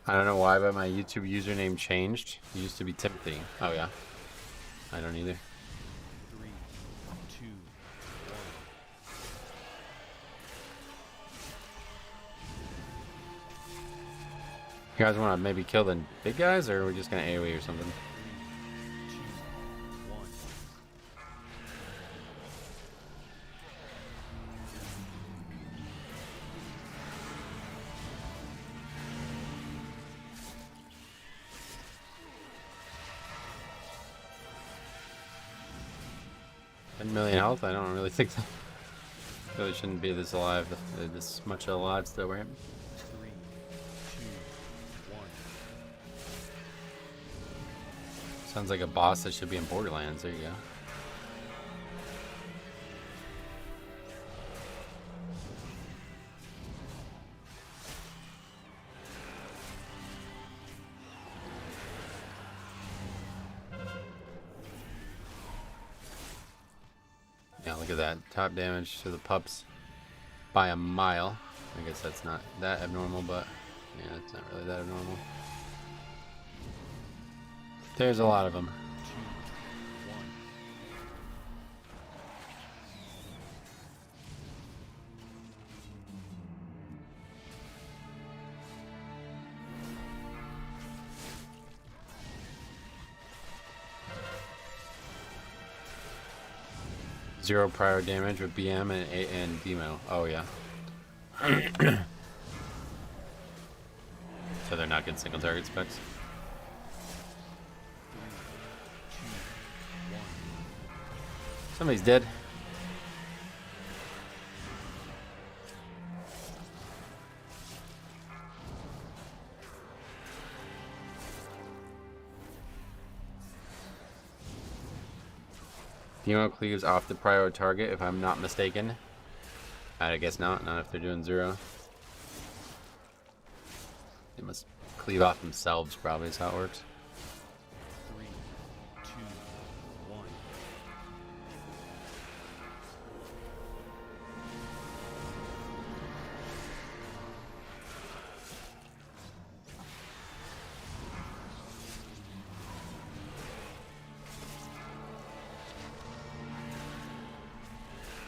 Speaker 1: I don't know why, but my YouTube username changed. It used to be Timothy. Oh yeah. I don't either.
Speaker 6: 3, 2, 1.
Speaker 1: You guys want to maybe kill the big guys, or are we just gonna AoE or something?
Speaker 6: 3, 2, 1.
Speaker 1: $10 million health? I don't really think that. Really shouldn't be this alive, this much alive still, right?
Speaker 6: 3, 2, 1.
Speaker 1: Sounds like a boss that should be in Borderlands. There you go. Yeah, look at that. Top damage to the pups by a mile. I guess that's not that abnormal, but yeah, it's not really that abnormal. There's a lot of them.
Speaker 6: 2, 1.
Speaker 1: Zero prior damage with BM and Demo. Oh yeah. So they're not getting single target specs.
Speaker 6: 3, 2, 1.
Speaker 1: Somebody's dead. Demo cleaves off the prior target, if I'm not mistaken. I guess not. Not if they're doing zero. They must cleave off themselves, probably is how it works.
Speaker 6: 3, 2, 1.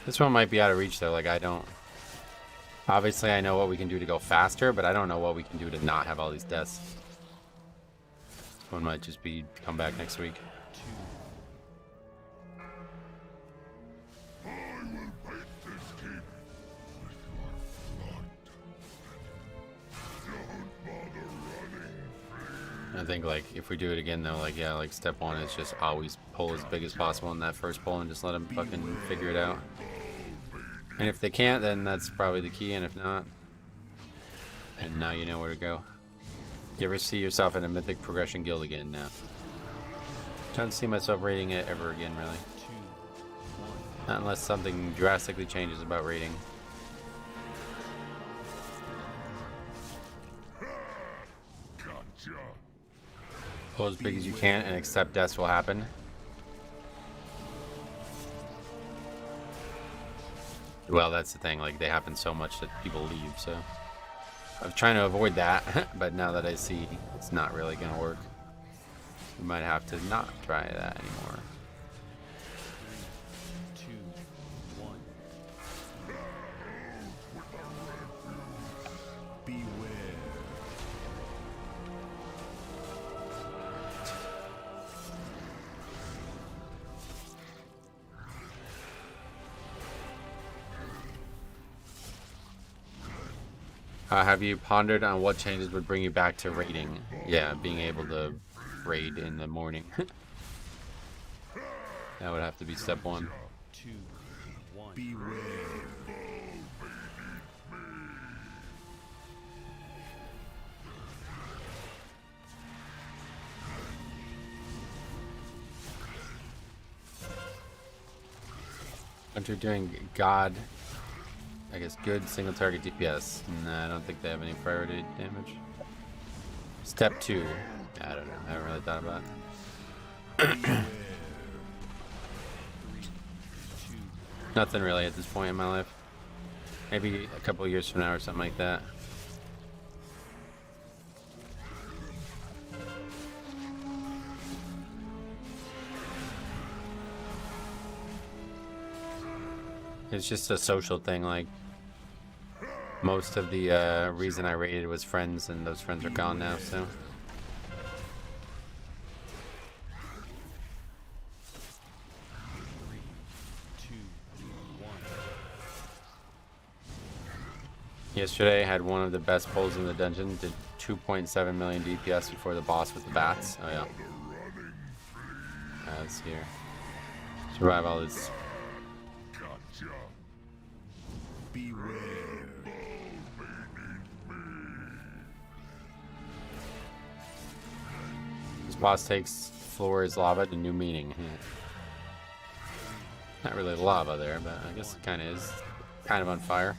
Speaker 1: This one might be out of reach though, like I don't... Obviously I know what we can do to go faster, but I don't know what we can do to not have all these deaths. This one might just be come back next week.
Speaker 6: 2.
Speaker 8: I will paint this keep with your blood. Don't bother running, please.
Speaker 1: I think like if we do it again though, like yeah, like step one is just always pull as big as possible in that first pull and just let them fucking figure it out. And if they can't, then that's probably the key, and if not, and now you know where to go. You ever see yourself in a Mythic Progression Guild again? No. Don't see myself rating it ever again, really.
Speaker 6: 2, 1.
Speaker 1: Not unless something drastically changes about rating.
Speaker 8: Gotcha.
Speaker 1: Pull as big as you can and accept deaths will happen. Well, that's the thing, like they happen so much that people leave, so I was trying to avoid that, but now that I see it's not really gonna work, we might have to not try that anymore.
Speaker 6: 3, 2, 1. Beware.
Speaker 1: Have you pondered on what changes would bring you back to raiding? Yeah, being able to raid in the morning. That would have to be step 1.
Speaker 6: 2, 1.
Speaker 8: Beware.
Speaker 1: If you're doing God, I guess good single target DPS. Nah, I don't think they have any priority damage. Step 2. I don't know. I haven't really thought about it. Nothing really at this point in my life. Maybe a couple years from now or something like that. It's just a social thing, like most of the reason I raided was friends, and those friends are gone now, so. Yesterday I had one of the best pulls in the dungeon, did 2.7 million DPS before the boss with the bats. Oh yeah. Let's see here. Survive all this.
Speaker 8: Gotcha. Beware.
Speaker 1: This boss takes floor is lava to new meaning. Not really lava there, but I guess it kind of is. Kind of on fire.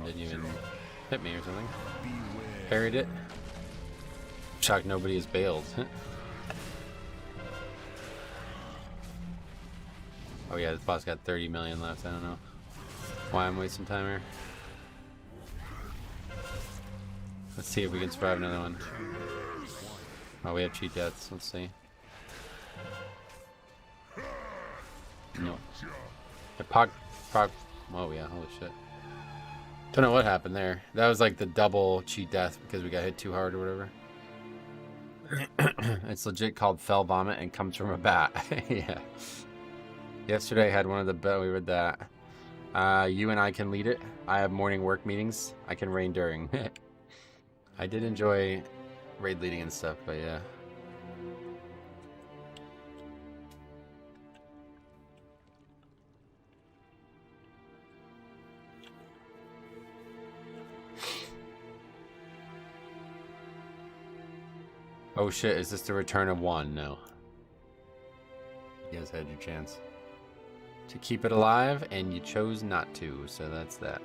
Speaker 1: Didn't even hit me or something. Parried it. Shocked nobody has bailed. Oh yeah, this boss got 30 million left. I don't know why I'm wasting time here. Let's see if we can survive another one. Oh, we have cheat deaths. Let's see. No. Oh yeah, holy shit. Don't know what happened there. That was like the double cheat death because we got hit too hard or whatever. It's legit called Fell Vomit and comes from a bat. Yeah. Yesterday I had one of the we read that. You and I can lead it. I have morning work meetings. I can rain during. I did enjoy raid leading and stuff, but yeah. Oh shit, is this the return of one? No. You guys had your chance to keep it alive, and you chose not to, so that's that.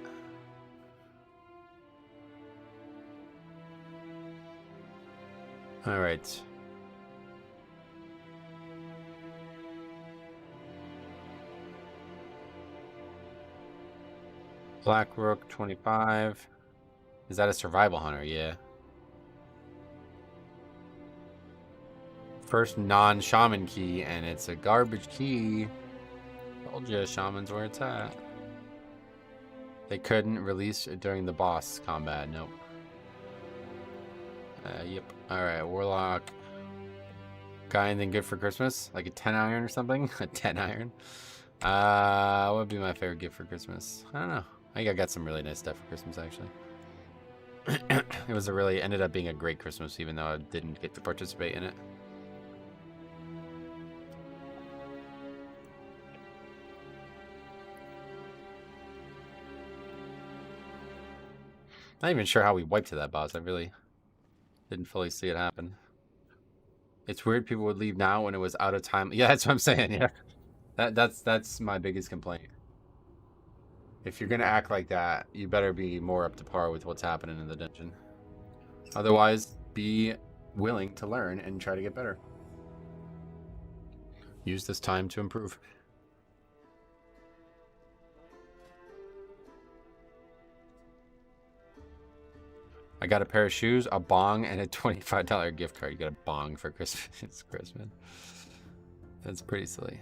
Speaker 1: Alright. Black Rook 25. Is that a survival hunter? Yeah. First non-shaman key, and it's a garbage key. Told you, shaman's where it's at. They couldn't release it during the boss combat. Nope. Yep. Alright, Warlock. Got anything good for Christmas? Like a 10 iron or something? A 10 iron? What would be my favorite gift for Christmas? I don't know. I think I got some really nice stuff for Christmas, actually. It was ended up being a great Christmas, even though I didn't get to participate in it. Not even sure how we wiped to that boss. I really didn't fully see it happen. It's weird people would leave now when it was out of time. Yeah, that's what I'm saying. Yeah, that's my biggest complaint. If you're gonna act like that, you better be more up to par with what's happening in the dungeon. Otherwise, be willing to learn and try to get better. Use this time to improve. I got a pair of shoes, a bong, and a $25 gift card. You got a bong for Christmas. It's Christmas. That's pretty silly.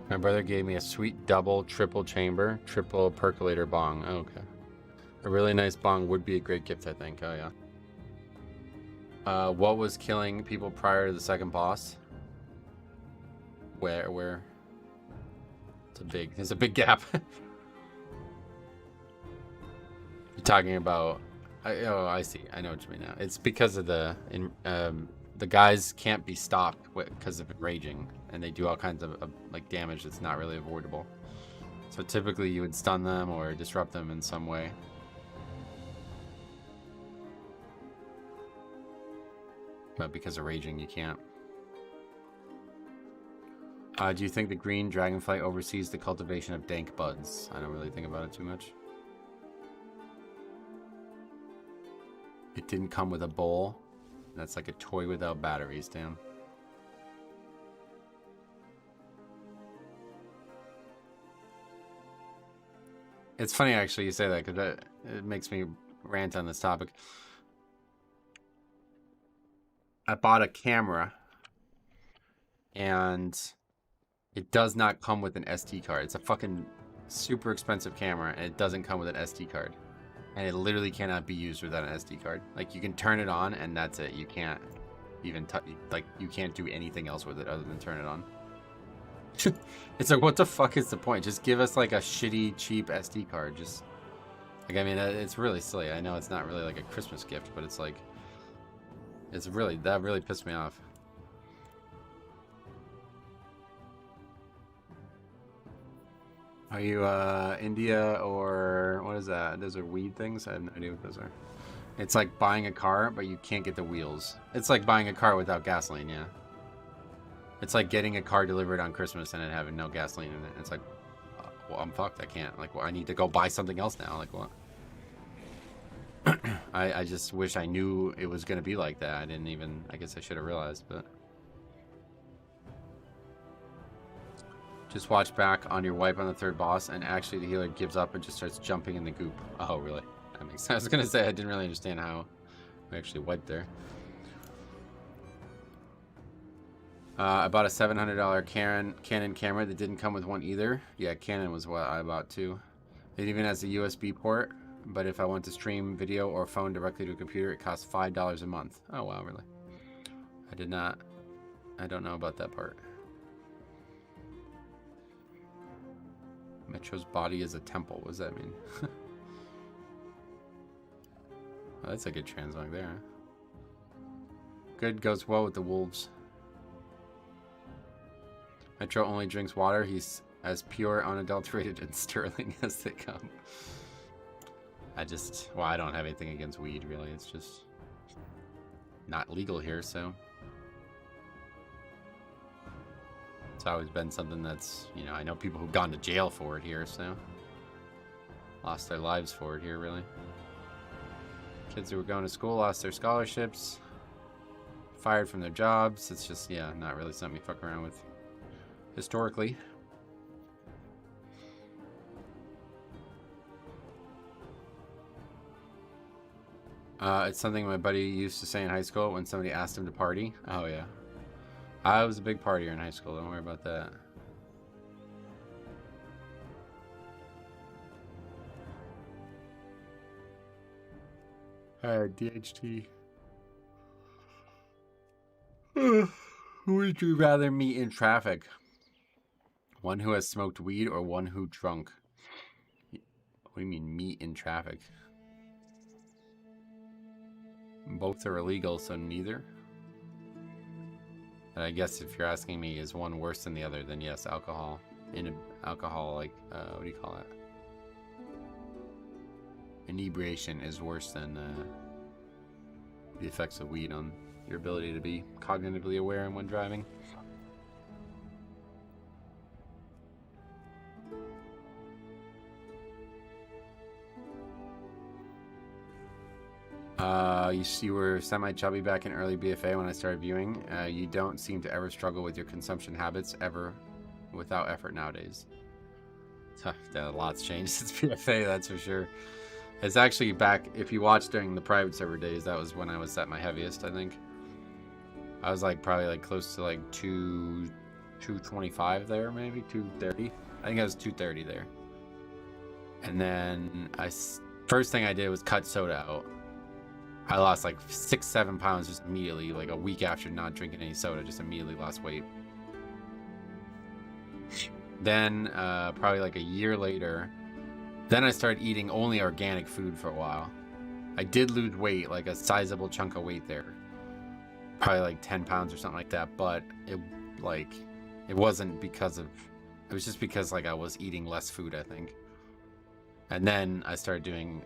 Speaker 1: My brother gave me a sweet double, triple chamber, triple percolator bong. Oh, okay. A really nice bong would be a great gift, I think. Oh, yeah. What was killing people prior to the second boss? Where? There's a big gap. You're talking about, I see. I know what you mean now. It's because of the guys can't be stopped because of raging, and they do all kinds of like damage that's not really avoidable. So typically you would stun them or disrupt them in some way. But because of raging, you can't. Do you think the green dragonfly oversees the cultivation of dank buds? I don't really think about it too much. It didn't come with a bowl. That's like a toy without batteries, damn. It's funny actually you say that, because it makes me rant on this topic. I bought a camera and it does not come with an SD card. It's a fucking super expensive camera and it doesn't come with an SD card. And it literally cannot be used without an SD card. Like, you can turn it on and that's it. You can't even you can't do anything else with it other than turn it on. It's like, what the fuck is the point? Just give us like a shitty, cheap SD card. Just like, I mean, it's really silly. I know it's not really like a Christmas gift, but it's like, that really pissed me off. Are you India or what is that? Those are weed things? I have no idea what those are. It's like buying a car, but you can't get the wheels. It's like buying a car without gasoline, yeah. It's like getting a car delivered on Christmas and it having no gasoline in it. It's like, well, I'm fucked. I can't. Like, well, I need to go buy something else now. Like, what? I just wish I knew it was going to be like that. I guess I should have realized, but. Just watch back on your wipe on the third boss, and actually the healer gives up and just starts jumping in the goop. Oh, really? That makes sense. I was going to say, I didn't really understand how we actually wiped there. I bought a $700 Canon camera that didn't come with one either. Yeah, Canon was what I bought too. It even has a USB port, but if I want to stream video or phone directly to a computer, it costs $5 a month. Oh, wow, really? I don't know about that part. Metro's body is a temple. What does that mean? Oh, that's a good translog there. Good goes well with the wolves. Metro only drinks water. He's as pure, unadulterated, and sterling as they come. Well, I don't have anything against weed, really. It's just not legal here, so. It's always been something that's, you know, I know people who've gone to jail for it here, so. Lost their lives for it here, really. Kids who were going to school lost their scholarships. Fired from their jobs. It's just, yeah, not really something you fuck around with. Historically. It's something my buddy used to say in high school when somebody asked him to party. Oh, yeah. I was a big partier in high school. Don't worry about that. DHT. Who would you rather meet in traffic? One who has smoked weed or one who drunk? What do you mean meet in traffic? Both are illegal, so neither. And I guess if you're asking me, is one worse than the other, then yes, alcohol. Alcohol, like, what do you call it? Inebriation is worse than the effects of weed on your ability to be cognitively aware when driving. You were semi-chubby back in early BFA when I started viewing. You don't seem to ever struggle with your consumption habits ever without effort nowadays. A lot's changed since BFA, that's for sure. It's actually back, if you watch during the private server days, that was when I was at my heaviest, I think. I was like probably like close to like 2 225 there, maybe 230. I think I was 230 there. And then first thing I did was cut soda out. I lost like 6-7 pounds just immediately, like a week after not drinking any soda, just immediately lost weight. Then probably like a year later, then I started eating only organic food for a while. I did lose weight, like a sizable chunk of weight there, probably like 10 pounds or something like that, but it wasn't because of, it was just because like I was eating less food, I think. And then I started doing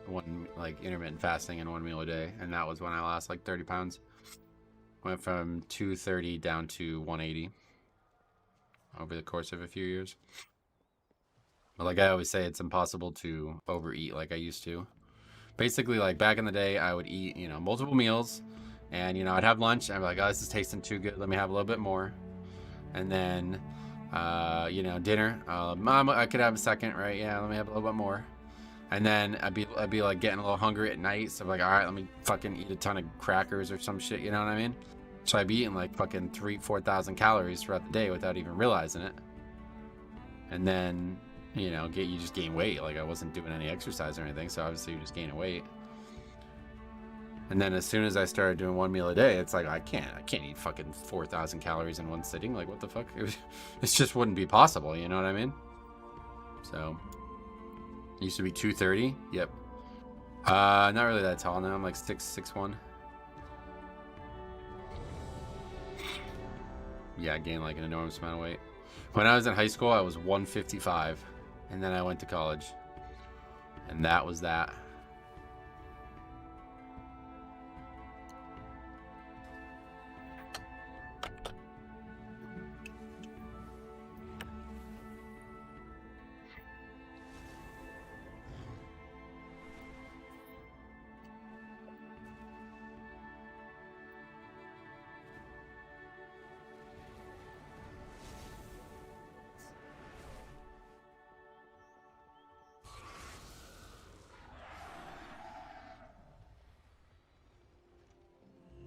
Speaker 1: intermittent fasting and 1 meal a day, and that was when I lost like 30 pounds. Went from 230 down to 180 over the course of a few years. But like I always say, it's impossible to overeat like I used to. Basically, like back in the day, I would eat, multiple meals, and I'd have lunch. I'd be like, oh, this is tasting too good. Let me have a little bit more. And then, dinner. Mom, I could have a second, right? Yeah, let me have a little bit more. And then I'd be like getting a little hungry at night, so I'm like, all right, let me fucking eat a ton of crackers or some shit, you know what I mean? So I'd be eating like fucking 3,000-4,000 calories throughout the day without even realizing it. And then, you just gain weight. Like I wasn't doing any exercise or anything, so obviously you're just gaining weight. And then as soon as I started doing 1 meal a day, it's like I can't eat fucking 4,000 calories in one sitting. Like what the fuck? It just wouldn't be possible, you know what I mean? So it used to be 230. Yep. Not really that tall now. I'm like 6'1". Yeah, I gained like an enormous amount of weight. When I was in high school, I was 155, and then I went to college, and that was that.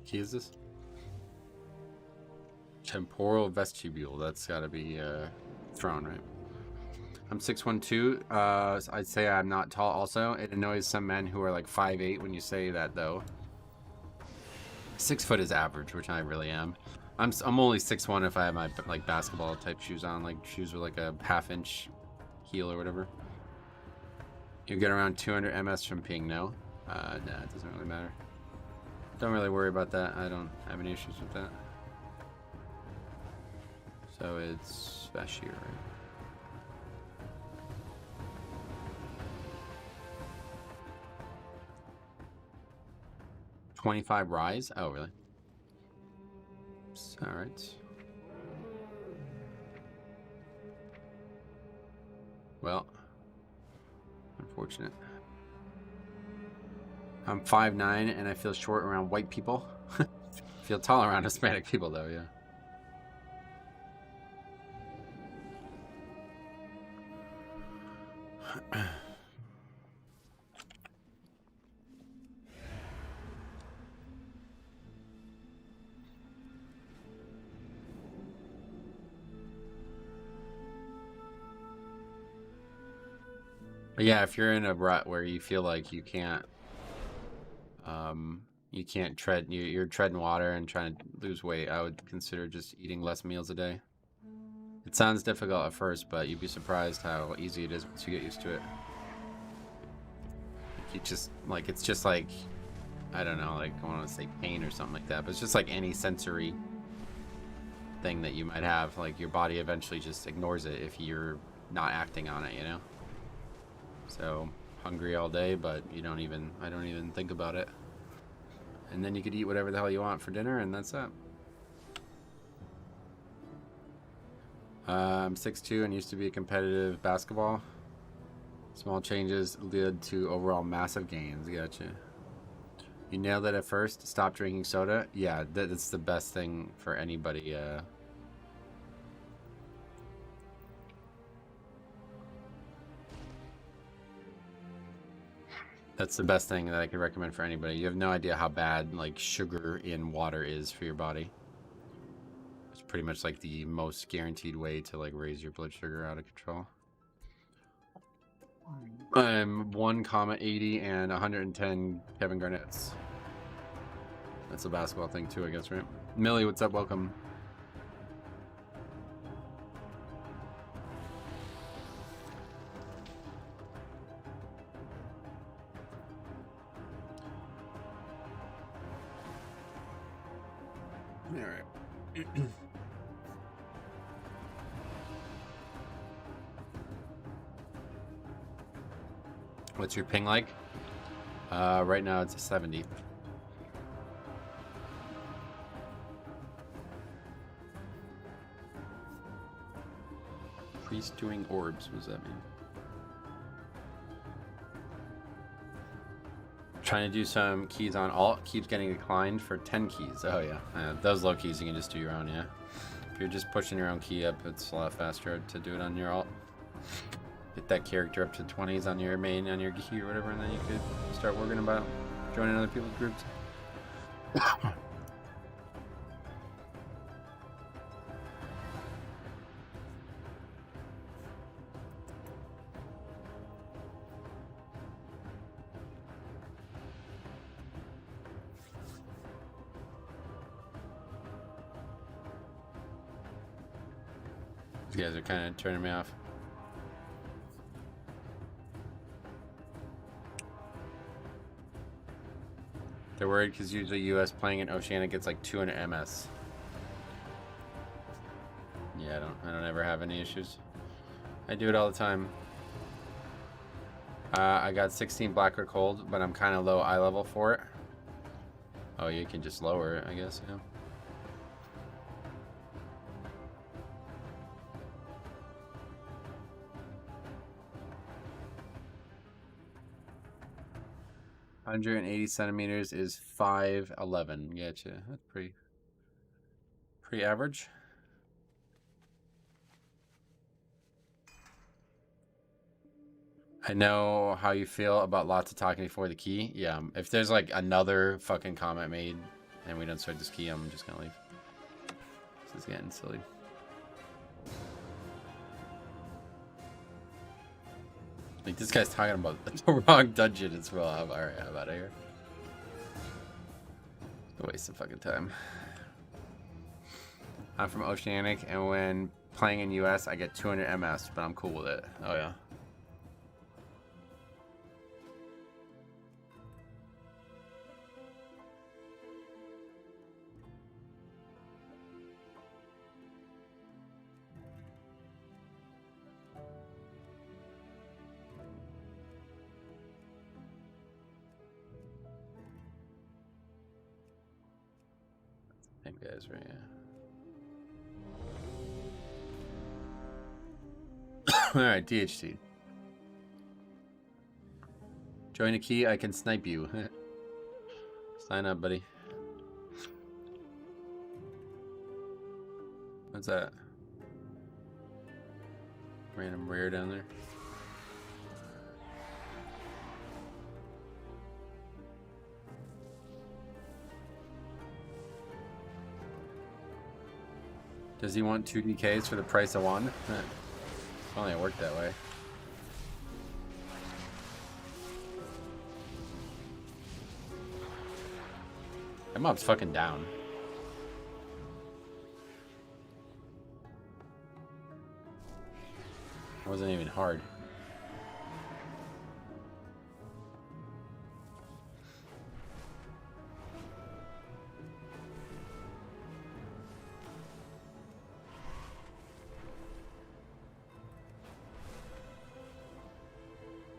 Speaker 1: Key is this? Temporal vestibule. That's got to be throne, right? I'm 6'1", I'd say I'm not tall also. It annoys some men who are like 5'8" when you say that, though. 6 foot is average, which I really am. I'm only 6'1" if I have my like basketball type shoes on, like shoes with like a half-inch heel or whatever. You get around 200 ms from ping, no? Nah, it doesn't really matter. Don't really worry about that. I don't have any issues with that. So it's Bashir, right? $25 rise? Oh, really? All right. Well, unfortunate. I'm 5'9" and I feel short around white people. Feel tall around Hispanic people, though, yeah. But yeah, if you're in a rut where you feel like you can't tread, you're treading water and trying to lose weight, I would consider just eating less meals a day. It sounds difficult at first, but you'd be surprised how easy it is once you get used to it. You just, like, it's just like, I don't know, like, I want to say pain or something like that, but it's just like any sensory thing that you might have. Like, your body eventually just ignores it if you're not acting on it, you know? So, hungry all day, but I don't even think about it. And then you could eat whatever the hell you want for dinner, and that's it. I'm 6'2" and used to be a competitive basketball. Small changes led to overall massive gains. Gotcha. You nailed it at first. Stop drinking soda. Yeah, that's the best thing for anybody. That's the best thing that I could recommend for anybody. You have no idea how bad like sugar in water is for your body. It's pretty much like the most guaranteed way to like raise your blood sugar out of control. I'm 1,80 and 110 Kevin Garnett's. That's a basketball thing too, I guess, right? Millie, what's up? Welcome. All right. What's your ping like? Right now it's a 70. Priest doing orbs, what does that mean? Trying to do some keys on alt, keeps getting declined for 10 keys. Oh yeah, those low keys you can just do your own, yeah. If you're just pushing your own key up, it's a lot faster to do it on your alt. Get that character up to 20s on your main, on your key or whatever, and then you could start working about joining other people's groups. These guys are kind of turning me off. They're worried because usually US playing in Oceania gets like 200 MS. Yeah, I don't ever have any issues. I do it all the time. I got 16 black or cold, but I'm kind of low eye level for it. Oh, you can just lower it, I guess, yeah. .180 centimeters is 5'11". Gotcha. That's pretty average. I know how you feel about lots of talking before the key. Yeah, if there's like another fucking comment made and we don't start this key, I'm just gonna leave. This is getting silly. Like, this guy's talking about the wrong dungeon as well. Alright, I'm out of here. It's a waste of fucking time. I'm from Oceanic, and when playing in US, I get 200 MS, but I'm cool with it. Oh, yeah. Same guys, right? Yeah. Alright, DHT. Join a key, I can snipe you. Sign up, buddy. What's that? Random rare down there. Does he want 2 DKs for the price of 1? If only it worked that way. That mob's fucking down. It wasn't even hard.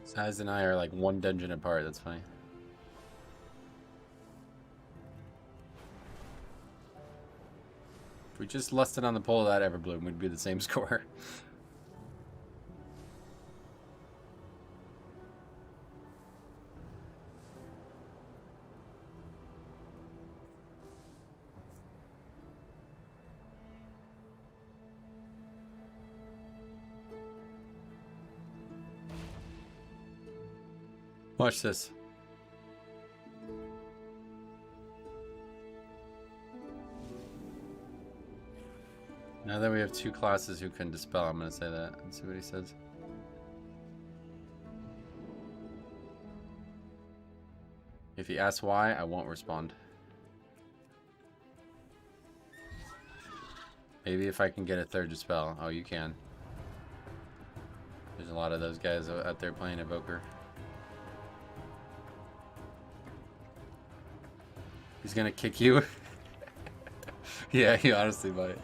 Speaker 1: Saz and I are like 1 dungeon apart, that's funny. If we just lusted on the pole of that Everbloom, we'd be the same score. Watch this. then we have 2 classes who can dispel. I'm gonna say that and see what he says. If he asks why, I won't respond. Maybe if I can get a 3rd dispel. Oh, you can. There's a lot of those guys out there playing Evoker. He's gonna kick you. Yeah, he honestly might.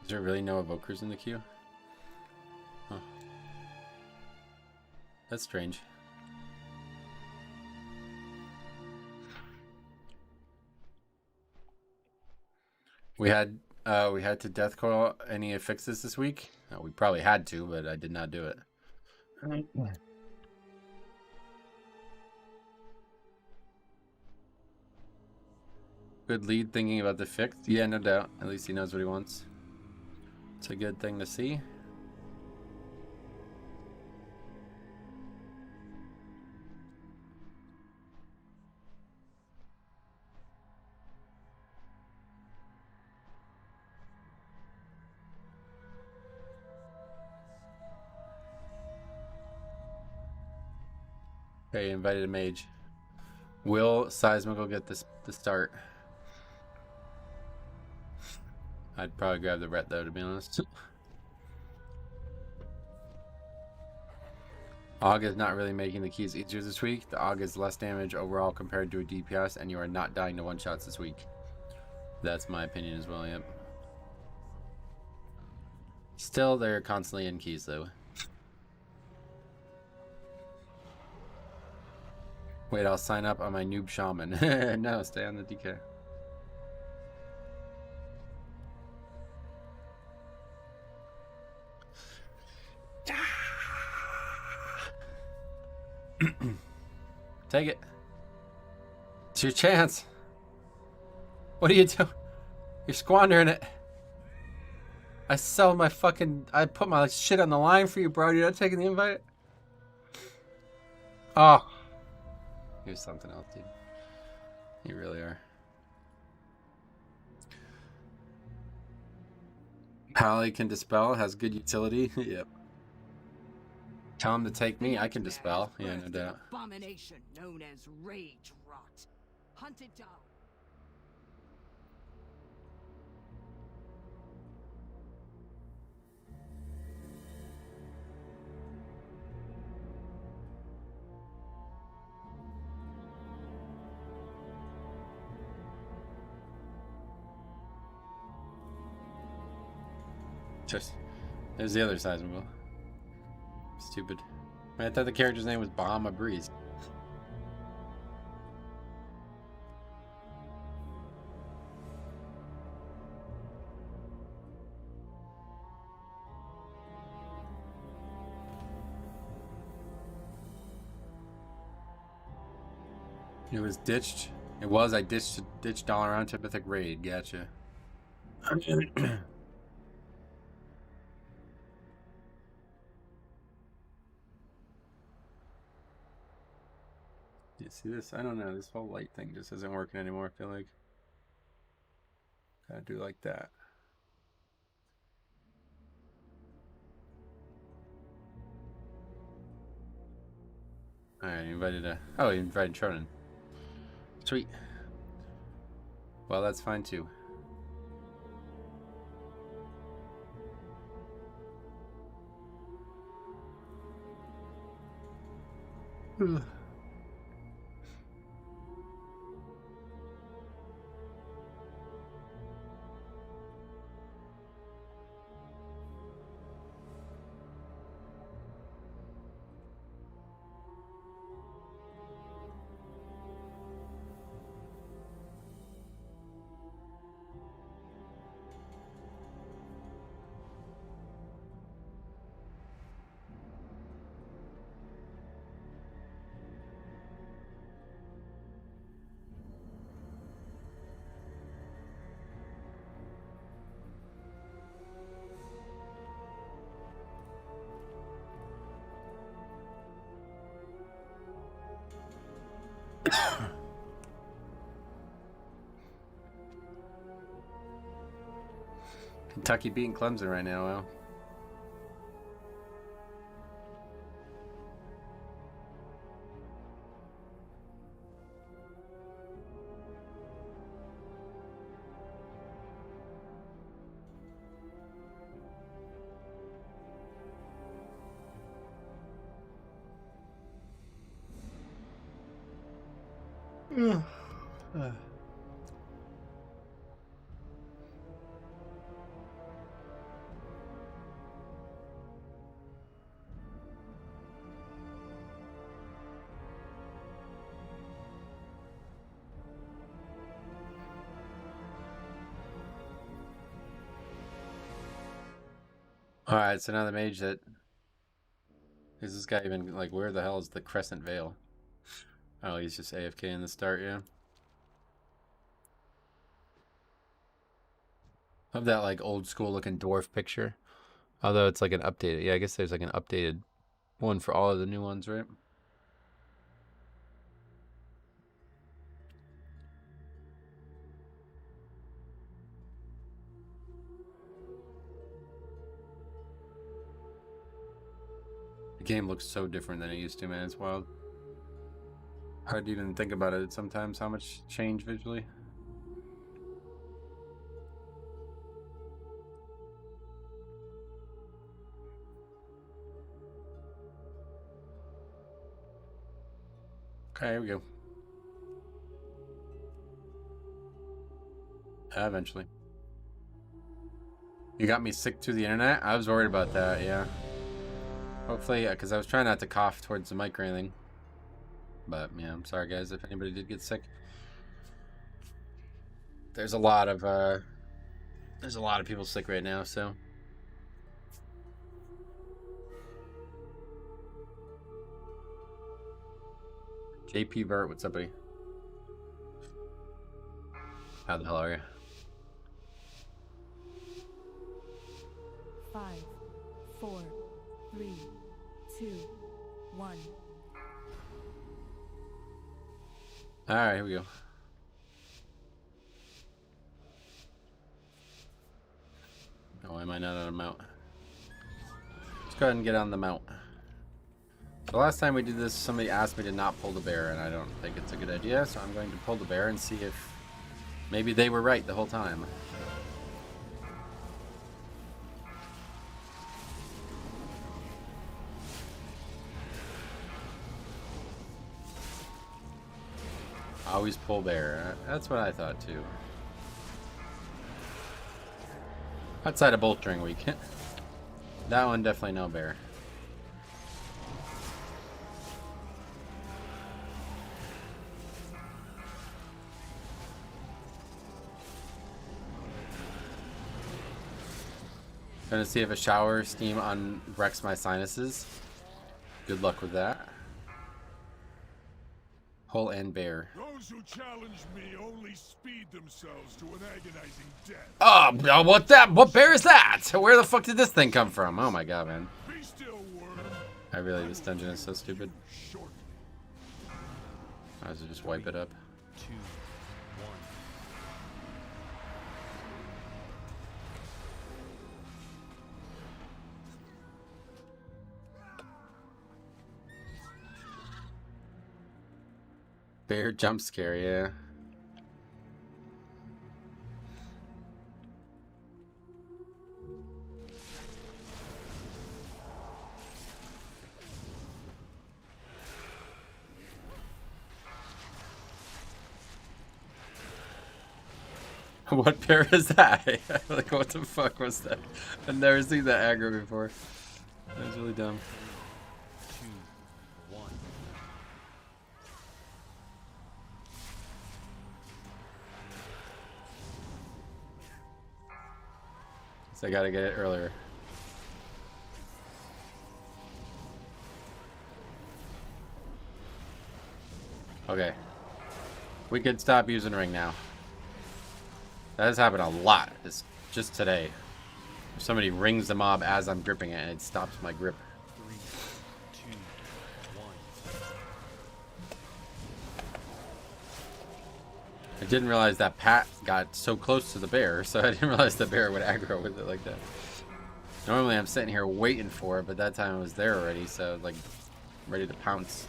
Speaker 1: Is there really no evokers in the queue? Huh. That's strange. We had to death coil any affixes this week. We probably had to, but I did not do it. Good lead thinking about the fix. Yeah, no doubt. At least he knows what he wants. It's a good thing to see. Okay, invited a mage. Will Seismical get the start? I'd probably grab the ret though, to be honest. AUG is not really making the keys easier this week. The AUG is less damage overall compared to a DPS, and you are not dying to one-shots this week. That's my opinion as well, yep. Still, they're constantly in keys though. Wait, I'll sign up on my noob shaman. No, stay on the DK. Take it. It's your chance. What are you doing? You're squandering it. I put my shit on the line for you, bro. You're not taking the invite? Oh. Here's something else, dude. You really are. Pally can dispel, has good utility. Yep. Tell him to take me, I can dispel. Yeah, no doubt.
Speaker 10: Abomination known as rage rot. Hunted down.
Speaker 1: Just, there's the other Seismical. Stupid. I thought the character's name was Bahama Breeze. It was ditched. It was. I ditched all around to Mythic Raid. Gotcha. You see this? I don't know. This whole light thing just isn't working anymore. I feel like gotta do like that. All right, invited a. Oh, he invited Tronin. Sweet. Well, that's fine too. Kentucky beating Clemson right now, wow. Alright, so now the mage that... Is this guy even, like, where the hell is the Crescent Veil? Oh, he's just AFK in the start, yeah. Of that, like, old school looking dwarf picture. Although it's like an updated, yeah, I guess there's like an updated one for all of the new ones, right? The game looks so different than it used to, man. It's wild. Hard to even think about it sometimes, how much change visually. Okay, here we go. Eventually. You got me sick to the internet? I was worried about that, yeah. Hopefully, yeah, because I was trying not to cough towards the mic or anything. But, yeah, I'm sorry, guys, if anybody did get sick. There's a lot of people sick right now, so... JP Vert, what's up, buddy? How the hell are you?
Speaker 11: 5, 4, 3, 2, 1.
Speaker 1: Alright, here we go. Oh, why am I not on a mount? Let's go ahead and get on the mount. So last time we did this, somebody asked me to not pull the bear, and I don't think it's a good idea, so I'm going to pull the bear and see if maybe they were right the whole time. Always pull bear. That's what I thought too. Outside of bolstering week. That one definitely no bear. Gonna see if a shower steam unwrecks my sinuses. Good luck with that. Hull and bear.
Speaker 8: Those who challenge me only speed themselves to an agonizing death.
Speaker 1: Oh, what bear is that? Where the fuck did this thing come from? Oh my god, man.
Speaker 8: Be still, worm.
Speaker 1: I really, this dungeon is so stupid. I should just wipe it up.
Speaker 6: 2, 1.
Speaker 1: Bear jump scare, yeah. What bear is that? Like, what the fuck was that? I've never seen that aggro before. That was really dumb.
Speaker 6: 2, 1.
Speaker 1: So I gotta get it earlier. Okay. We can stop using ring now. That has happened a lot. It's just today. If somebody rings the mob as I'm gripping it and it stops my grip.
Speaker 6: 3, 2, 1.
Speaker 1: I didn't realize that Pat got so close to the bear, so I didn't realize the bear would aggro with it like that. Normally I'm sitting here waiting for it, but that time it was there already, so I was like ready to pounce.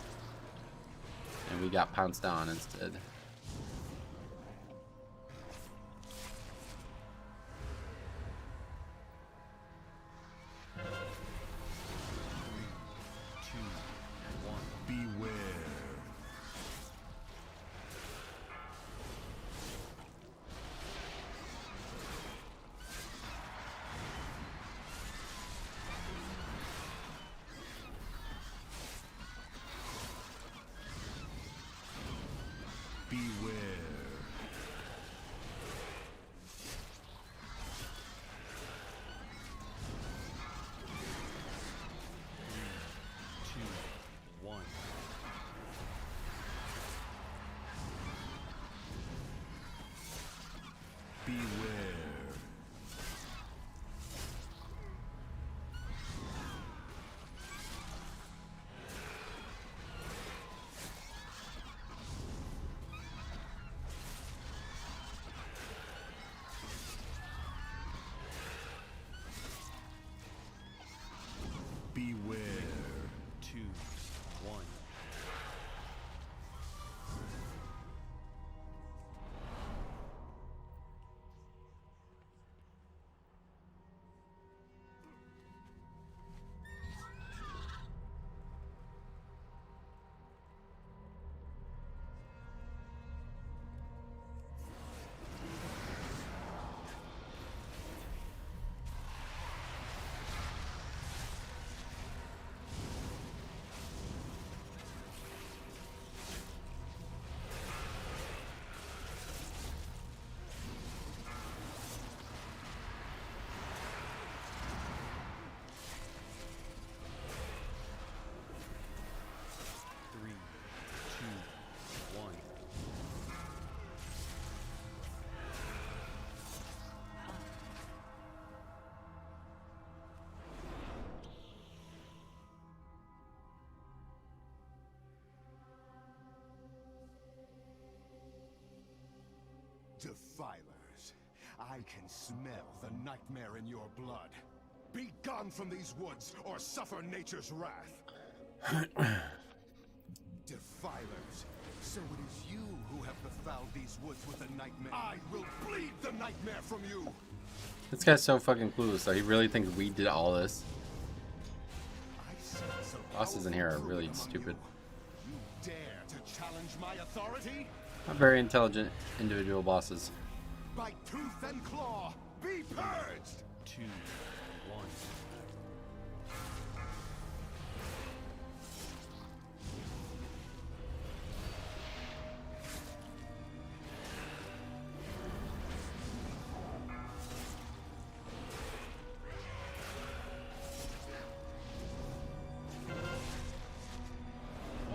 Speaker 1: And we got pounced on instead.
Speaker 6: Beware. 2, 1.
Speaker 5: Defilers, I can smell the nightmare in your blood. Be gone from these woods, or suffer nature's wrath. Defilers, so it is you who have befouled these woods with the nightmare. I will bleed the nightmare from you!
Speaker 1: This guy's so fucking clueless, though. He really thinks we did all this. Bosses in here are really stupid.
Speaker 5: You dare to challenge my authority?
Speaker 1: Not very intelligent individual bosses.
Speaker 5: By tooth and claw, be purged!
Speaker 6: 2, 1.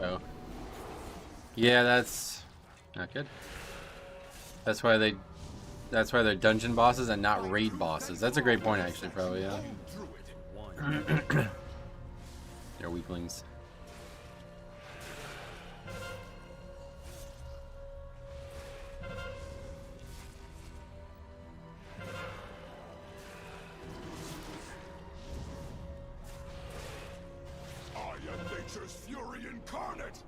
Speaker 1: Oh. Yeah, that's not good. That's why they're dungeon bosses and not raid bosses. That's a great point, actually, probably, yeah. They're weaklings.
Speaker 5: I am nature's fury incarnate!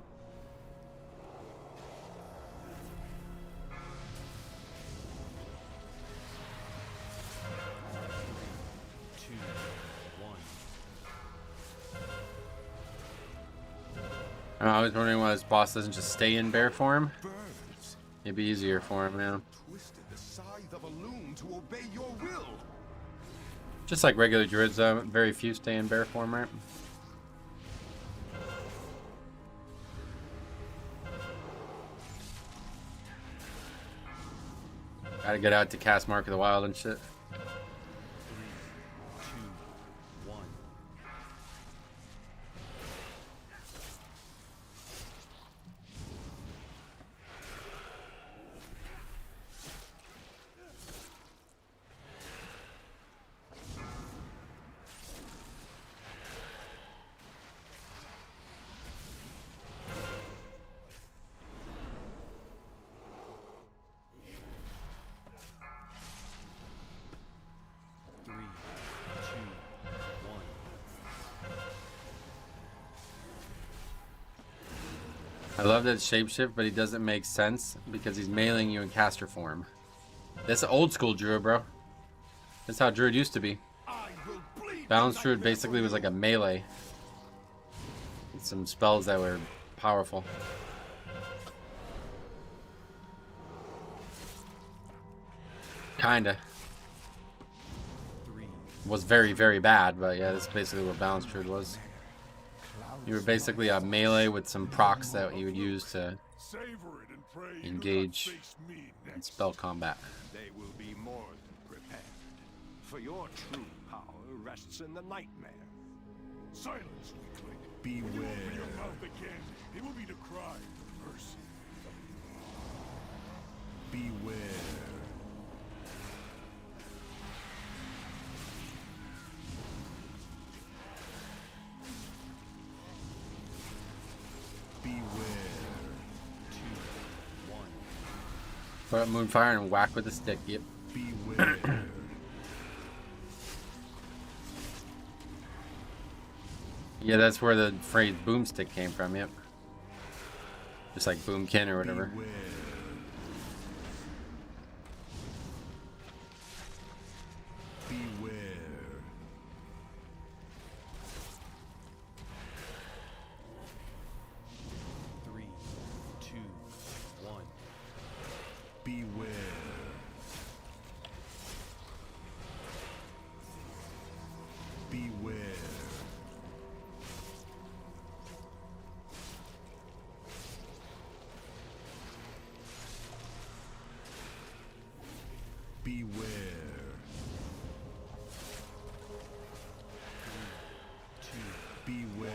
Speaker 1: I was wondering why this boss doesn't just stay in bear form. It'd be easier for him, man.
Speaker 5: Twisted the scythe of a loom to obey your will.
Speaker 1: Just like regular druids, very few stay in bear form, right? Gotta get out to cast Mark of the Wild and shit.
Speaker 6: 3, 2, 1.
Speaker 1: I love that shapeshift, but he doesn't make sense because he's mailing you in caster form. That's old school Druid, bro. That's how Druid used to be. Balanced Druid basically was like a melee. Some spells that were powerful. Kinda. Was very, very bad, but yeah, that's basically what Balanced Druid was. You were basically a melee with some procs that you would use to engage in spell combat.
Speaker 5: They will be more than prepared. For your true power rests in the nightmare. Silence, weakling. Beware. When you open your mouth again, it will be to cry for mercy. Beware.
Speaker 1: Put up Moonfire and whack with a stick. Yep.
Speaker 5: Beware.
Speaker 1: Yeah, that's where the phrase boomstick came from. Yep. Just like boomkin or whatever.
Speaker 5: Beware. Beware. Three, two, one. Beware. Beware. Beware. Beware.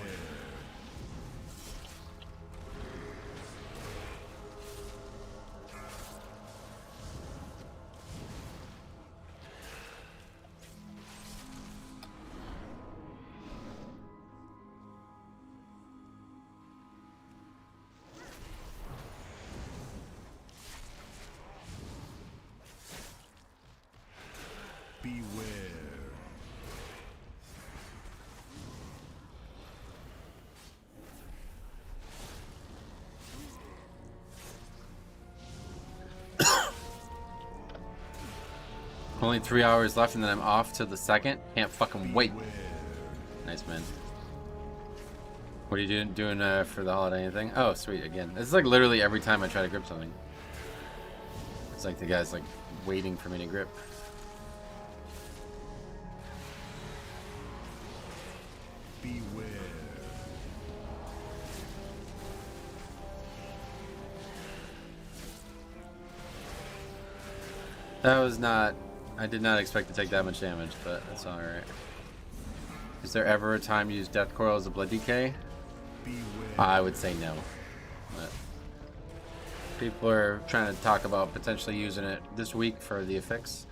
Speaker 5: Beware.
Speaker 1: Only 3 hours left and then I'm off to the second. Can't fucking wait. Nice, man. What are you doing for the holiday? Anything? Oh, sweet. Again. This is like literally every time I try to grip something. It's like the guy's like waiting for me to grip.
Speaker 5: Beware.
Speaker 1: That was not... I did not expect to take that much damage, but that's alright. Is there ever a time to use Death Coil as a Blood DK?
Speaker 5: Beware.
Speaker 1: I would say no. But people are trying to talk about potentially using it this week for the affix.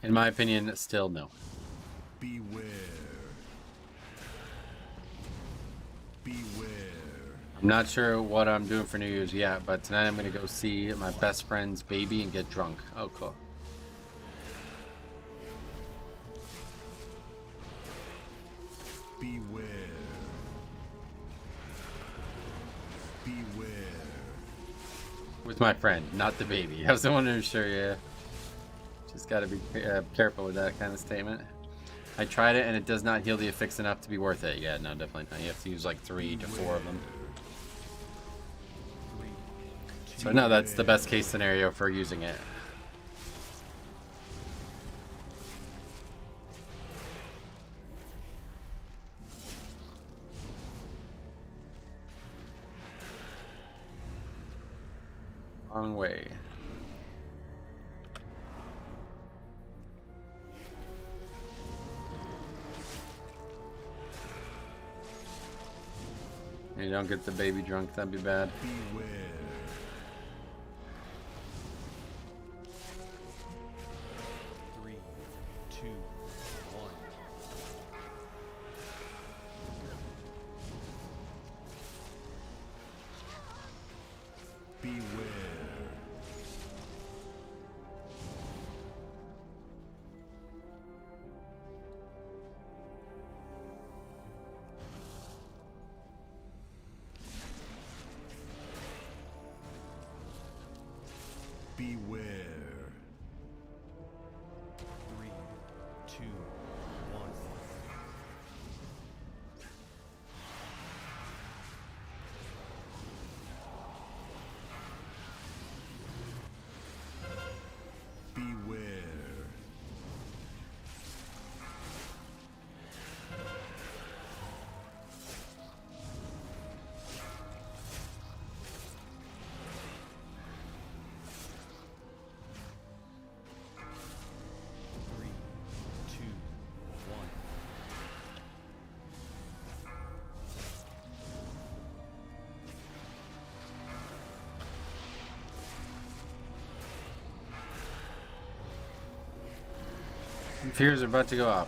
Speaker 1: In my opinion, still no.
Speaker 5: Beware. Beware.
Speaker 1: I'm not sure what I'm doing for New Year's yet, but tonight I'm going to go see my best friend's baby and get drunk. Oh, cool.
Speaker 5: Beware. Beware.
Speaker 1: With my friend, not the baby. I was the one who's sure, yeah. Just got to be careful with that kind of statement. I tried it and it does not heal the affix enough to be worth it. Yeah, no, definitely not. You have to use like 3 to 4 of them. So no, that's the best case scenario for using it. Long way. You don't get the baby drunk, that'd be bad.
Speaker 5: Beware. Three, two, one. Beware. Beware.
Speaker 6: 3, 2, 1.
Speaker 5: Beware.
Speaker 6: Three, two, one.
Speaker 1: Fears are about to go up.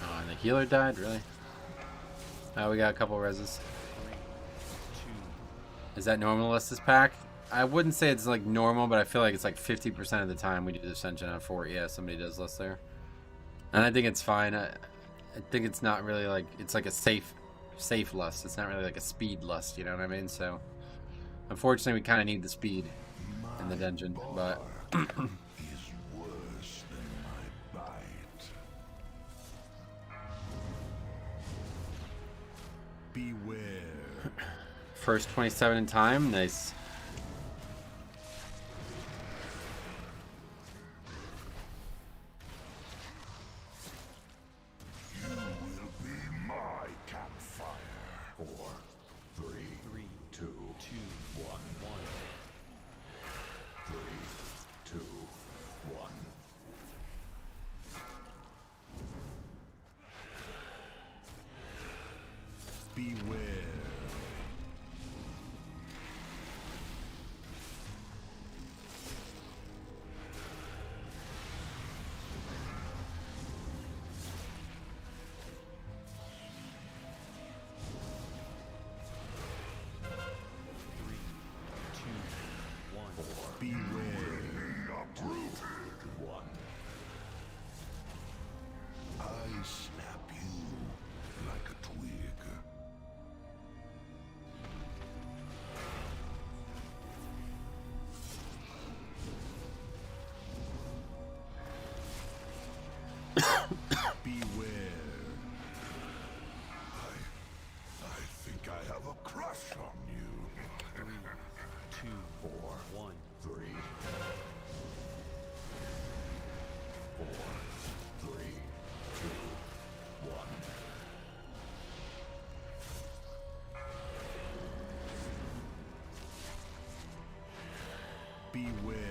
Speaker 1: Oh, and the healer died? Really? Oh, we got a couple reses. Is that normal this pack? I wouldn't say it's like normal, but I feel like it's like 50% of the time we do the Ascension on 4. Yeah, somebody does less there. And I think it's fine. I think it's not really like, it's like a safe lust. It's not really like a speed lust, you know what I mean? So, unfortunately, we kind of need the speed in the dungeon, but...
Speaker 8: is worse than my bite.
Speaker 5: Beware.
Speaker 1: First 27 in time, nice.
Speaker 8: You will be my campfire. 4, 3, 2, 1. 3, 2, 1.
Speaker 5: Beware. Beware.
Speaker 8: Uprooted. 1. I snap you like a twig.
Speaker 5: Beware.
Speaker 8: I think I have a crush on you.
Speaker 6: 3, 2,
Speaker 8: 4,
Speaker 6: 1.
Speaker 8: 3. 4, 3, 2, 1.
Speaker 5: Beware.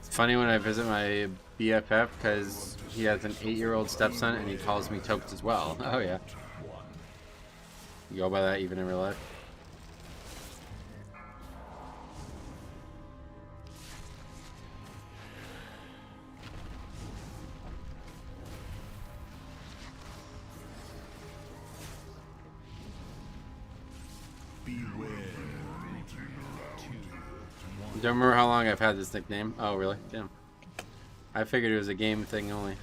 Speaker 1: It's funny when I visit my BFF because he has an 8-year-old stepson and he calls me Tokes as well. Oh yeah. You go by that even in real life?
Speaker 5: Beware.
Speaker 1: Don't remember how long I've had this nickname. Oh really? Damn. I figured it was a game thing only.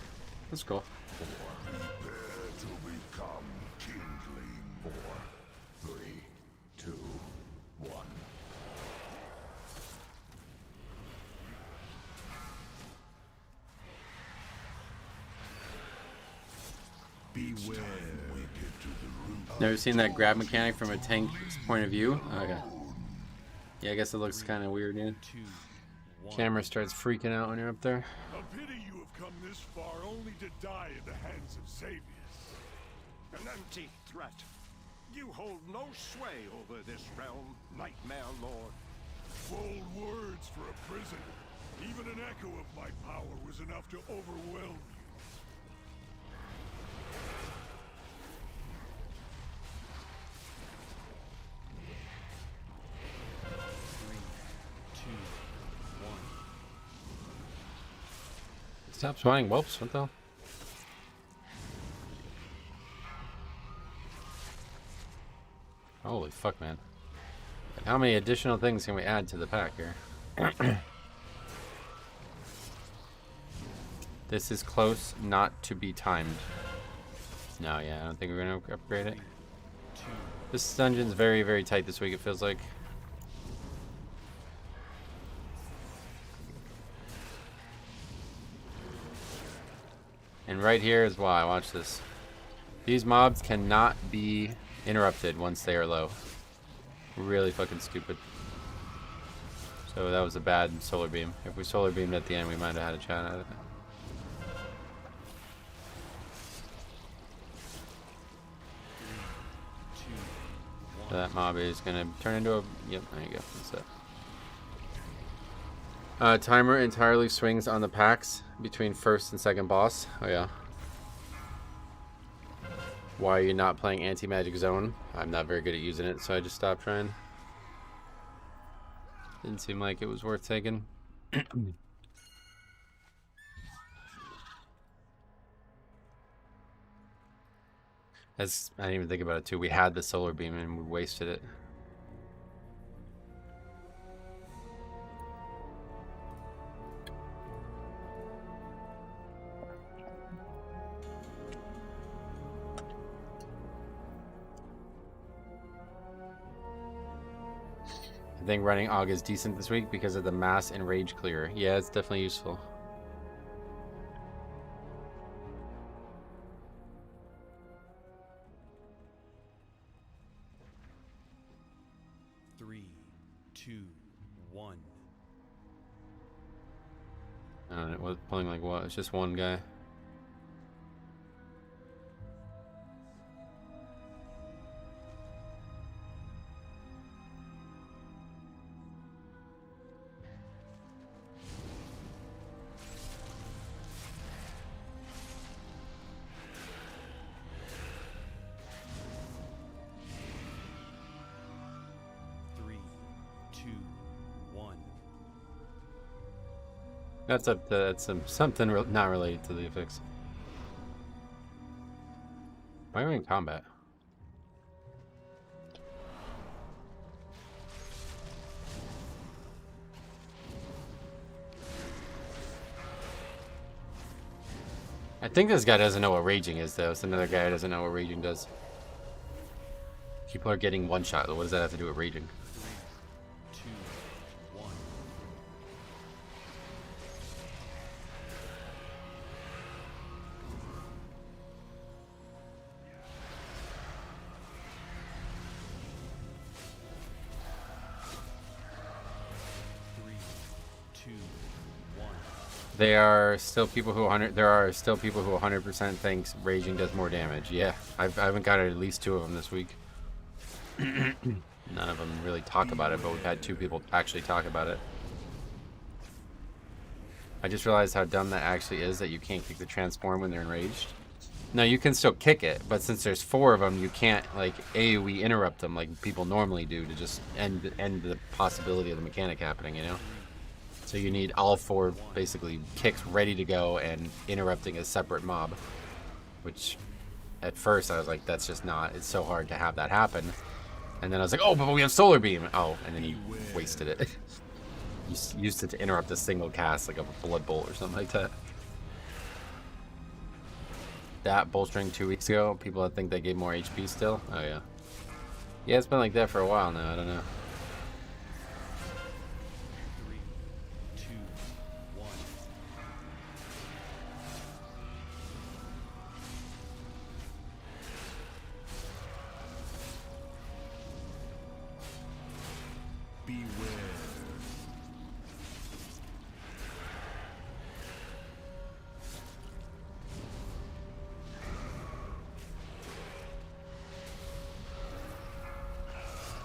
Speaker 1: That's cool.
Speaker 8: Prepare to become kindling. 4, 3, 2, 1.
Speaker 5: Beware.
Speaker 1: Never seen that grab mechanic from a tank's point of view? Okay. Yeah, I guess it looks kind of weird, yeah. Camera starts freaking out when you're up there.
Speaker 5: A pity you have come this far only to die in the hands of Xavius.
Speaker 12: An empty threat. You hold no sway over this realm, Nightmare Lord.
Speaker 5: Bold words for a prisoner. Even an echo of my power was enough to overwhelm you.
Speaker 1: Stop swatting whelps, what the hell? Holy fuck, man. Like, how many additional things can we add to the pack here? This is close not to be timed. No, yeah, I don't think we're going to upgrade it. This dungeon's very, very tight this week, it feels like. And right here is why. Watch this. These mobs cannot be interrupted once they are low. Really fucking stupid. So that was a bad solar beam. If we solar beamed at the end, we might have had a chat at it. So that mob is gonna turn into a... Yep, there you go. That's it. Timer entirely swings on the packs between first and second boss. Oh yeah. Why are you not playing anti-magic zone? I'm not very good at using it, so I just stopped trying. Didn't seem like it was worth taking. As I didn't even think about it too. We had the solar beam and we wasted it. I think running AUG is decent this week because of the mass and rage clear. Yeah, it's definitely useful. I don't know, was pulling like what? It's just one guy. That's up to, that's something not related to the effects. Why are we in combat? I think this guy doesn't know what raging is, though. It's another guy who doesn't know what raging does. People are getting one shot. What does that have to do with raging?
Speaker 6: 3, 2, 1.
Speaker 1: There are still people who 100% thinks raging does more damage. Yeah, I haven't got at least 2 of them this week. None of them really talk about it, but we've had 2 people actually talk about it. I just realized how dumb that actually is, that you can't kick the transform when they're enraged. No, you can still kick it, but since there's 4 of them, you can't like AoE interrupt them like people normally do to just end the possibility of the mechanic happening, you know? So you need all 4 basically kicks ready to go and interrupting a separate mob. Which at first I was like, that's just not, it's so hard to have that happen. And then I was like, oh, but we have solar beam. Oh, and then he wasted it. You used it to interrupt a single cast like a blood bolt or something like that. That bolstering 2 weeks ago, people that think they gave more HP still. Oh yeah. Yeah, it's been like that for a while now, I don't know.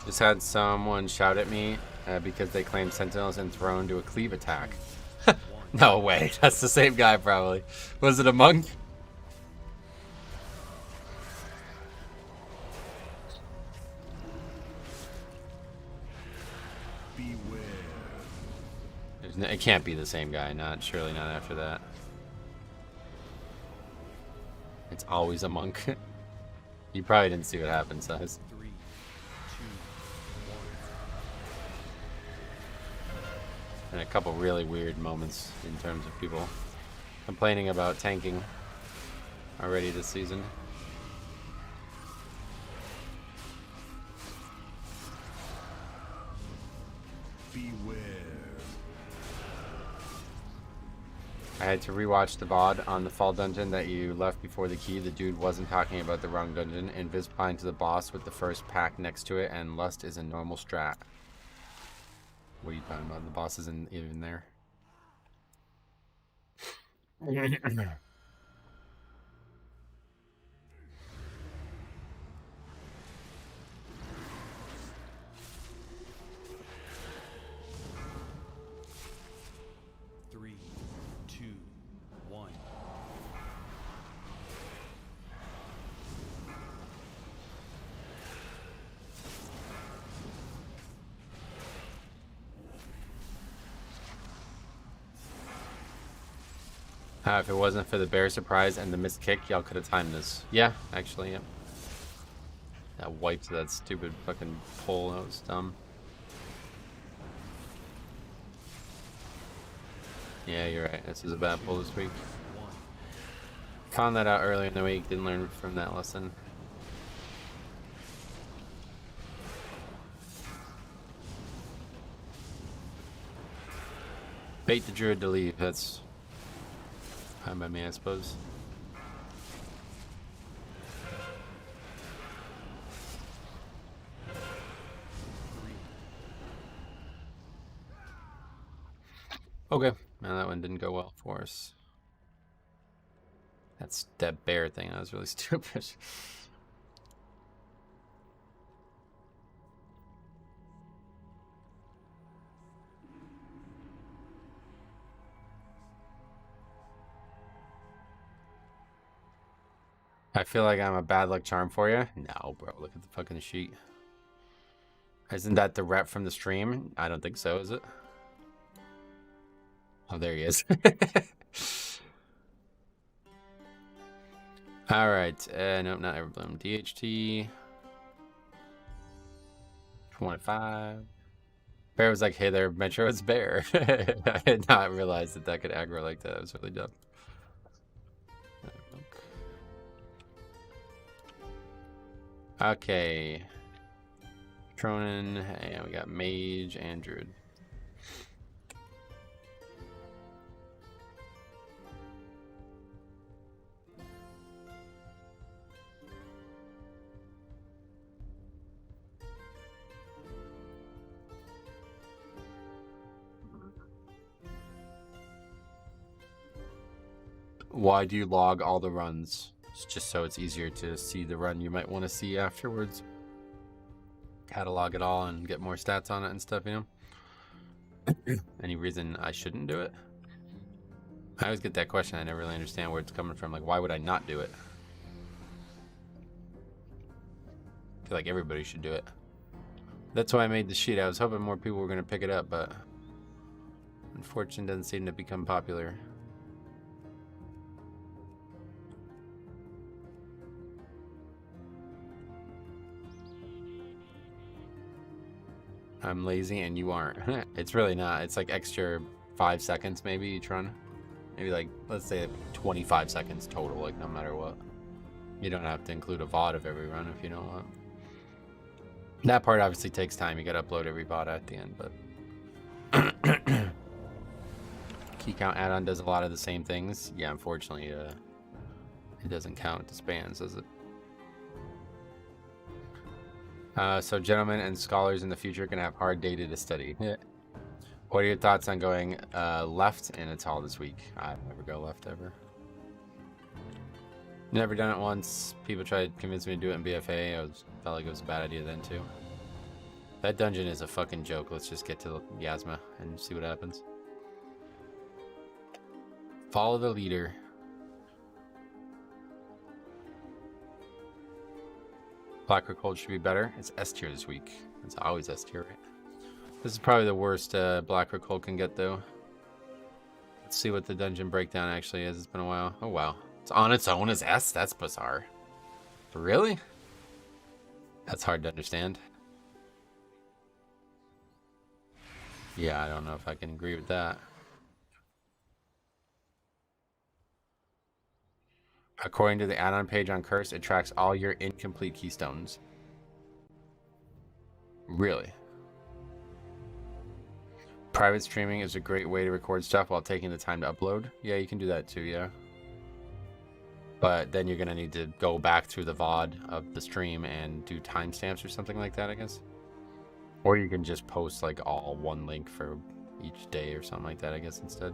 Speaker 1: Just had someone shout at me because they claimed Sentinels and thrown to a cleave attack. No way, that's the same guy probably. Was it a monk?
Speaker 5: Beware.
Speaker 1: It can't be the same guy, surely not after that. It's always a monk. You probably didn't see what happened, Size.
Speaker 6: 3, 2,
Speaker 1: And a couple really weird moments in terms of people complaining about tanking already this season.
Speaker 5: Beware.
Speaker 1: I had to rewatch the VOD on the fall dungeon that you left before the key. The dude wasn't talking about the wrong dungeon. Invis blind to the boss with the first pack next to it, and Lust is a normal strat. What are you talking about? The boss isn't even there.
Speaker 6: Three, two, one.
Speaker 1: If it wasn't for the bear surprise and the missed kick, y'all could have timed this. Yeah, actually, yeah. That wiped that stupid fucking pull. That was dumb. Yeah, you're right. This is a bad pull this week. Found that out earlier in the week. Didn't learn from that lesson. Bait the druid to leave. That's fine by me, I suppose. Okay, now that one didn't go well for us. That's that bear thing. That was really stupid. I feel like I'm a bad luck charm for you. No, bro. Look at the fucking sheet. Isn't that the rep from the stream? I don't think so, is it? Oh, there he is. All right. Nope, not Everbloom. DHT. 25. Bear was like, hey there, Metro, it's Bear. I had not realized that that could aggro like that. It was really dumb. Okay. Tronin. Hey, we got Mage and Druid. Why do you log all the runs? It's just so it's easier to see the run you might want to see afterwards. Catalog it all and get more stats on it and stuff, you know? Any reason I shouldn't do it? I always get that question. I never really understand where it's coming from. Like, why would I not do it? I feel like everybody should do it. That's why I made the sheet. I was hoping more people were going to pick it up, but unfortunately it doesn't seem to become popular. I'm lazy and you aren't. It's really not. It's like extra 5 seconds maybe each run. Maybe like, let's say 25 seconds total, like no matter what. You don't have to include a VOD of every run if you don't want. That part obviously takes time. You gotta upload every VOD at the end, but key count add-on does a lot of the same things. Yeah, unfortunately, it doesn't count to spans, does it? So gentlemen and scholars in the future can have hard data to study. What are your thoughts on going left in a tall this week? I never go left ever. Never done it once. People tried to convince me to do it in BFA. Felt like it was a bad idea then too. That dungeon is a fucking joke. Let's just get to Yasma and see what happens. Follow the leader. Black or Cold should be better. It's S tier this week. It's always S tier, right? This is probably the worst Black or Cold can get, though. Let's see what the dungeon breakdown actually is. It's been a while. Oh, wow. It's on its own as S? That's bizarre. Really? That's hard to understand. Yeah, I don't know if I can agree with that. According to the add-on page on Curse, it tracks all your incomplete keystones. Really? Private streaming is a great way to record stuff while taking the time to upload. Yeah, you can do that too, yeah. But then you're going to need to go back through the VOD of the stream and do timestamps or something like that, I guess. Or you can just post like all one link for each day or something like that, I guess, instead.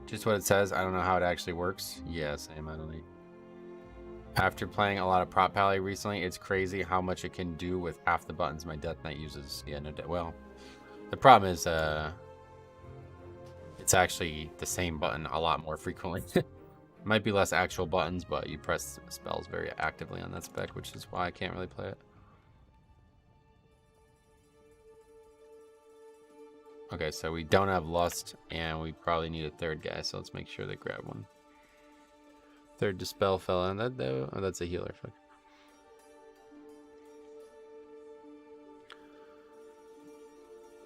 Speaker 1: Just what it says. I don't know how it actually works. Yeah, same. I don't need. After playing a lot of Prop Pally recently, it's crazy how much it can do with half the buttons my Death Knight uses. Yeah, no, well, the problem is it's actually the same button a lot more frequently. Might be less actual buttons, but you press spells very actively on that spec, which is why I can't really play it. Okay, so we don't have Lust, and we probably need a third guy, so let's make sure they grab one. Third Dispel fell in. Oh, that's a healer. Fuck.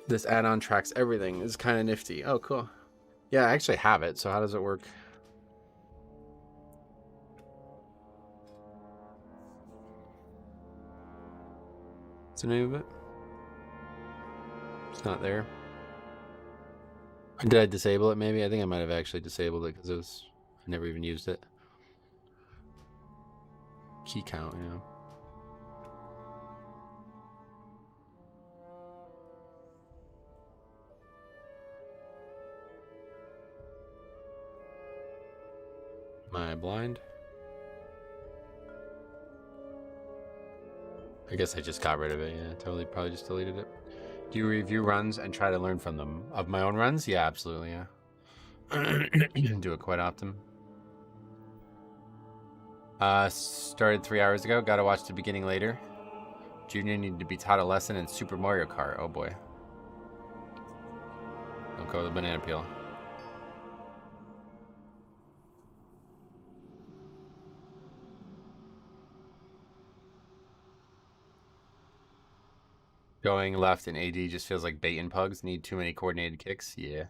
Speaker 1: This add-on tracks everything. It's kind of nifty. Oh, cool. Yeah, I actually have it, so how does it work? What's the name of it? It's not there. Did I disable it maybe? I think I might have actually disabled it because I never even used it. Key count, you know. Am I blind? I guess I just got rid of it. Yeah, totally. Probably just deleted it. Do you review runs and try to learn from them? Of my own runs? Yeah, absolutely, yeah. Do it quite often. Started 3 hours ago. Gotta watch the beginning later. Junior needed to be taught a lesson in Super Mario Kart. Oh boy. Don't go with the banana peel. Going left in AD just feels like bait and pugs. Need too many coordinated kicks. Yeah.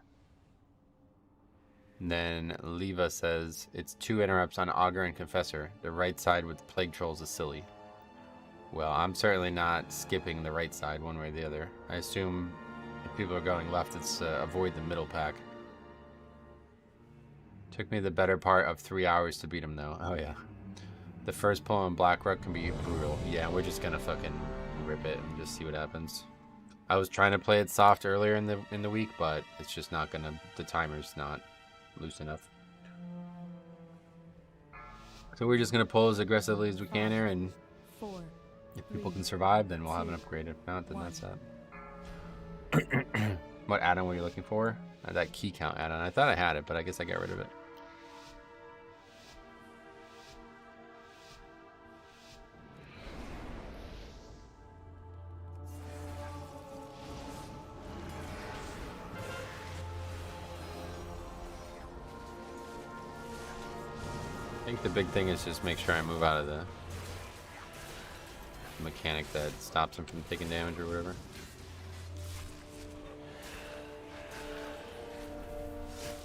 Speaker 1: And then Leva says, it's 2 interrupts on Augur and Confessor. The right side with Plague Trolls is silly. Well, I'm certainly not skipping the right side one way or the other. I assume if people are going left, it's avoid the middle pack. Took me the better part of 3 hours to beat him, though. Oh, yeah. The first pull on Blackrock can be brutal. Yeah, we're just gonna fucking rip it and just see what happens. I was trying to play it soft earlier in the week, but it's just not gonna. The timer's not loose enough. So we're just gonna pull as aggressively as we can here, and if people can survive, then we'll have an upgrade. If not, then that's that. What add-on were you looking for? That key count add-on. I thought I had it, but I guess I got rid of it. I think the big thing is just make sure I move out of the mechanic that stops him from taking damage or whatever.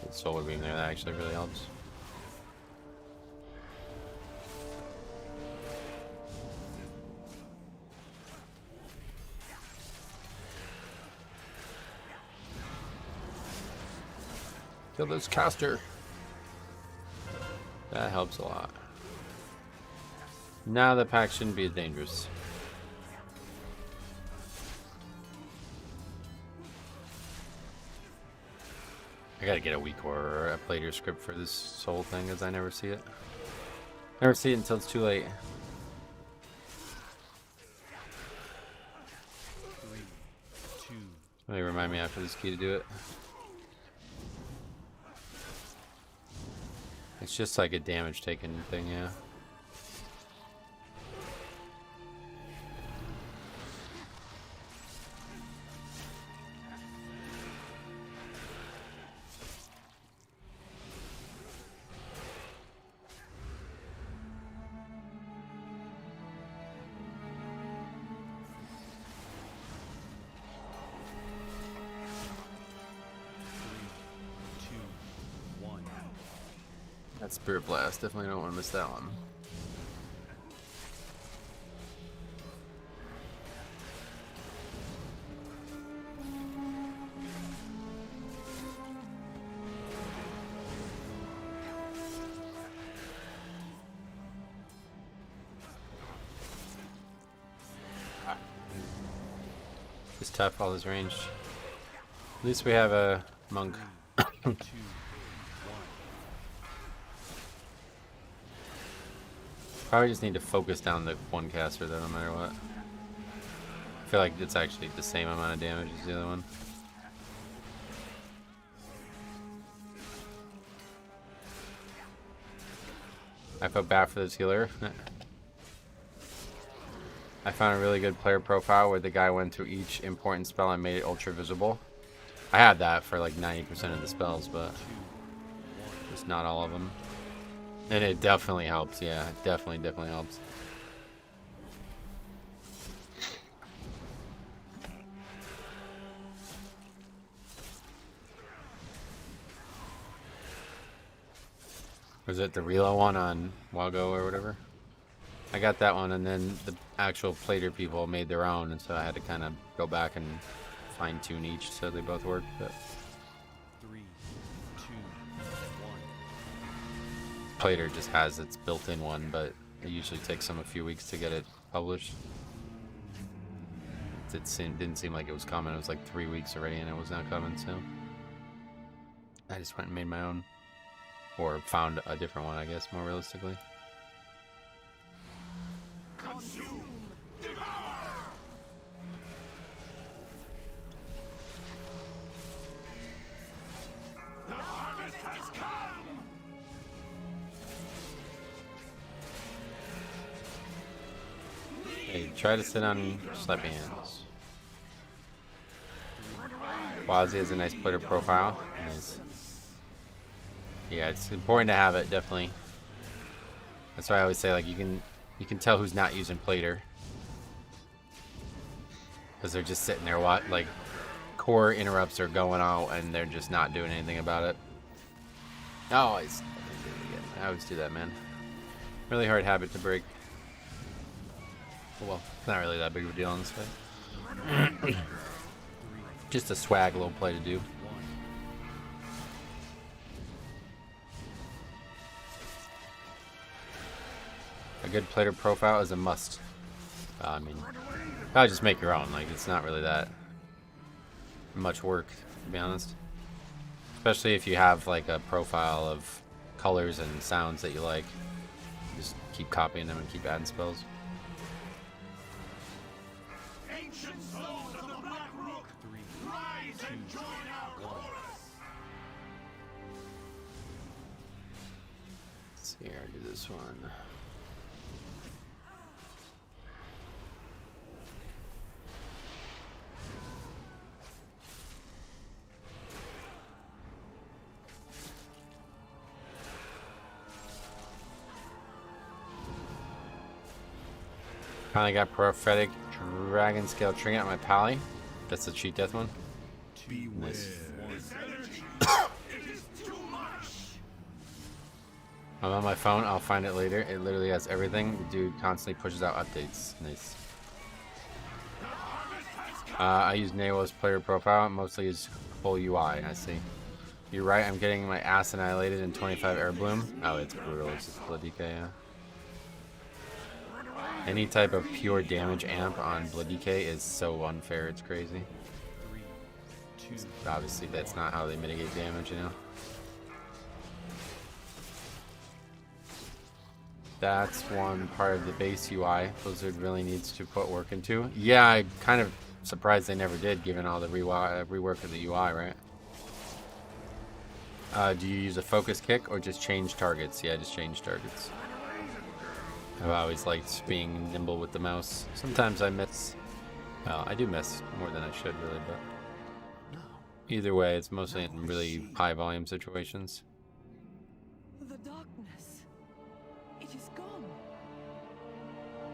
Speaker 1: The solar beam there, that actually really helps. Kill this caster. That helps a lot. Now the pack shouldn't be as dangerous. I gotta get a week or a playthrough script for this soul thing, as I never see it. Never see it until it's too late.
Speaker 6: 3, 2.
Speaker 1: Maybe remind me after this key to do it. It's just like a damage taken thing, yeah. That Spirit Blast, definitely don't want to miss that one. It's tough, all this range. At least we have a monk. Probably just need to focus down the one caster though, no matter what. I feel like it's actually the same amount of damage as the other one. I felt bad for this healer. I found a really good player profile where the guy went through each important spell and made it ultra visible. I had that for like 90% of the spells, but just not all of them. And it definitely helps, yeah, it definitely helps. Was it the reload one on Wago or whatever? I got that one, and then the actual plater people made their own, and so I had to kind of go back and fine tune each so they both worked. But
Speaker 6: 3, 2, 1.
Speaker 1: Plater just has its built-in one, but it usually takes them a few weeks to get it published. It didn't seem like it was coming. It was like 3 weeks already, and it was not coming. So I just went and made my own, or found a different one, I guess, more realistically.
Speaker 5: Consume! Devour! The harvest has come!
Speaker 1: Hey, try to sit on slappy hands. Wazi has a nice player profile. Nice. Yeah, it's important to have it, definitely. That's why I always say, like, you can tell who's not using plater, because they're just sitting there, like, core interrupts are going out and they're just not doing anything about it. Oh, I always do that, man. Really hard habit to break. Well, it's not really that big of a deal in this way. Just a swag little play to do. A good plater profile is a must. I mean, probably just make your own. Like, it's not really that much work, to be honest. Especially if you have like a profile of colors and sounds that you like. Just keep copying them and keep adding spells.
Speaker 5: Ancient souls of the Black Rook, rise and join our chorus!
Speaker 1: Let's see here, do this one. Finally got Prophetic Dragon Scale Trinket on my pally. That's the cheat death one. Nice. I'm on my phone. I'll find it later. It literally has everything. The dude constantly pushes out updates. Nice. I use Neo's player profile. Mostly is full UI. I see. You're right. I'm getting my ass annihilated in 25 Air Bloom. Oh, it's brutal. It's just Blood DK, yeah. Any type of pure damage amp on Blood DK is so unfair, it's crazy. Obviously, that's not how they mitigate damage, you know? That's one part of the base UI Blizzard really needs to put work into. Yeah, I'm kind of surprised they never did, given all the rework of the UI, right? Do you use a focus kick or just change targets? Yeah, just change targets. I've always liked being nimble with the mouse. Sometimes I miss. Well, I do miss more than I should, really, but either way, it's mostly in really high volume situations.
Speaker 7: The darkness. It is gone.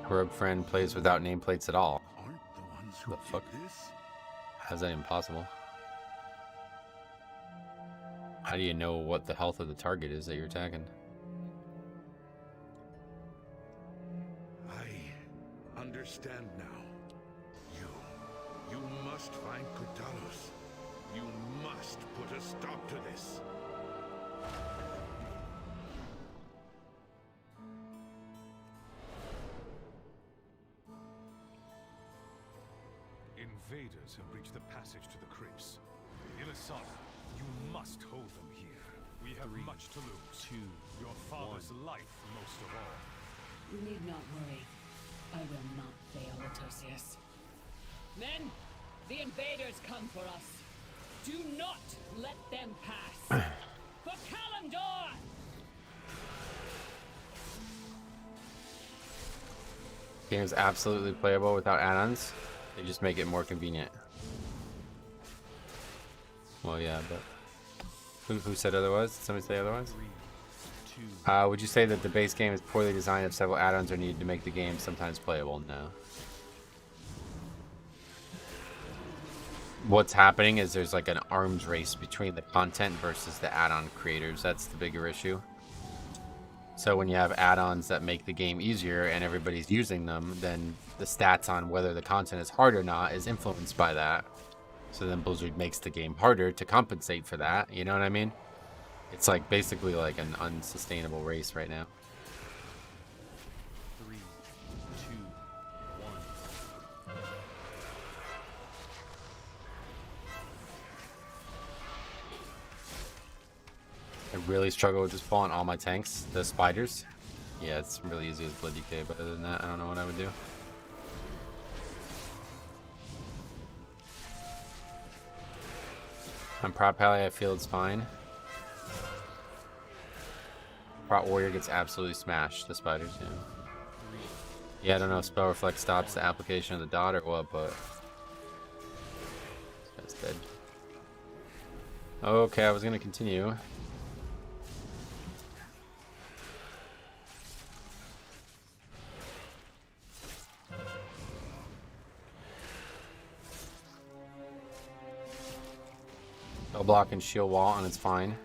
Speaker 1: Rogue friend plays without nameplates at all.
Speaker 8: Aren't the ones who
Speaker 1: The fuck?
Speaker 8: did this?
Speaker 1: How's that impossible? How do you know what the health of the target is that you're attacking?
Speaker 8: understand now. You must find Crytalos. You must put a stop to this.
Speaker 6: Invaders have reached the passage to the crypts. Ilisana, you must hold them here. We have much to lose. Your father's life most of all.
Speaker 3: You need not worry. I will not fail, Otosius. Men, the invaders come for us. Do not let them pass. For Kalimdor!
Speaker 1: Game is absolutely playable without add-ons. They just make it more convenient. Well, yeah, but who said otherwise? Did somebody say otherwise? Would you say that the base game is poorly designed if several add-ons are needed to make the game sometimes playable? No. What's happening is there's like an arms race between the content versus the add-on creators. That's the bigger issue. So when you have add-ons that make the game easier and everybody's using them, then the stats on whether the content is hard or not is influenced by that. So then Blizzard makes the game harder to compensate for that. You know what I mean? It's like basically like an unsustainable race right now.
Speaker 6: 3, 2, 1.
Speaker 1: I really struggle with this ball on all my tanks. The spiders. Yeah, it's really easy as Blood DK, but other than that, I don't know what I would do. On Prop Pally, I feel it's fine. Prop Warrior gets absolutely smashed, the spiders, yeah. Yeah, I don't know if Spell Reflect stops the application of the dot or what, but... That's dead. Okay, I was gonna continue. Spell block and shield wall, and it's fine.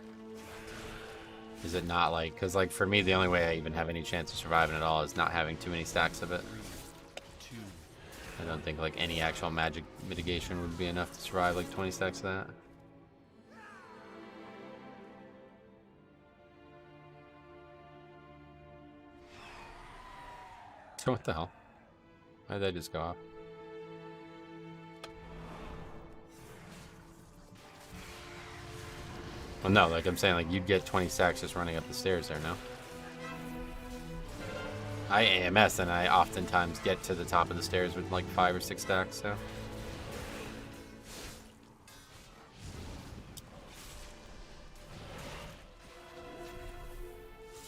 Speaker 1: Is it not like, because like for me the only way I even have any chance of surviving at all is not having too many stacks of it. I don't think like any actual magic mitigation would be enough to survive like 20 stacks of that. So what the hell? Why did that just go off? Well, no, like I'm saying, like you'd get 20 stacks just running up the stairs there, no? I AMS and I oftentimes get to the top of the stairs with like 5 or 6 stacks, so.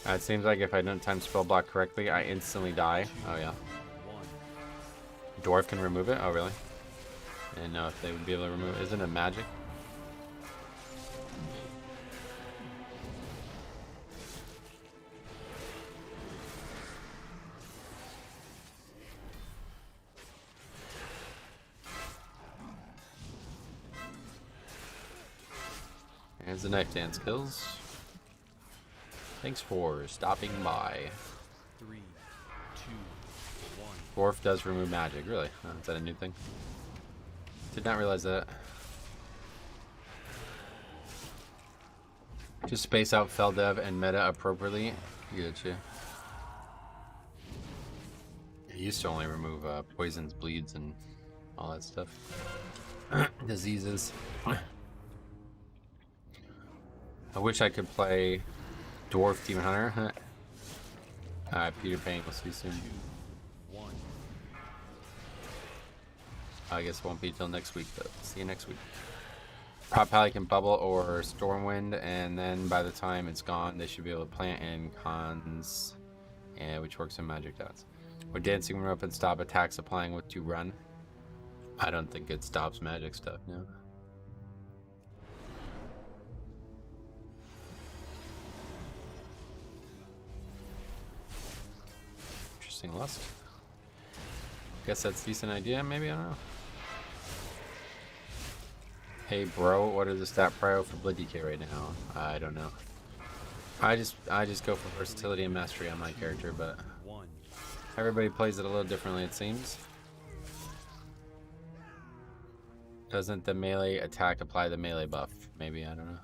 Speaker 1: It seems like if I don't time spell block correctly, I instantly die. Oh yeah. Dwarf can remove it? Oh really? I didn't know if they would be able to remove it. Isn't it magic? There's the knife dance kills. Thanks for stopping by.
Speaker 6: 3, 2,
Speaker 1: 1. Dwarf does remove magic, really? Oh, is that a new thing? Did not realize that. Just space out Fel Dev and meta appropriately. Gotcha. It used to only remove poisons, bleeds, and all that stuff. Diseases. I wish I could play Dwarf Demon Hunter. Peter Pan, we'll see soon.
Speaker 6: 2, 1.
Speaker 1: I guess it won't be till next week, but see you next week. Prop Pally can bubble or Stormwind, and then by the time it's gone, they should be able to plant in cons, which works in magic dots. Would dancing run up and stop attacks applying with 2 run? I don't think it stops magic stuff, no. Lust. Guess that's a decent idea, maybe, I don't know. Hey bro, what is the stat prio for Blood DK right now? I don't know. I just go for versatility and mastery on my character, but everybody plays it a little differently, it seems. Doesn't the melee attack apply the melee buff? Maybe, I don't know.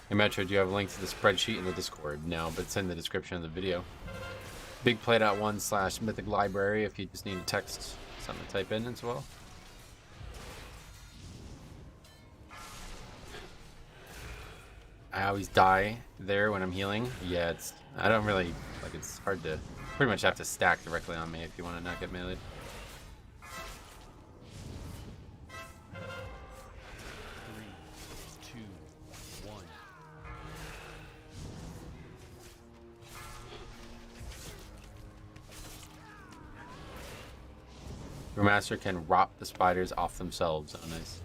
Speaker 1: Hey Metro, do you have a link to the spreadsheet in the Discord? No, but it's in the description of the video. BigPlay.1/Mythic Library if you just need a text, something to type in as well. I always die there when I'm healing. Yeah, I don't really, like, it's hard to, pretty much have to stack directly on me if you want to not get meleeed. Master can rop the spiders off themselves. Oh, nice.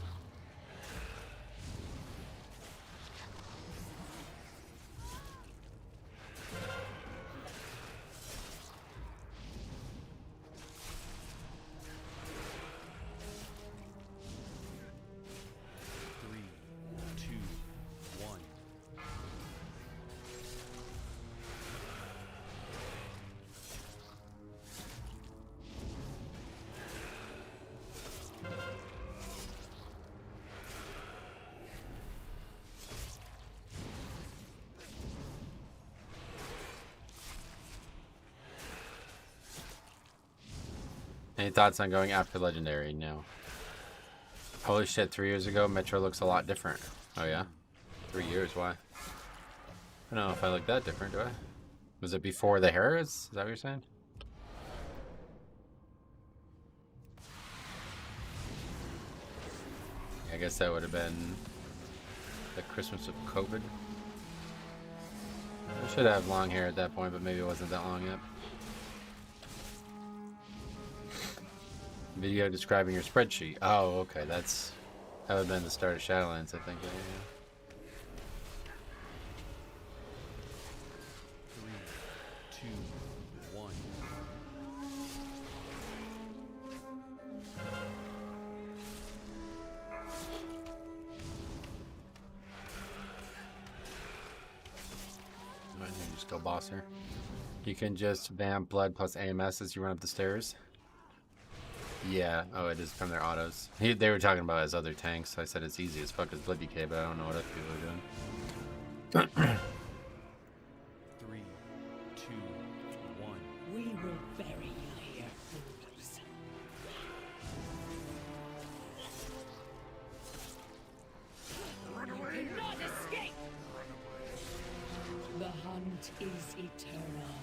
Speaker 1: Any thoughts on going after Legendary? No. Holy shit, 3 years ago, Metro looks a lot different. Oh yeah? 3 years, why? I don't know if I look that different, do I? Was it before the Harris? Is that what you're saying? I guess that would have been the Christmas of COVID. I should have long hair at that point, but maybe it wasn't that long yet. Video describing your spreadsheet. Oh, okay, that would have been the start of Shadowlands, I think. Yeah.
Speaker 13: 3, 2, 1.
Speaker 1: Might just go boss her. You can just vamp blood plus AMS as you run up the stairs. Yeah, oh, it is from their autos. They were talking about his other tanks. I said it's easy as fuck as Blood Decay, but I don't know what other people are doing.
Speaker 13: 3, 2, 1.
Speaker 3: We will bury you here, fools. You cannot escape! The hunt is eternal.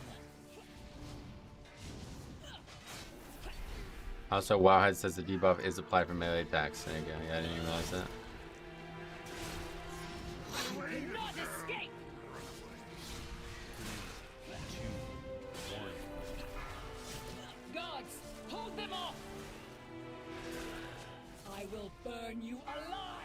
Speaker 1: Also, Wowhead says the debuff is applied for melee attacks. There you go. Yeah, I didn't even realize that.
Speaker 3: You cannot escape!
Speaker 13: 3, 2, 1.
Speaker 3: Guards, hold them off! I will burn you alive!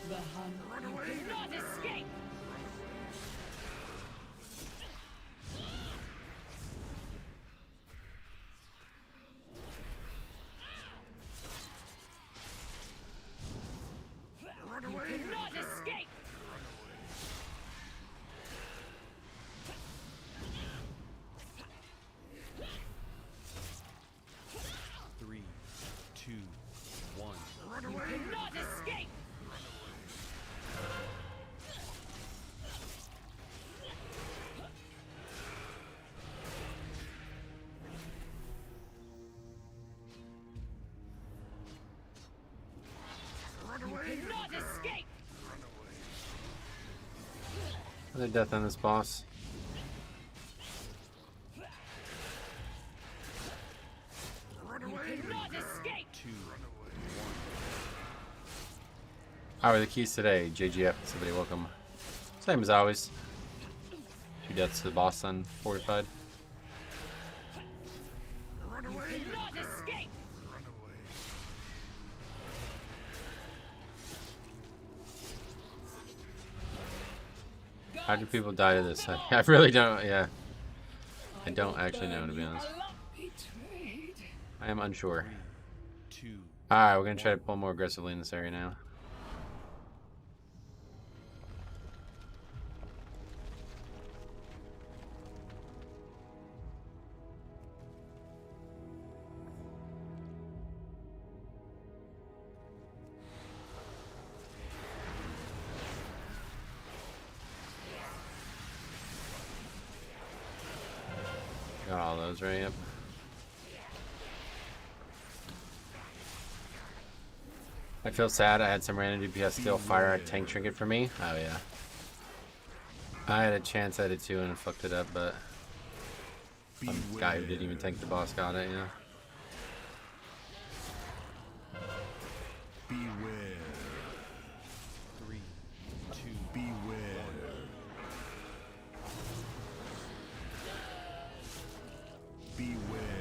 Speaker 3: The hunt, you cannot escape! You cannot escape!
Speaker 13: 2, 1.
Speaker 3: You cannot escape! You cannot escape!
Speaker 1: Another death on this boss.
Speaker 3: You cannot escape!
Speaker 13: 2, 1.
Speaker 1: How are the keys today? JGF, somebody welcome. Same as always. 2 deaths to the boss on Fortified.
Speaker 3: You cannot escape!
Speaker 1: How do people die to this? I really don't, yeah. I don't actually know, to be honest. I am unsure.
Speaker 13: 2.
Speaker 1: Alright, we're gonna try to pull more aggressively in this area now. Got all those right, yep. I feel sad. I had some random DPS steal fire at tank trinket for me. Oh yeah. I had a chance at it too and fucked it up, but some guy who didn't even tank the boss got it, you know.
Speaker 5: Beware.
Speaker 13: 3, 2,
Speaker 5: Beware. Beware.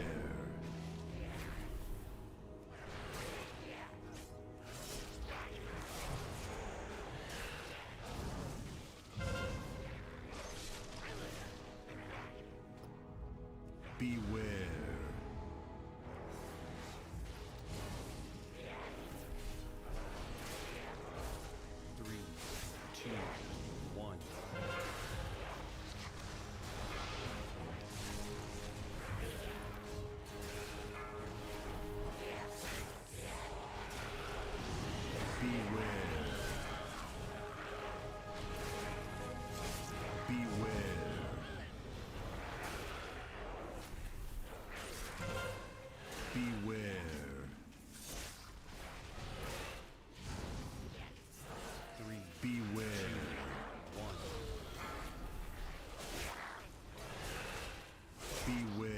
Speaker 5: Beware.
Speaker 13: 3, 2, 1.
Speaker 5: Beware. Beware. Beware.
Speaker 13: 3,
Speaker 5: Beware.
Speaker 13: 1.
Speaker 5: Beware.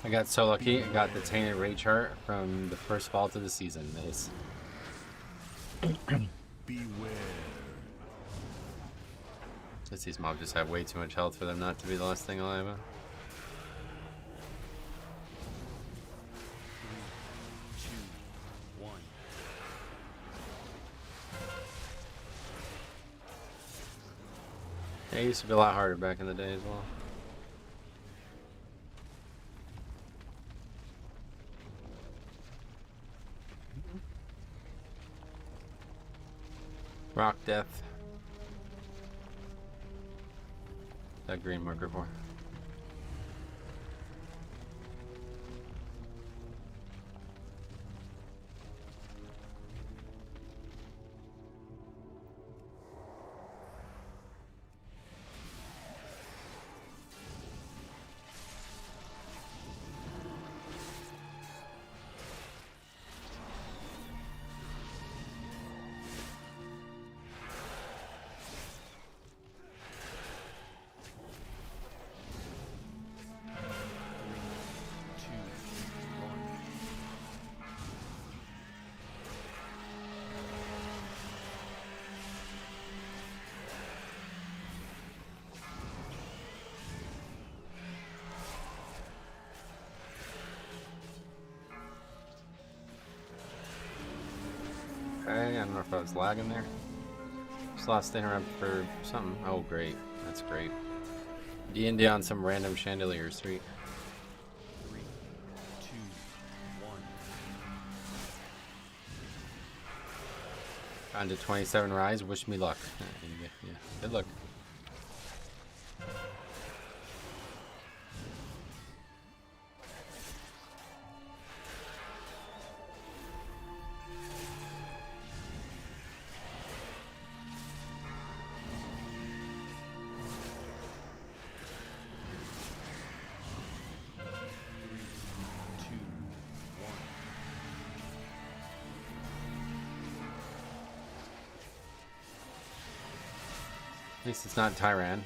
Speaker 1: I got so lucky. I got the Tainted Ray chart from the first vault of the season. Nice.
Speaker 5: Beware.
Speaker 1: Since these mobs just have way too much health for them not to be the last thing alive.
Speaker 13: 3, 2, 1.
Speaker 1: Yeah, it used to be a lot harder back in the day as well. Rock death. That green marker for. Okay, I don't know if I was lagging there. Just lost interrupt for something. Oh, great. That's great. D&D on some random chandelier street.
Speaker 13: 3, 2, 1.
Speaker 1: On to 27 rise. Wish me luck. Yeah, good luck. least it's not Tyran.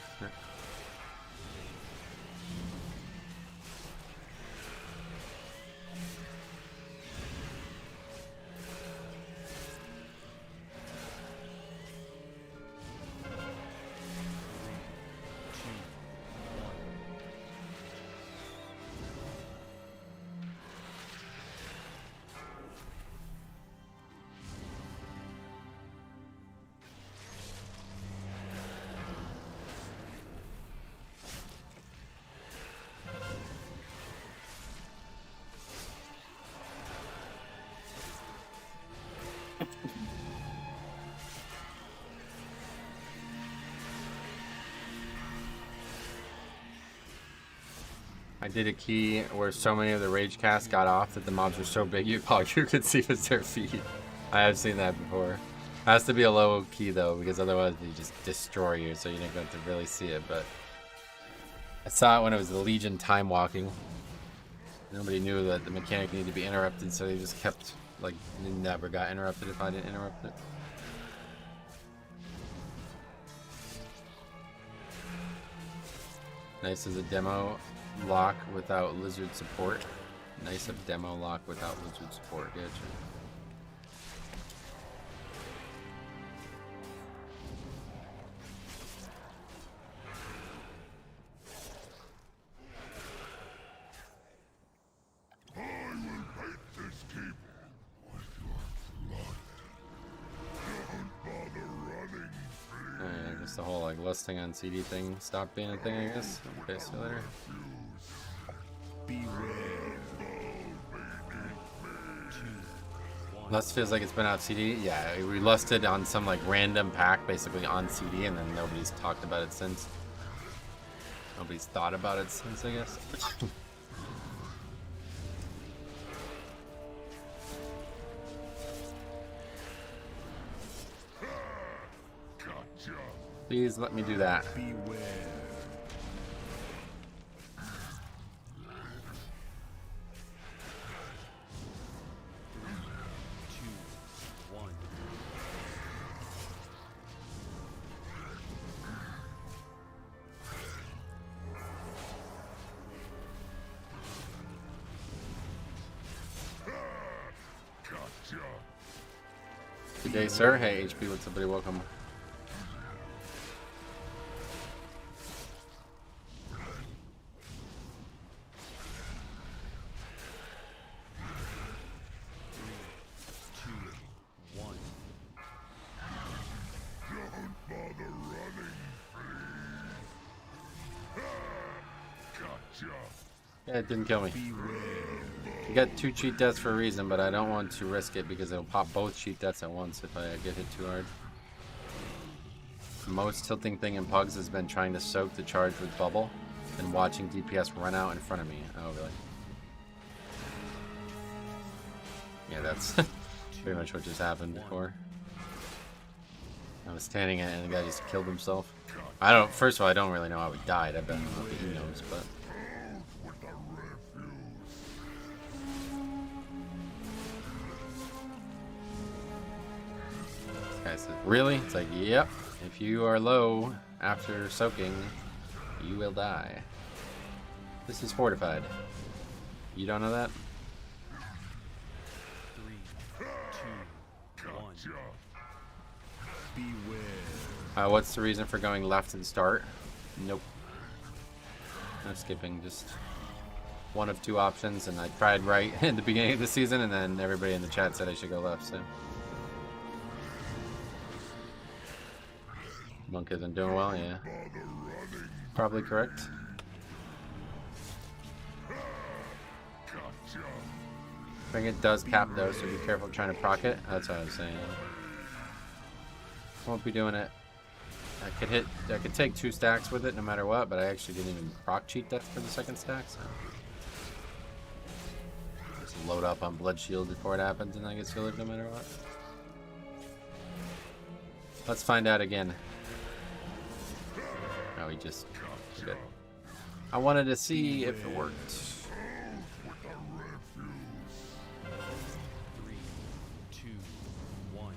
Speaker 1: I did a key where so many of the rage casts got off that the mobs were so big all you could see was their feet. I have seen that before. Has to be a low key though, because otherwise they just destroy you, so you don't get to really see it. But I saw it when it was the Legion time walking. Nobody knew that the mechanic needed to be interrupted, so they just kept, like, never got interrupted if I didn't interrupt it. Nice as a demo lock without lizard support. Nice of demo lock without lizard support. Gotcha. The whole like lusting on CD thing stopped being a thing, I guess. Okay, see you later. Lust feels like it's been out CD. Yeah, we lusted on some like random pack basically on CD, and then nobody's talked about it since. Nobody's thought about it since, I guess. Please let me do that.
Speaker 5: Beware.
Speaker 13: 2, 1.
Speaker 1: Good day, sir. Hey, HP, what's up, buddy? Welcome. Yeah, it didn't kill me. You got 2 cheat deaths for a reason, but I don't want to risk it because it'll pop both cheat deaths at once if I get hit too hard. The most tilting thing in Pugs has been trying to soak the charge with bubble and watching DPS run out in front of me. Oh, really? Yeah, that's pretty much what just happened before. I was standing in it and the guy just killed himself. First of all, I don't really know how he died. I bet he knows, but... Guy says, really? It's like, yep. If you are low after soaking, you will die. This is fortified. You don't know that?
Speaker 13: 3, 2, 1.
Speaker 5: Beware.
Speaker 1: What's the reason for going left and start? Nope. No skipping, just one of 2 options, and I tried right in the beginning of the season, and then everybody in the chat said I should go left, so... Monk isn't doing well, yeah. Probably correct. I think it does cap though, so be careful trying to proc it. That's what I was saying. Won't be doing it. I could take 2 stacks with it no matter what, but I actually didn't even proc cheat that for the 2nd stack, so. Just load up on Blood Shield before it happens and I get healed no matter what. Let's find out again. Oh, he just... Good. I wanted to see if it worked.
Speaker 13: 3, 2, 1.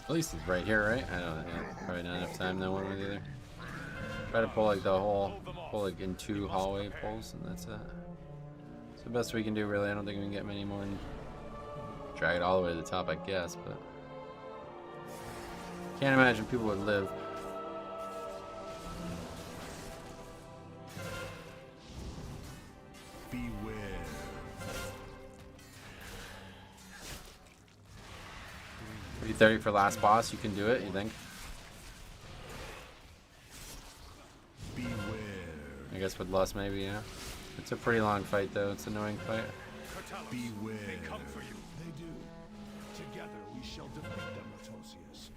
Speaker 1: At least it's right here, right? I don't know. Yeah, probably not enough time though, one or the other. Try to pull like the whole, pull like in 2 hallway pulls, and that's it. It's the best we can do, really. I don't think we can get many more and drag it all the way to the top, I guess, but can't imagine people would live.
Speaker 5: Beware.
Speaker 1: 330 for last boss. You can do it, you think?
Speaker 5: Beware.
Speaker 1: I guess with less, maybe, yeah. It's a pretty long fight, though. It's an annoying fight.
Speaker 5: Beware. They come for you. They do. Together we shall defeat them, Atosius.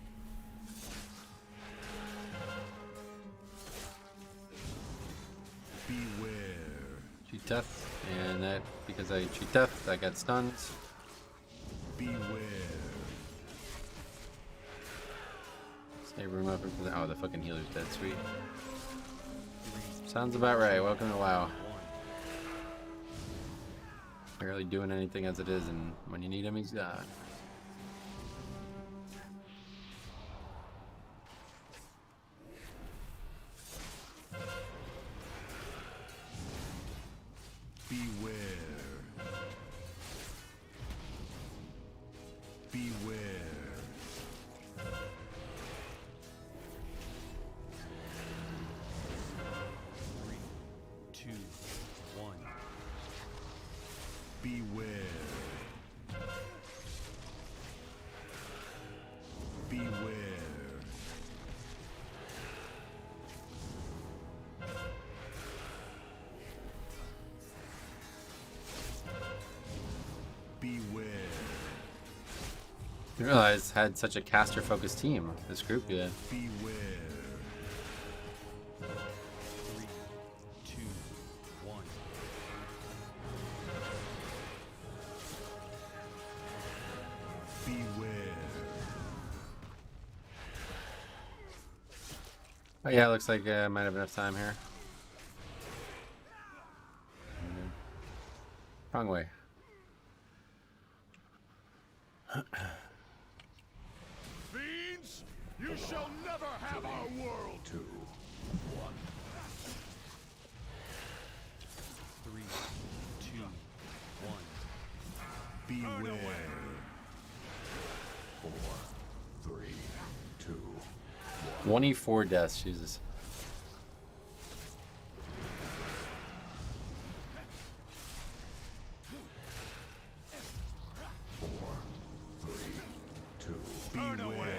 Speaker 5: Beware.
Speaker 1: Cheat death, and that, because I cheat death, I got stunned.
Speaker 5: Beware.
Speaker 1: Save room open for the, oh, the fucking healer's dead, sweet. Sounds about right. Welcome to WoW. Not really doing anything as it is, and when you need him, he's gone.
Speaker 5: Beware. Beware.
Speaker 13: 2, 1.
Speaker 5: Beware. Beware. Beware.
Speaker 1: I realized had such a caster-focused team. This group did.
Speaker 5: Beware.
Speaker 13: 3, 2, 1.
Speaker 5: Beware.
Speaker 1: Oh yeah, looks like I might have enough time here. Wrong way.
Speaker 5: Fiends, you shall never have our world. 2, 1.
Speaker 13: 3, 2, 1.
Speaker 5: Beware. 4, 3, 2,
Speaker 1: 24 deaths, Jesus.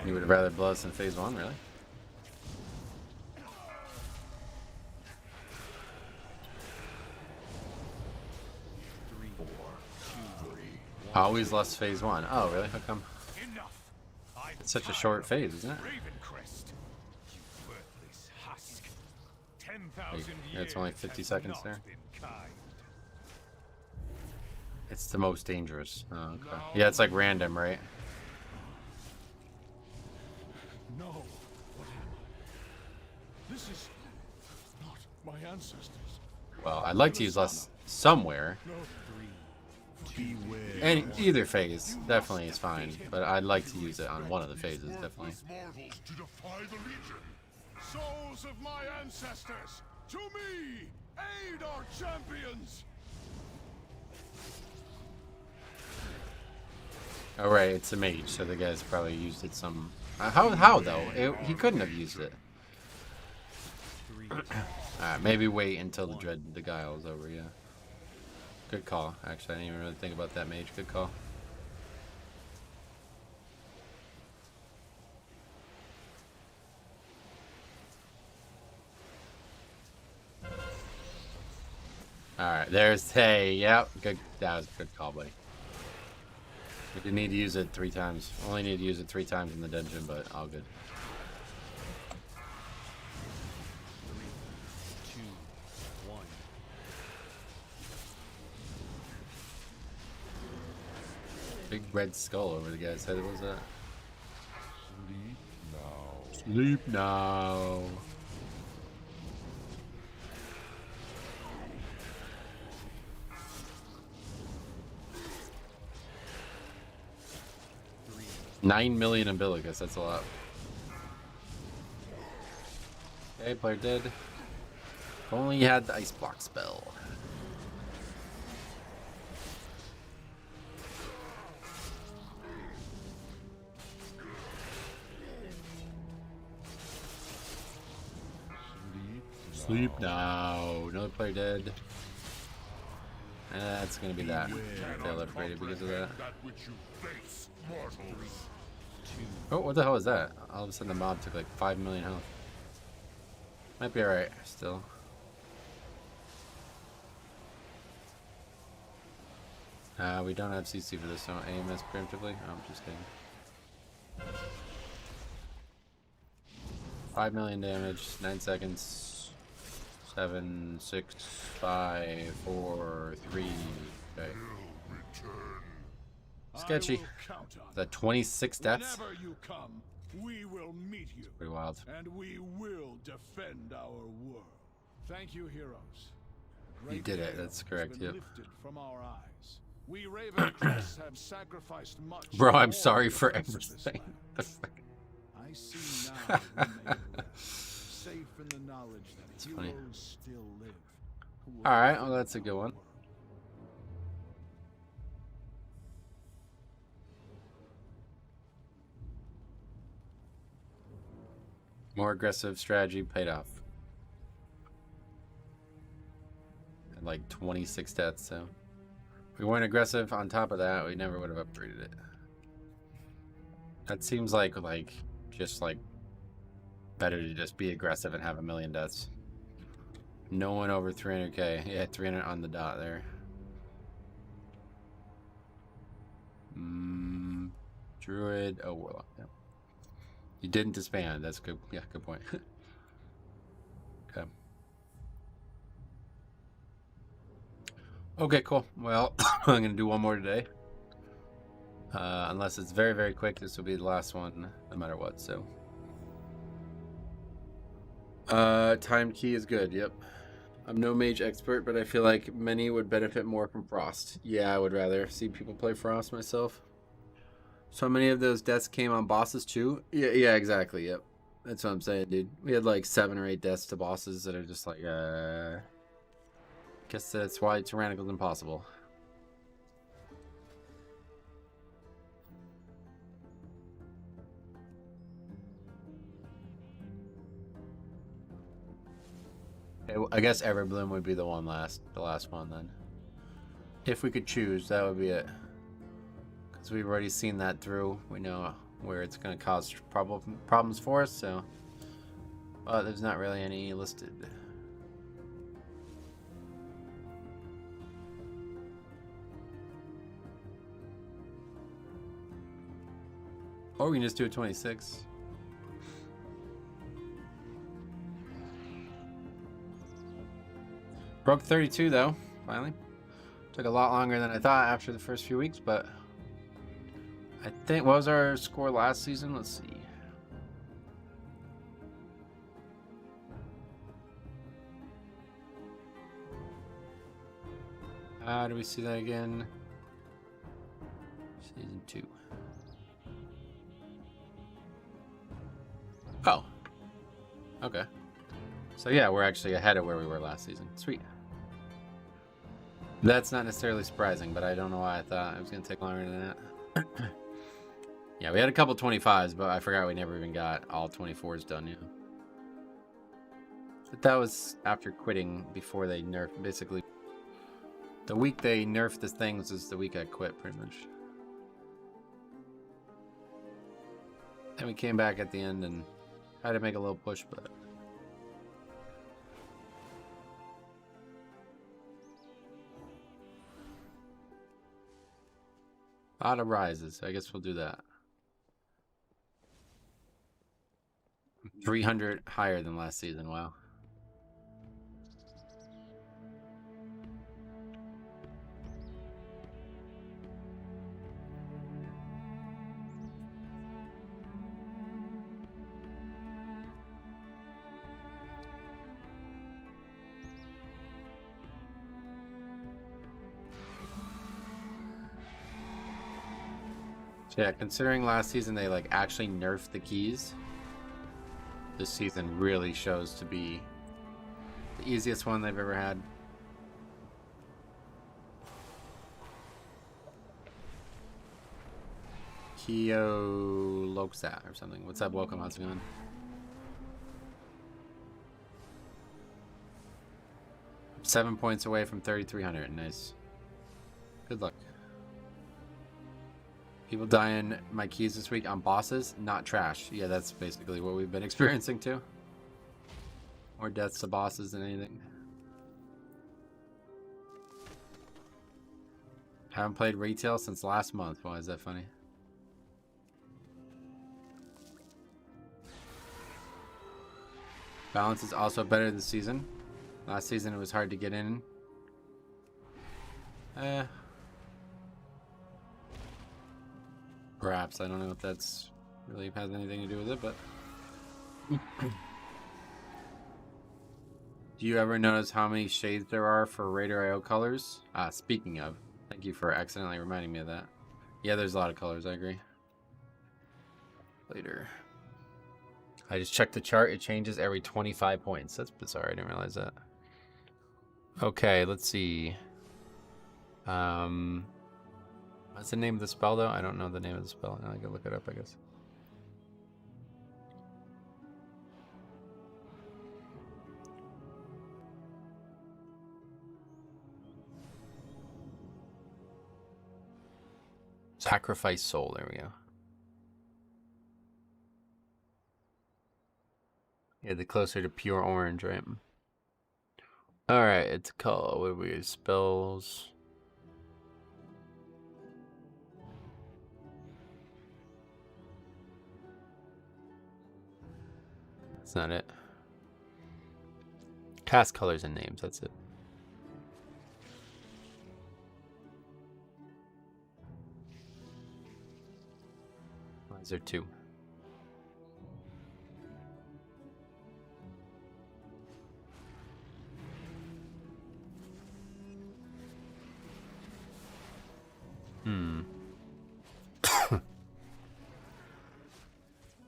Speaker 1: You would have rather blow us in phase 1, really? Always lost phase 1. Oh, really? How come? It's such a short phase, isn't it? Yeah, it's only 50 seconds there. It's the most dangerous. Oh, okay. Yeah, it's like random, right?
Speaker 5: No. What am I? This is not my ancestors.
Speaker 1: Well, I'd like to use less somewhere.
Speaker 5: Beware.
Speaker 1: And either phase definitely is fine, but I'd like to use it on one of the phases, definitely.
Speaker 5: Marvels to defy the Legion. Souls of my ancestors, to me, aid our champions.
Speaker 1: Oh right, it's a mage, so the guy's probably used it some. How though? He couldn't have used it. Alright, maybe wait until the dread the guile is over. Yeah. Good call. Actually, I didn't even really think about that mage. Good call. Alright, there's Tay. Yep, good. That was a good call, buddy. We didn't need to use it 3 times. Only need to use it 3 times in the dungeon, but all good.
Speaker 13: 3, 2, 1.
Speaker 1: Big red skull over the guy's head. What was that?
Speaker 5: Sleep now.
Speaker 1: Sleep now. 9 million umbilicus, that's a lot. Okay, player dead. If only he had the ice block spell. Sleep now. Another player dead. That's gonna be that. Fail upgraded because of that. Oh, what the hell is that? All of a sudden the mob took like 5 million health. Might be alright still. We don't have CC for this, so AMS preemptively. Oh, I'm just kidding. 5 million damage, 9 seconds. 7, 6, 5, 4, 3. Okay. Sketchy. Is that 26 deaths?
Speaker 5: Whenever you come, we will meet you.
Speaker 1: Pretty wild.
Speaker 5: And we will defend our world. Thank you, heroes.
Speaker 1: You did it. That's correct. Yep.
Speaker 5: Lifted from our eyes. We Ravencrests have sacrificed much.
Speaker 1: Bro, I'm sorry for everything.
Speaker 5: I see now we may rest, safe in the knowledge that heroes
Speaker 1: funny.
Speaker 5: still live.
Speaker 1: All right, well that's a good one. More aggressive strategy paid off. At like 26 deaths, so if we weren't aggressive on top of that, we never would have upgraded it. That seems like just like better to just be aggressive and have 1 million deaths. No one over 300k. Yeah, 300 on the dot there. Druid. Oh, Warlock. Yeah. You didn't disband. That's good. Yeah, good point. Okay. Okay, cool. Well, I'm gonna do one more today. Unless it's very, very quick, this will be the last one, no matter what. So, time key is good. Yep. I'm no mage expert, but I feel like many would benefit more from Frost. Yeah, I would rather see people play Frost myself. So many of those deaths came on bosses too. Yeah, exactly. Yep. That's what I'm saying, dude. We had like 7 or 8 deaths to bosses that are just like, guess that's why Tyrannical's impossible. I guess Everbloom would be the last one then. If we could choose, that would be it. Because we've already seen that through. We know where it's going to cause problems for us, so. But there's not really any listed. Or we can just do a 26. Broke 32 though, finally. Took a lot longer than I thought after the first few weeks, but I think, what was our score last season? Let's see. How do we see that again? Season 2. Oh. Okay. So yeah, we're actually ahead of where we were last season. Sweet. That's not necessarily surprising, but I don't know why I thought it was going to take longer than that. Yeah, we had a couple 25s, but I forgot we never even got all 24s done yet. But that was after quitting before they nerfed, basically. The week they nerfed the things is the week I quit, pretty much. Then we came back at the end and tried to make a little push, but... a lot of rises. I guess we'll do that. 300 higher than last season. Wow. So yeah, considering last season they like actually nerfed the keys, this season really shows to be the easiest one they've ever had. Kyo Loksat or something. What's up? Welcome. How's it going? I'm 7 points away from 3,300. Nice. Good luck. People dying my keys this week on bosses, not trash. Yeah, that's basically what we've been experiencing too. More deaths to bosses than anything. Haven't played retail since last month. Why is that funny? Balance is also better this season. Last season it was hard to get in. Perhaps. I don't know if that's really has anything to do with it, but... Do you ever notice how many shades there are for Raider IO colors? Speaking of, thank you for accidentally reminding me of that. Yeah, there's a lot of colors, I agree. Later. I just checked the chart. It changes every 25 points. That's bizarre. I didn't realize that. Okay, let's see. What's the name of the spell, though? I don't know the name of the spell. I can look it up, I guess. Sacrifice soul. There we go. Yeah, the closer to pure orange, right? Alright, it's called, what do we use? Spells. That's not it. Cast colors and names, that's it. Why is there two?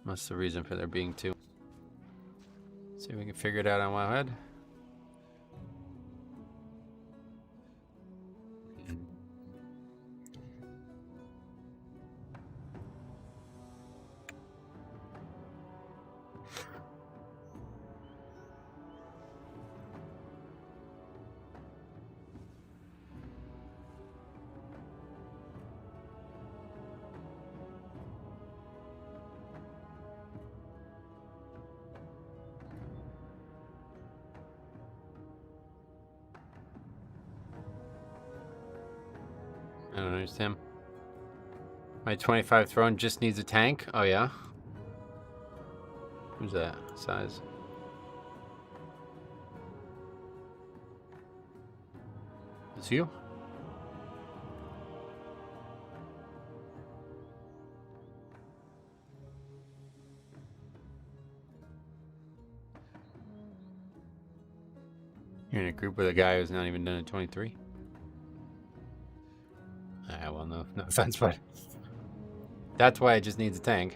Speaker 1: What's the reason for there being two? See if we can figure it out on my head. I don't understand. My 25 throne just needs a tank? Oh, yeah? Who's that? Size? It's you? You're in a group with a guy who's not even done a 23? Well, no offense, but that's why it just needs a tank.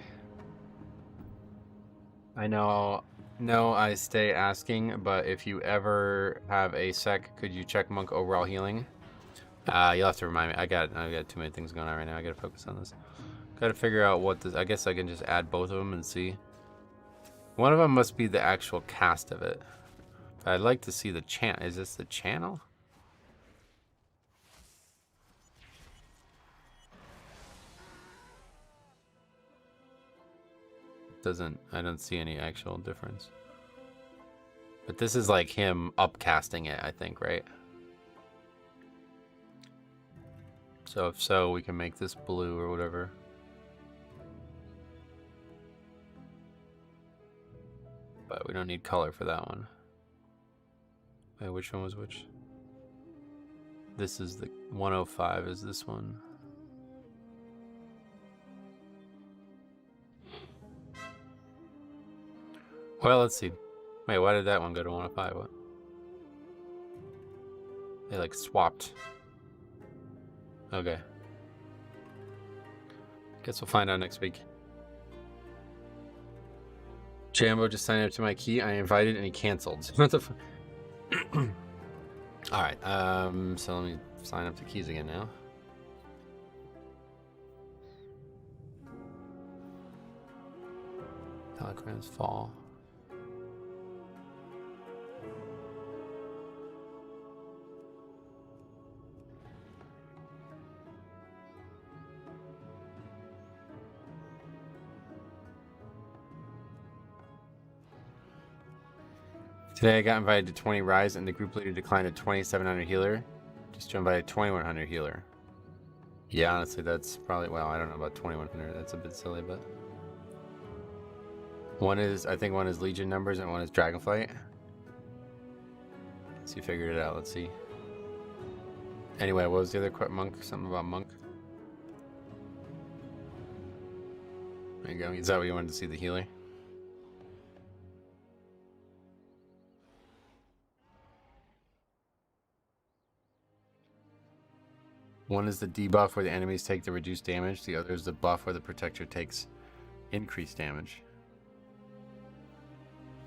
Speaker 1: I know, no, I stay asking, but if you ever have a sec, could you check monk overall healing? You'll have to remind me. I got too many things going on right now. I gotta focus on this. Gotta figure out what this. I guess I can just add both of them and see. One of them must be the actual cast of it. But I'd like to see the channel. Is this the channel? I don't see any actual difference. But this is like him upcasting it, I think, right? So if so, we can make this blue or whatever. But we don't need color for that one. Wait, which one was which? This is the 105 is this one. Well, let's see. Wait, why did that one go to 105? What? They like swapped. Okay. Guess we'll find out next week. Jambo just signed up to my key. I invited and he canceled. What the All right. So let me sign up to keys again now. Telegrams fall. Today I got invited to 20 Rise and the group leader declined a 2700 healer just to invite a 2100 healer. Yeah, honestly, that's probably, well, I don't know about 2100. That's a bit silly, but I think one is Legion numbers and one is Dragonflight. So you figured it out. Let's see. Anyway, what was the other monk? Something about monk. There you go. Is that what you wanted to see, the healer? One is the debuff where the enemies take the reduced damage. The other is the buff where the protector takes increased damage.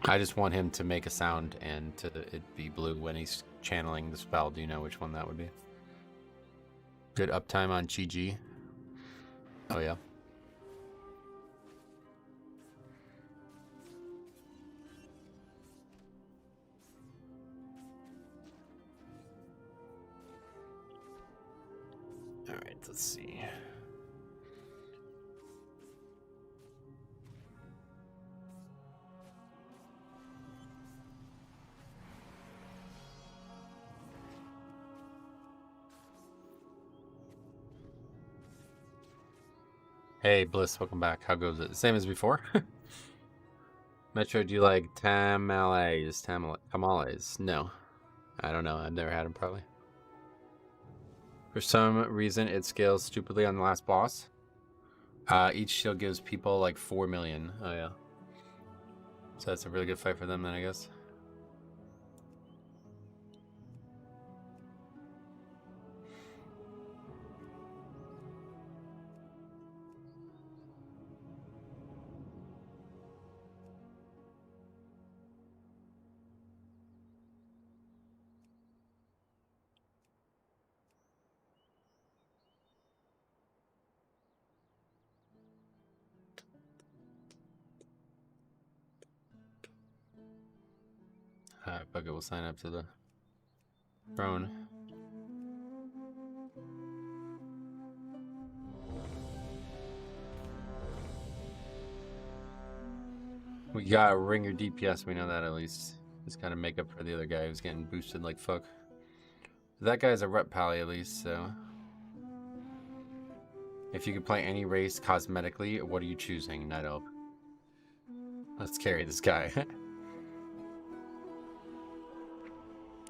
Speaker 1: I just want him to make a sound and to it be blue when he's channeling the spell. Do you know which one that would be? Good uptime on Chi-Ji. Oh yeah. All right, let's see. Hey, Bliss, welcome back. How goes it? Same as before? Metro, do you like tamales? Tamales? No. I don't know. I've never had them, probably. For some reason, it scales stupidly on the last boss. Each shield gives people like 4 million. Oh, yeah. So that's a really good fight for them then, I guess. Alright, Bucket will sign up to the throne. We got a ringer DPS, we know that at least. Just kind of make up for the other guy who's getting boosted like fuck. That guy's a rep pally at least, so. If you could play any race cosmetically, what are you choosing, Night Elf? Let's carry this guy.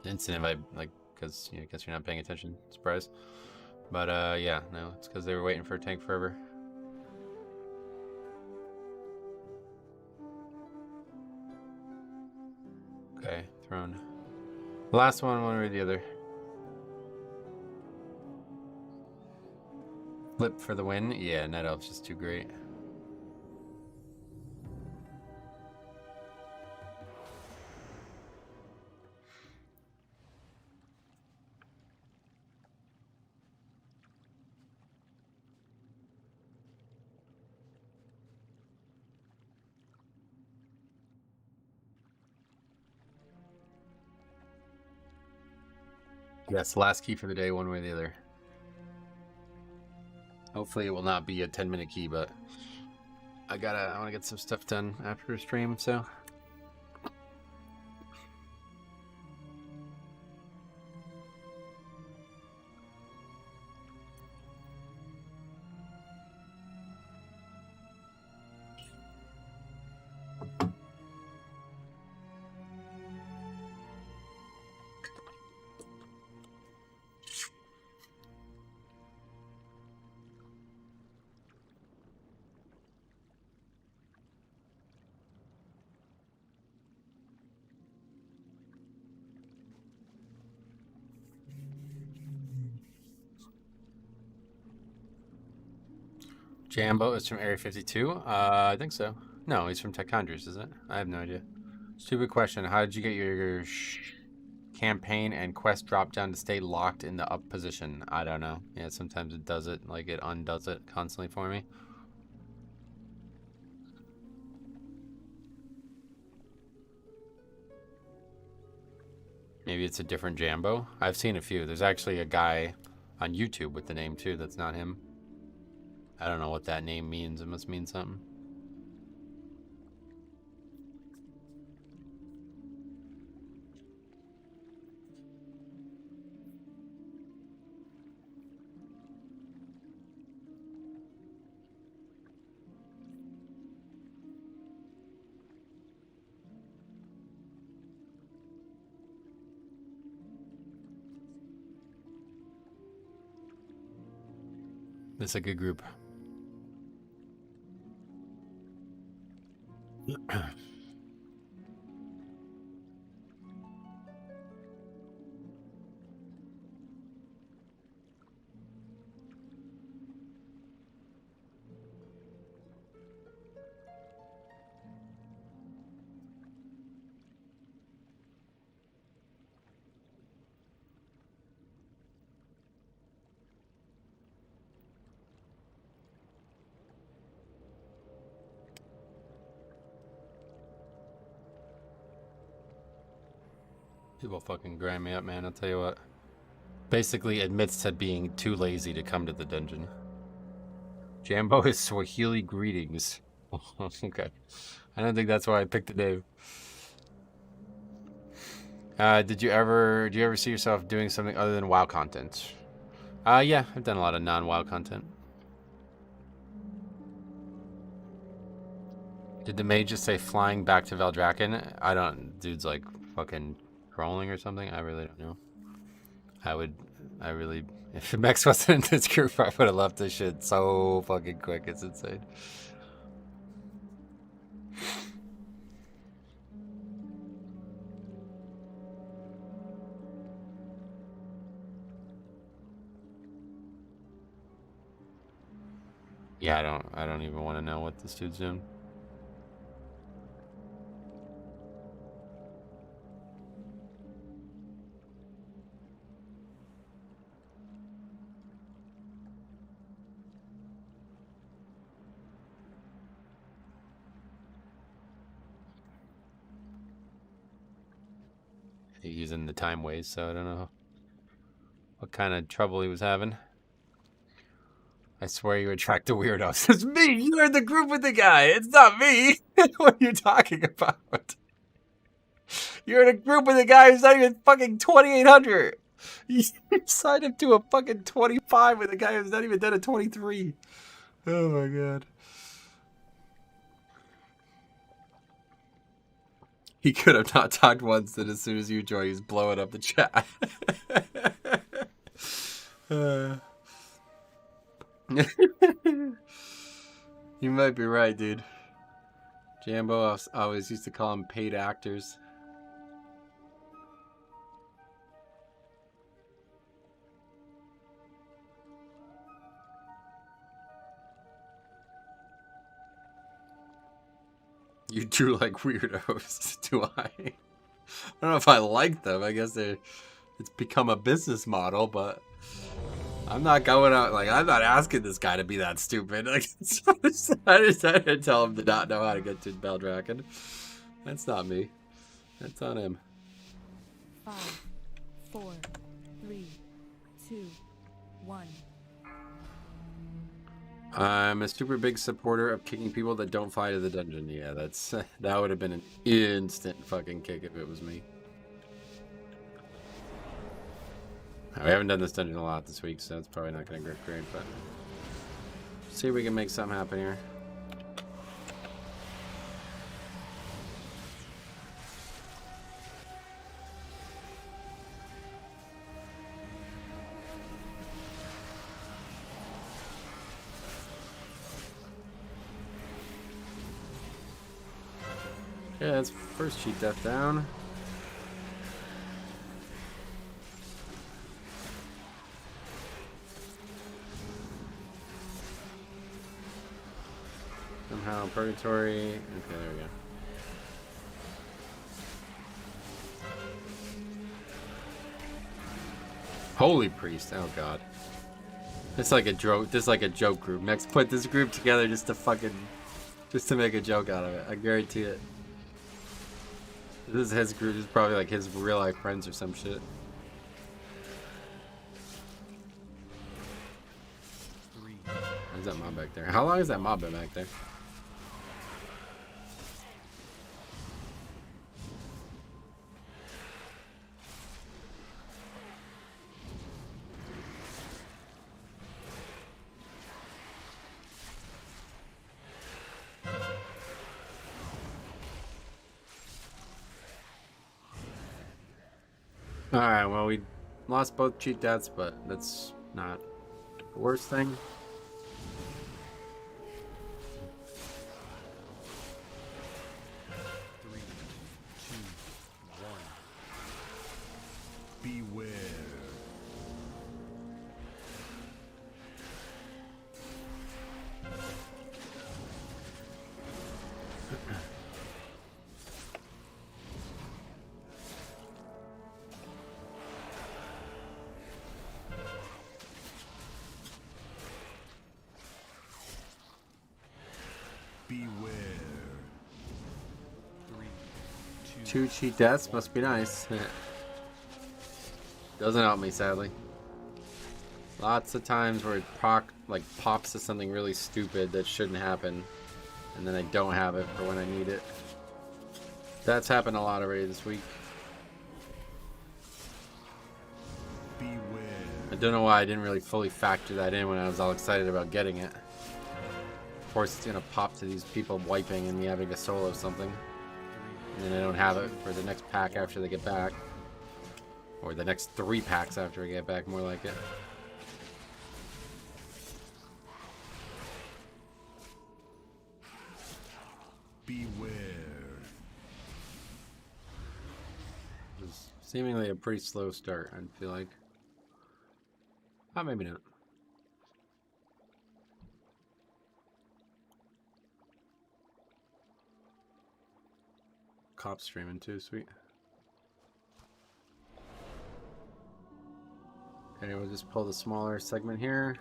Speaker 1: Instant invite, like, because I guess you're not paying attention. Surprise. But yeah, no, it's because they were waiting for a tank forever. Okay, throne. Last one or the other. Flip for the win. Yeah, Night Elf's just too great. Yes, last key for the day, one way or the other. Hopefully it will not be a 10-minute key, but I want to get some stuff done after the stream, so. Jambo is from Area 52? I think so. No, he's from Tichondrius, is it? I have no idea. Stupid question. How did you get your campaign and quest drop down to stay locked in the up position? I don't know. Yeah, sometimes it does it, like it undoes it constantly for me. Maybe it's a different Jambo. I've seen a few. There's actually a guy on YouTube with the name too that's not him. I don't know what that name means. It must mean something. This is a good group. People fucking grind me up, man. I'll tell you what. Basically admits to being too lazy to come to the dungeon. Jambo is Swahili greetings. Okay. I don't think that's why I picked the name. Do you ever see yourself doing something other than WoW content? Yeah, I've done a lot of non-WoW content. Did the mage just say flying back to Veldraken? I don't. Dude's like fucking crawling or something. I really don't know. I really. If Mex wasn't in this group, I would have left this shit so fucking quick. It's insane. Yeah, I don't even want to know what this dude's doing. He's in the time waste, so I don't know what kind of trouble he was having. I swear you attract the weirdos. It's me! You're in the group with the guy! It's not me! What are you talking about? You're in a group with a guy who's not even fucking 2,800! You signed up to a fucking 25 with a guy who's not even done a 23. Oh my god. He could have not talked once, and as soon as you join, he's blowing up the chat. You might be right, dude. Jambo always used to call them paid actors. You do like weirdos, do I? I don't know if I like them. I guess it's become a business model, but I'm not going out, like, I'm not asking this guy to be that stupid. Like, I just had to tell him to not know how to get to Veldraken. That's not me. That's on him.
Speaker 11: 5, 4, 3, 2, 1.
Speaker 1: I'm a super big supporter of kicking people that don't fly to the dungeon. Yeah, that would have been an instant fucking kick if it was me. We haven't done this dungeon a lot this week, so it's probably not going to go great, but see if we can make something happen here. Yeah, that's first cheat death down. Somehow purgatory. Okay, there we go. Holy priest! Oh god. It's like a joke. This is like a joke group. Next, put this group together just to make a joke out of it. I guarantee it. This is his group. This is probably like his real life friends or some shit. Where's that mob back there? How long is that mob been back there? Alright, well, we lost both cheat deaths, but that's not the worst thing.
Speaker 5: Beware. Beware.
Speaker 13: 3,
Speaker 1: 2 cheat deaths must be nice. Doesn't help me, sadly. Lots of times where it pops to something really stupid that shouldn't happen, and then I don't have it for when I need it. That's happened a lot already this week.
Speaker 5: Beware.
Speaker 1: I don't know why I didn't really fully factor that in when I was all excited about getting it. Of course, it's gonna pop to these people wiping and me having to solo something, and then I don't have it for the next pack after they get back. Or the next 3 packs after I get back, more like it.
Speaker 5: Beware.
Speaker 1: It was seemingly a pretty slow start, I feel like. Oh, maybe not. Cop streaming too, sweet. Okay, we'll just pull the smaller segment here.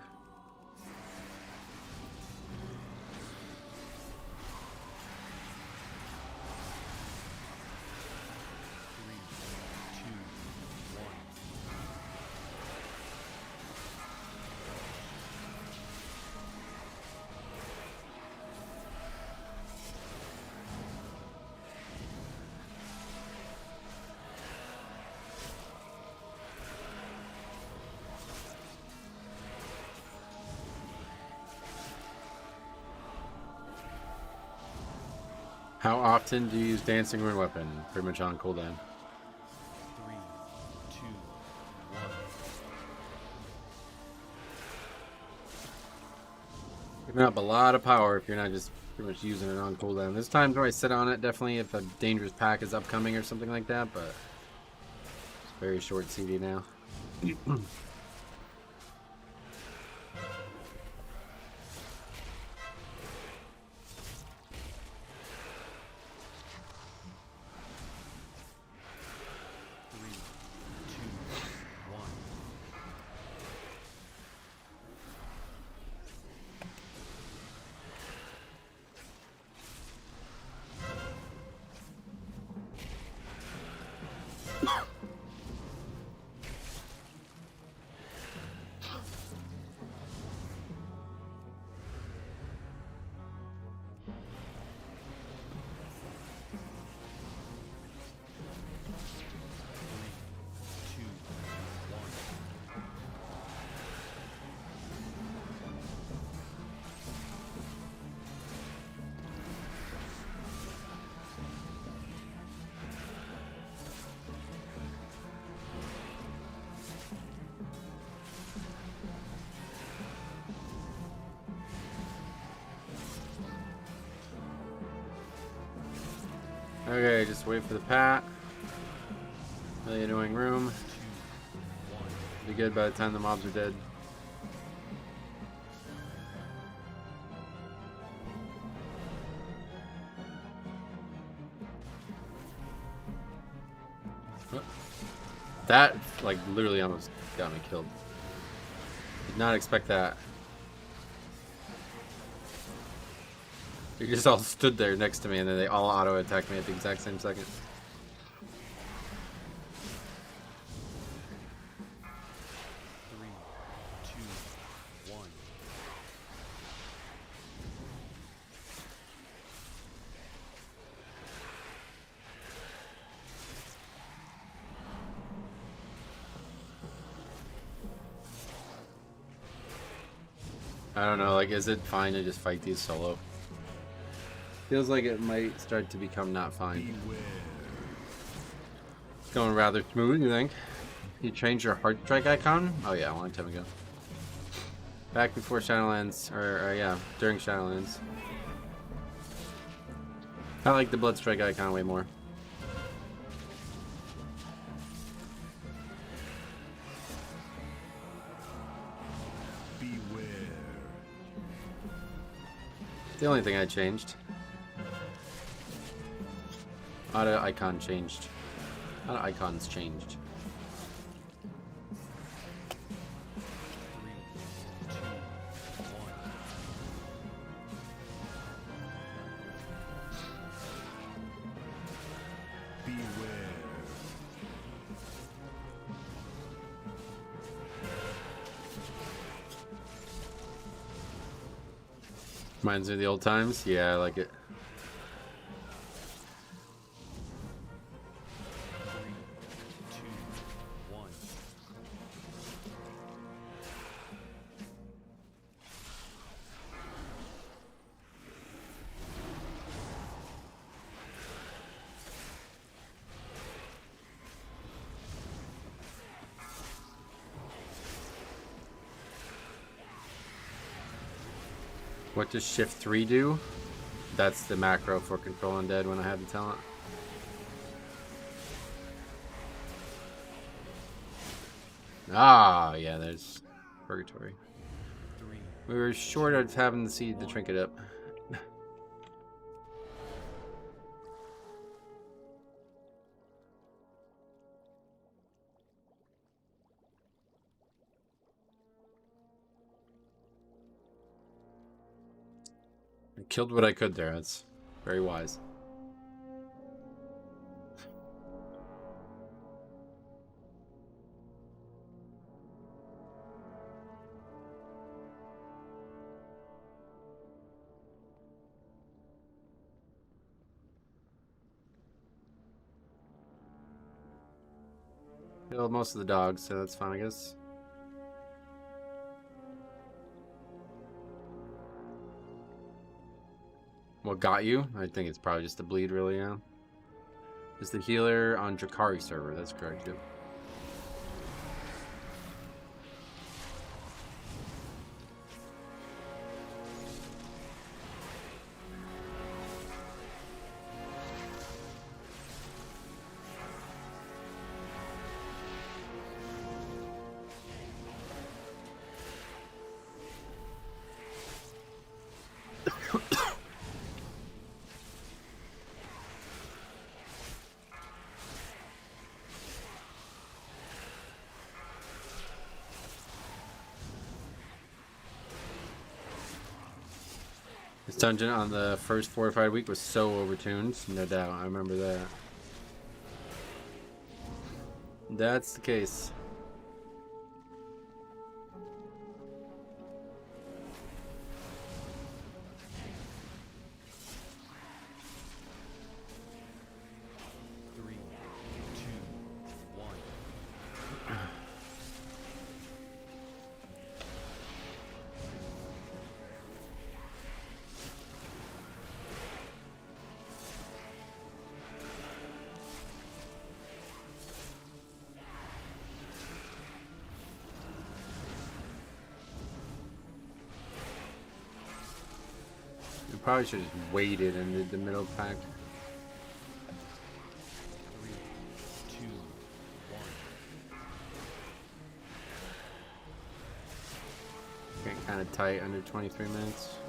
Speaker 1: How often do you use Dancing Rune Weapon? Pretty much on cooldown.
Speaker 13: 3, 2, 1.
Speaker 1: Giving up a lot of power if you're not just pretty much using it on cooldown. There's times where I sit on it, definitely if a dangerous pack is upcoming or something like that, but it's very short CD now. Okay, just wait for the pat. Really annoying room. Be good by the time the mobs are dead. That, like, literally almost got me killed. Did not expect that. They just all stood there next to me, and then they all auto-attacked me at the exact same second. I don't know, like, is it fine to just fight these solo? Feels like it might start to become not fine. It's going rather smooth, you think? You changed your heart strike icon? Oh yeah, a long time ago. Back before Shadowlands, or yeah, during Shadowlands. I like the blood strike icon way more. The only thing I changed. Auto icon changed. Auto icons changed. Reminds me of the old times? Yeah, I like it. What does Shift 3 do? That's the macro for Control Undead when I have the talent. Ah, yeah, there's Purgatory. We were short of having the seed to trinket up. I killed what I could there. That's very wise. Killed most of the dogs, so that's fine, I guess. What got you? I think it's probably just the bleed, really, yeah. Is the healer on Drakari server, that's correct, yep. This dungeon on the first fortified week was so overtuned, no doubt. I remember that. That's the case. Probably should have just waited and did the middle pack.
Speaker 13: 3, 2, 1.
Speaker 1: Getting kind of tight under 23 minutes.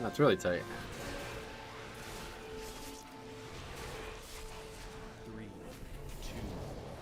Speaker 1: That's really tight.
Speaker 13: 3, 2, 1.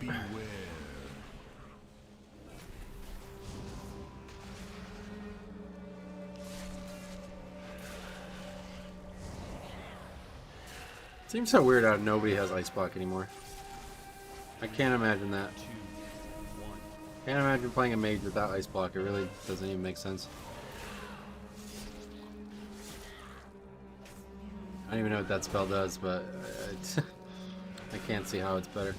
Speaker 5: Beware.
Speaker 1: Seems so weird how nobody has ice block anymore. I can't imagine that. Can't imagine playing a mage without ice block. It really doesn't even make sense. I don't even know what that spell does, but I can't see how it's better.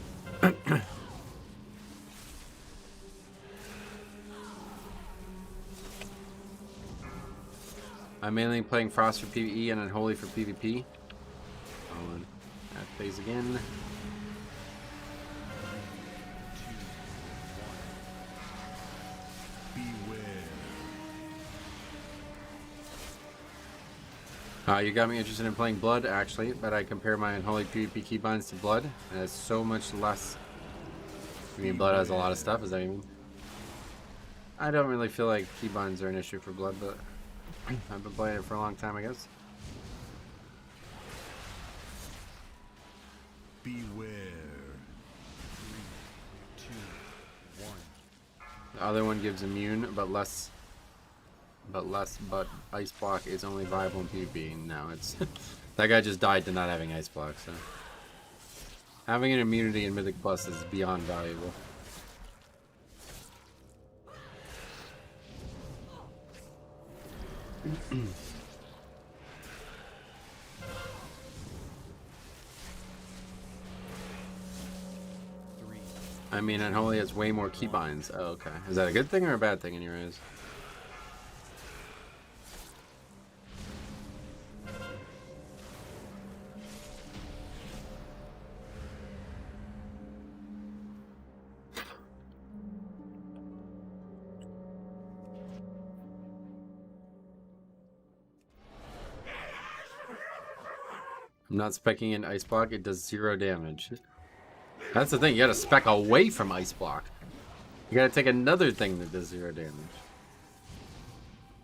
Speaker 1: I'm mainly playing Frost for PvE and Unholy for PvP. On that phase again. You got me interested in playing Blood, actually, but I compare my Unholy PvP keybinds to Blood, and it's so much less. I mean, Blood has a lot of stuff, is that what you mean? I don't really feel like keybinds are an issue for Blood, but I've been playing it for a long time, I guess.
Speaker 5: Beware.
Speaker 13: 3, 2, 1.
Speaker 1: The other one gives immune, but ice block is only viable in PvP. No, it's that guy just died to not having ice block, so having an immunity in Mythic Plus is beyond valuable. I mean, Unholy has way more keybinds. Oh, okay. Is that a good thing or a bad thing in your eyes? I'm not specking in ice block, it does 0 damage. That's the thing, you gotta spec away from ice block. You gotta take another thing that does 0 damage.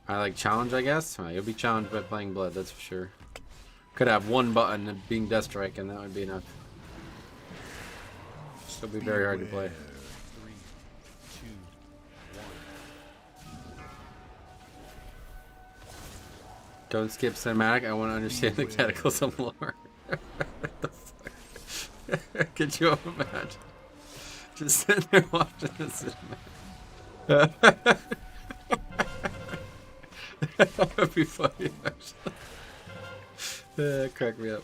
Speaker 1: I like challenge, I guess. Well, you'll be challenged by playing Blood, that's for sure. Could have one button and being Death Strike, and that would be enough. Still be very hard to play.
Speaker 13: 3, 2, 1.
Speaker 1: Don't skip cinematic, I want to understand the Cataclysm lore. What the fuck? Could you imagine? Just sitting there watching this cinematic. That would be funny, actually. Crack me up.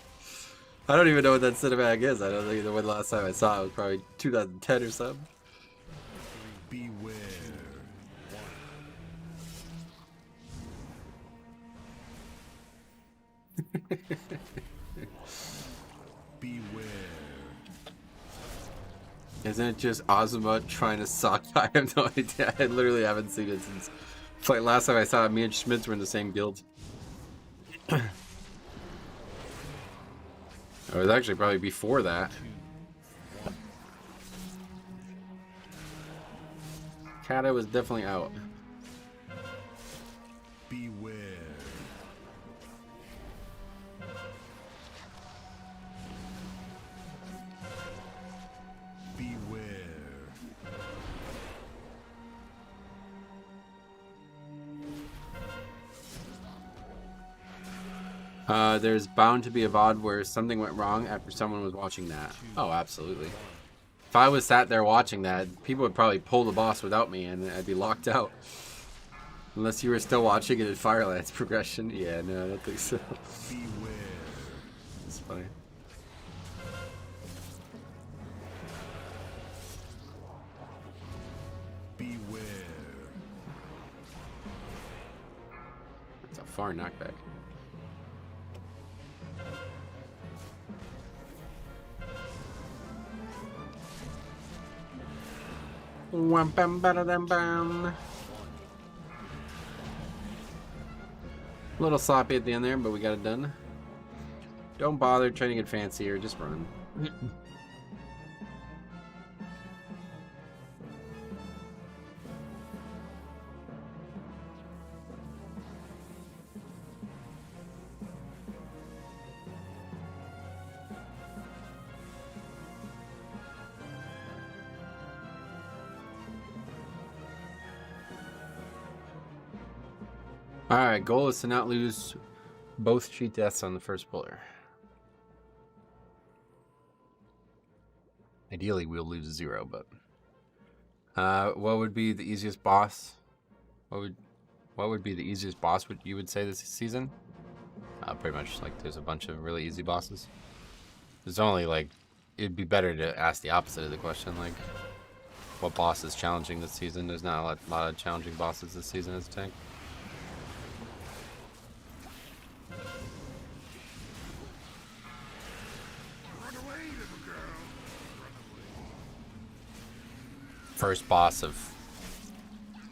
Speaker 1: I don't even know what that cinematic is. I don't think the last time I saw it was probably 2010 or something.
Speaker 13: 3,
Speaker 8: Beware. Beware.
Speaker 1: Isn't it just Ozma trying to suck? I have no idea. I literally haven't seen it since. It's like last time I saw it, me and Schmitz were in the same guild. It was actually probably before that. Kata was definitely out.
Speaker 8: Beware.
Speaker 1: There's bound to be a VOD where something went wrong after someone was watching that. Oh, absolutely. If I was sat there watching that, people would probably pull the boss without me and I'd be locked out. Unless you were still watching it in Firelight's progression. Yeah, no, I don't think so.
Speaker 8: Beware.
Speaker 1: It's funny.
Speaker 8: Beware.
Speaker 1: It's a far knockback. Wham bam ba da dam bam. A little sloppy at the end there, but we got it done. Don't bother trying to get fancier, just run. Alright, goal is to not lose both cheat deaths on the first puller. Ideally, we'll lose 0, but... what would be the easiest boss? What would be the easiest boss you would say this season? Pretty much, like, there's a bunch of really easy bosses. There's only, like... It'd be better to ask the opposite of the question, like... What boss is challenging this season? There's not a lot of challenging bosses this season as a tank. First boss of...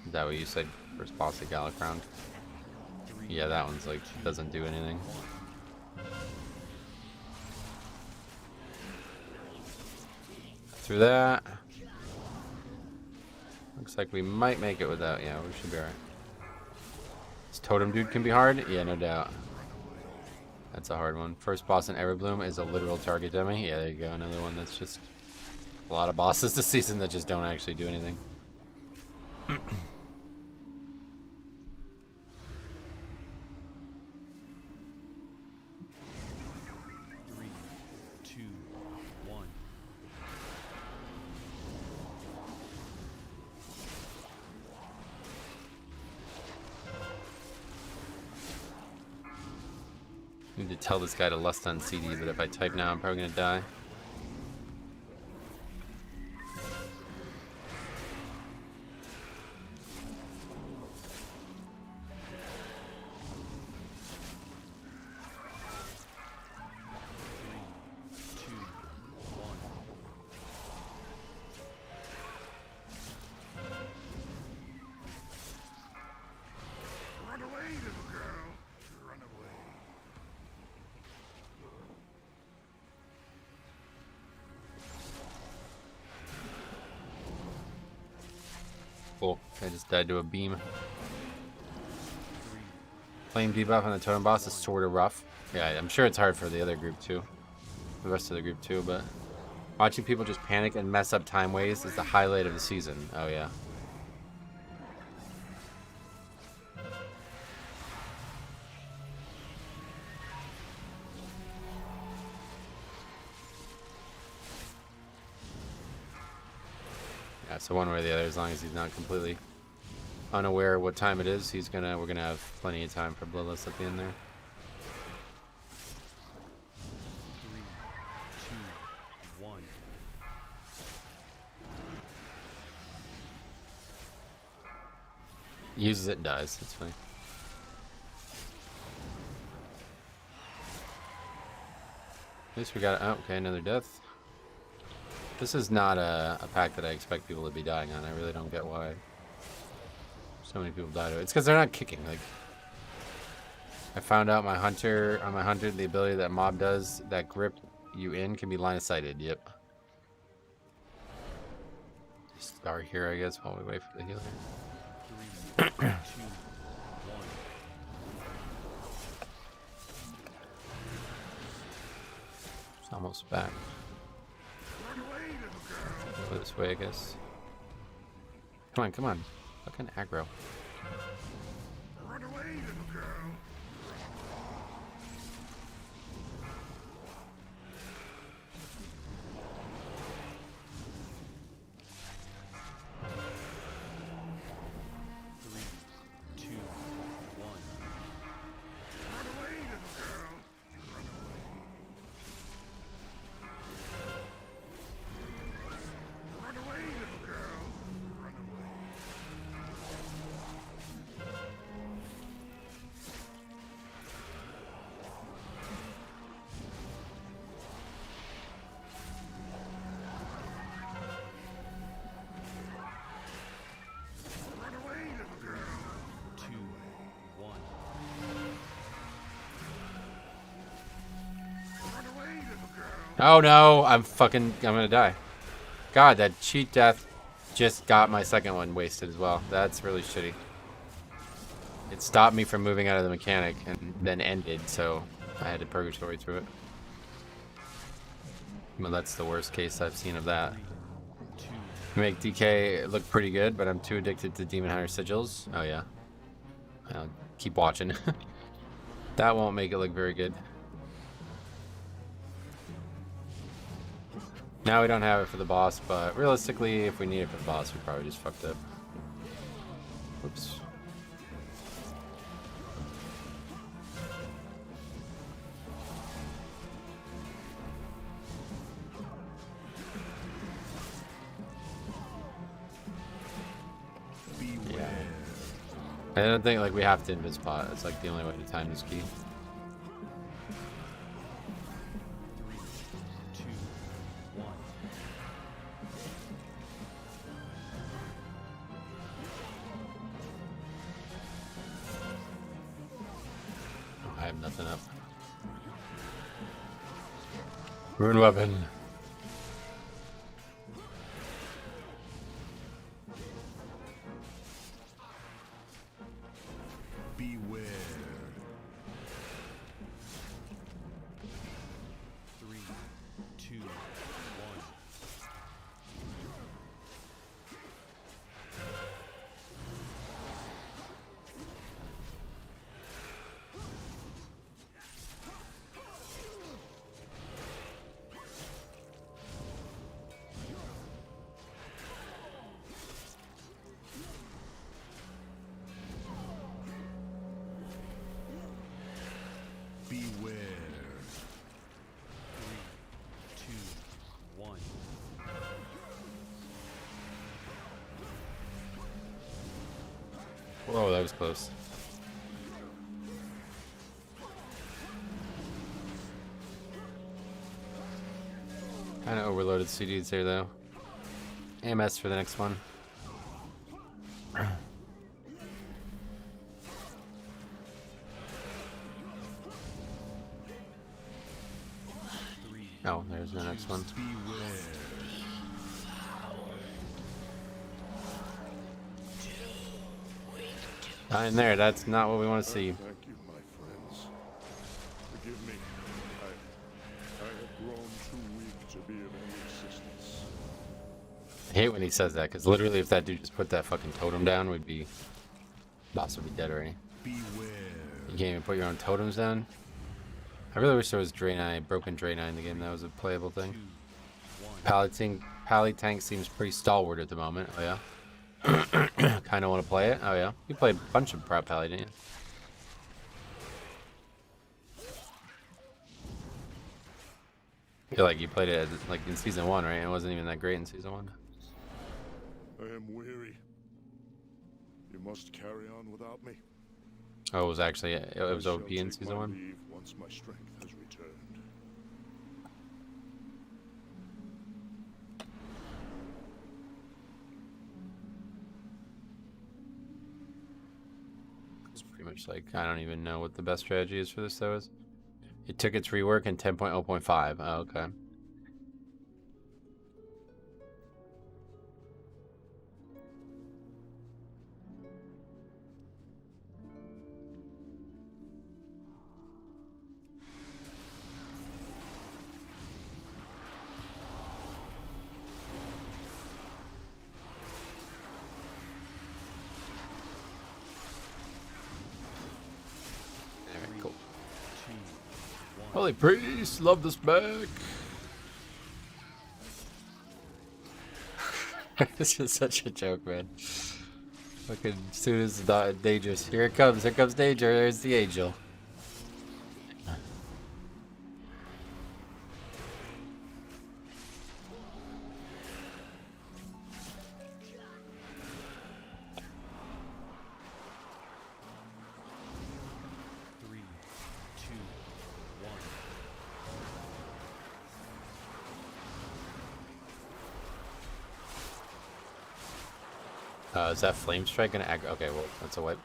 Speaker 1: Is that what you said? First boss of Galakrond? Yeah, that one's like, doesn't do anything. Through that. Looks like we might make it without... Yeah, we should be alright. This totem dude can be hard? Yeah, no doubt. That's a hard one. First boss in Everbloom is a literal target dummy. Yeah, there you go. Another one that's just... A lot of bosses this season that just don't actually do anything.
Speaker 13: 3, 2, 1.
Speaker 1: I need to tell this guy to lust on CD, but if I type now, I'm probably gonna die. Cool. I just died to a beam. Flame debuff on the totem boss is sort of rough. Yeah, I'm sure it's hard for the other group too. The rest of the group too, but... Watching people just panic and mess up time ways is the highlight of the season. Oh yeah. Yeah, so one way or the other, as long as he's not completely unaware of what time it is, we're gonna have plenty of time for Bloodlust at the end there.
Speaker 13: 3, 2, 1.
Speaker 1: Uses it and dies. That's funny. At least we got. Oh, okay, another death. This is not a pack that I expect people to be dying on. I really don't get why so many people die to it. It's because they're not kicking. Like, I found out on my hunter, the ability that mob does that grip you in can be line of sighted. Yep. Start here, I guess, while we wait for the healer.
Speaker 13: 3, 2, 1.
Speaker 1: It's almost back. Go this way, I guess. Come on, come on. Fucking aggro.
Speaker 8: Run away, little girl.
Speaker 13: 3, 2, 1.
Speaker 8: Run away, little girl. Run away. Run away, little girl. Run away. Run away, little girl.
Speaker 13: 2, 1.
Speaker 8: Run away, little girl.
Speaker 1: Oh no, I'm gonna die. God, that cheat death just got my second one wasted as well. That's really shitty. It stopped me from moving out of the mechanic and then ended, so I had to purgatory through it. Well, that's the worst case I've seen of that. Make DK look pretty good, but I'm too addicted to Demon Hunter sigils. Oh yeah. I'll keep watching. That won't make it look very good. Now we don't have it for the boss, but realistically, if we need it for the boss, we probably just fucked up. Oops. Yeah. I don't think like we have to invis pot. It's like the only way to time this key.
Speaker 13: 3, 2, 1.
Speaker 1: I have nothing up. Rune weapon.
Speaker 8: Beware.
Speaker 13: 3, 2, 1.
Speaker 8: Beware.
Speaker 13: 3, 2, 1.
Speaker 1: Whoa, that was close. Kind of overloaded CDs there though. AMS for the next one. Oh, there's the next one. In there, that's not what we want to see.
Speaker 5: Thank you, my friends. Forgive me. I have grown too weak to be of any assistance.
Speaker 1: I hate when he says that, because literally if that dude just put that fucking totem down, we'd be... boss would be dead already.
Speaker 8: Beware.
Speaker 1: You can't even put your own totems down? I really wish there was Draenei, broken Draenei in the game. That was a playable thing. Pally Tank seems pretty stalwart at the moment. Oh yeah? Kind of want to play it? Oh yeah? You played a bunch of Prop Pally, didn't you? I feel like you played it like in Season 1, right? It wasn't even that great in Season 1.
Speaker 5: I am weary. You must carry on without me.
Speaker 1: Oh, it was actually it was
Speaker 5: I
Speaker 1: OP
Speaker 5: shall
Speaker 1: in
Speaker 5: take
Speaker 1: season
Speaker 5: my
Speaker 1: 1.
Speaker 5: leave once my strength has returned.
Speaker 1: It's pretty much like I don't even know what the best strategy is for this though is. It took its rework in 10.0.5. Oh, okay. Alright, cool. Holy priest, love this back. This is such a joke, man. Fucking as soon as the dangerous. Here it comes. Here comes danger. There's the angel. Is that flame strike gonna aggro? Okay, well, that's a whip.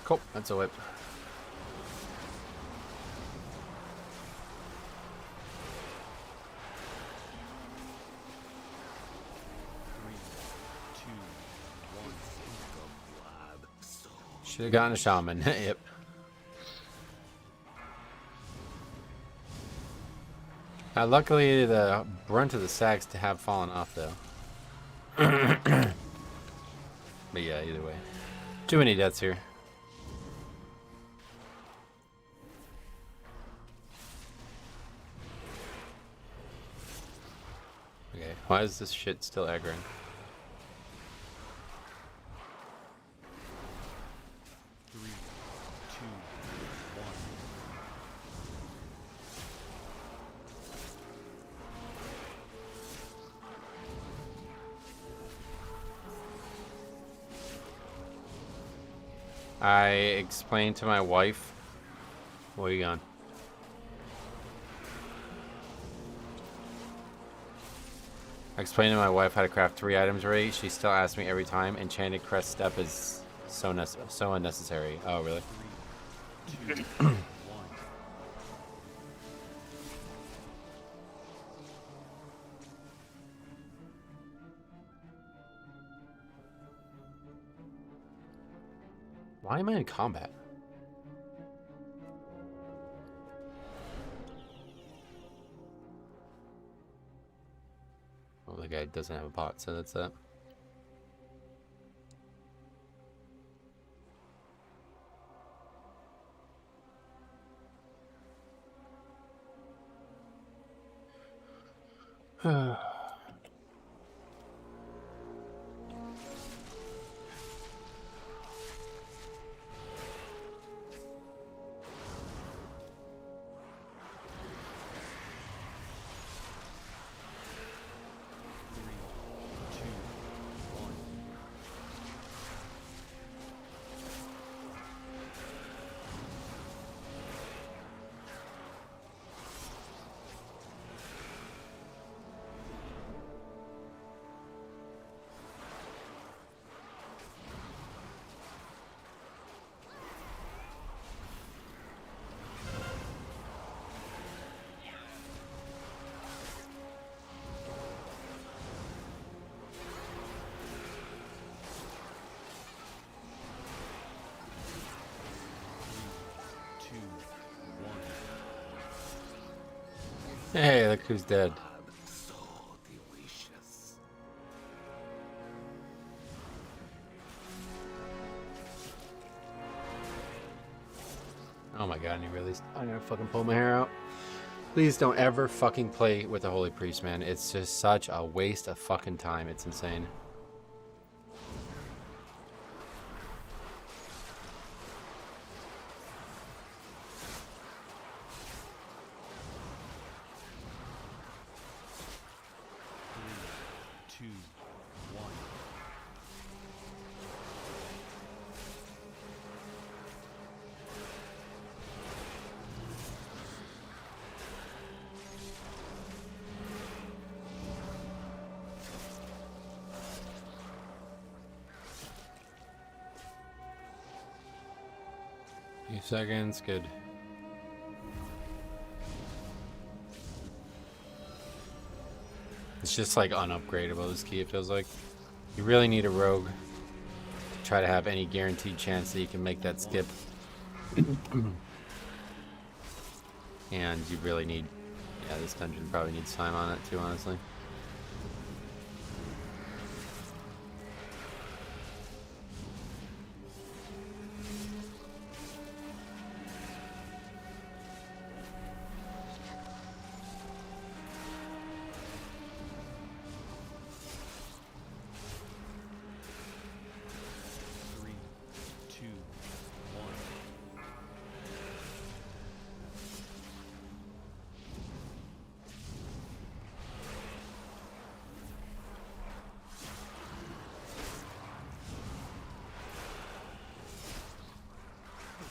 Speaker 1: Cool, that's a whip. Should have gotten a shaman. Yep. Luckily, the brunt of the sacks to have fallen off, though. But yeah, either way. Too many deaths here. Okay, why is this shit still aggroing? I explained to my wife. Where are you going? I explained to my wife how to craft 3 items already. She still asks me every time. Enchanted Crest Step is so unnecessary. Oh, really? 3, 2, 1. Why am I in combat? Oh, the guy doesn't have a pot, so that's that. Hey, look who's dead. Oh my god, and he released. I'm gonna fucking pull my hair out. Please don't ever fucking play with the Holy Priest, man. It's just such a waste of fucking time. It's insane. seconds, good. It's just like unupgradable, this key, it feels like. You really need a rogue to try to have any guaranteed chance that you can make that skip. And you really need, yeah, this dungeon probably needs time on it too, honestly.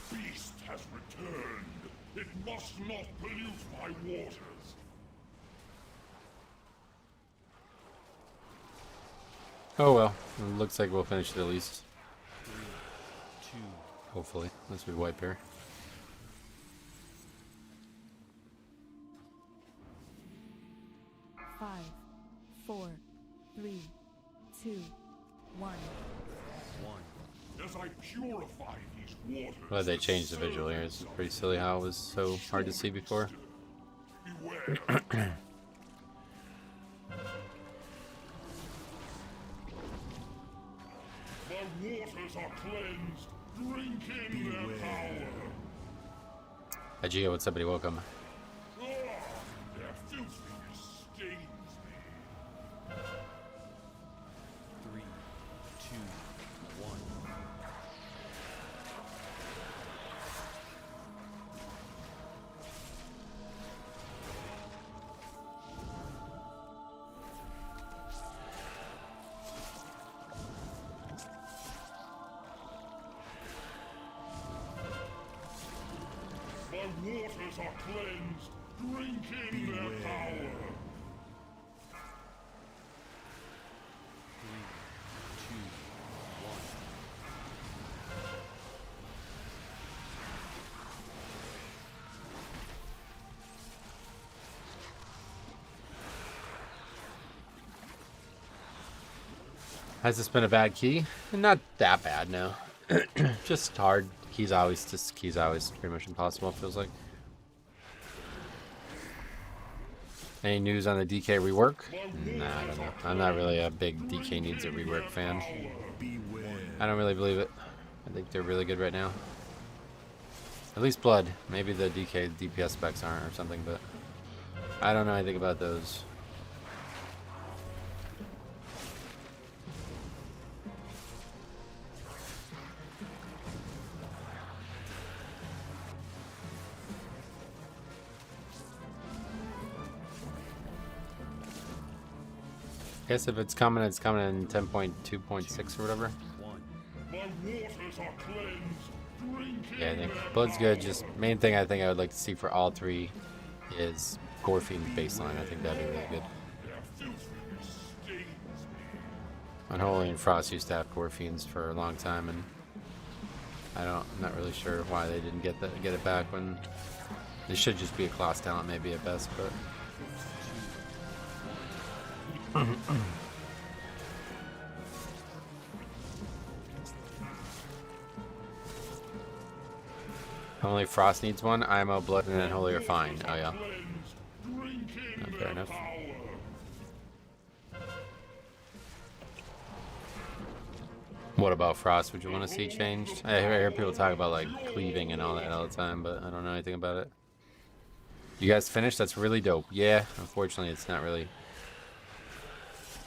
Speaker 5: The beast has returned. It must not pollute my waters.
Speaker 1: Oh well, it looks like we'll finish it at least. 3, 2, hopefully, unless we wipe here.
Speaker 11: Five, 4, 3, 2, 1.
Speaker 5: As I purify these waters.
Speaker 1: Glad they changed the visual here. It's pretty silly how it was so hard to see before.
Speaker 5: Beware. My waters are cleansed. Drink in their power.
Speaker 1: Ajia, what's up, buddy? Welcome.
Speaker 5: Their filthiness stains me.
Speaker 13: 3, 2, 1.
Speaker 5: My waters are cleansed. Drink in their power.
Speaker 13: 3, 2, 1.
Speaker 1: Has this been a bad key? Not that bad, no. Just hard. Key's always pretty much impossible, it feels like. Any news on the DK rework? Nah, I don't know. I'm not really a big DK needs a rework fan. I don't really believe it. I think they're really good right now. At least Blood. Maybe the DK DPS specs aren't or something, but I don't know anything about those. Guess if it's coming in 10.2.6 or whatever.
Speaker 5: My waters are cleansed. Drink
Speaker 1: Yeah, I think Blood's good. Just main thing I think I would like to see for all three is Gorfine's baseline. I think that'd be really good.
Speaker 5: Their filthiness stains me.
Speaker 1: Unholy and Frost used to have Gorfines for a long time, and I'm not really sure why they didn't get it back when they should just be a class talent maybe at best, but. Only Frost needs one. IMO, Blood, and then Holy are fine. Oh yeah. Fair enough. What about Frost? Would you want to see changed? I hear people talk about like cleaving and all that all the time, but I don't know anything about it. You guys finished? That's really dope. Yeah, unfortunately it's not really.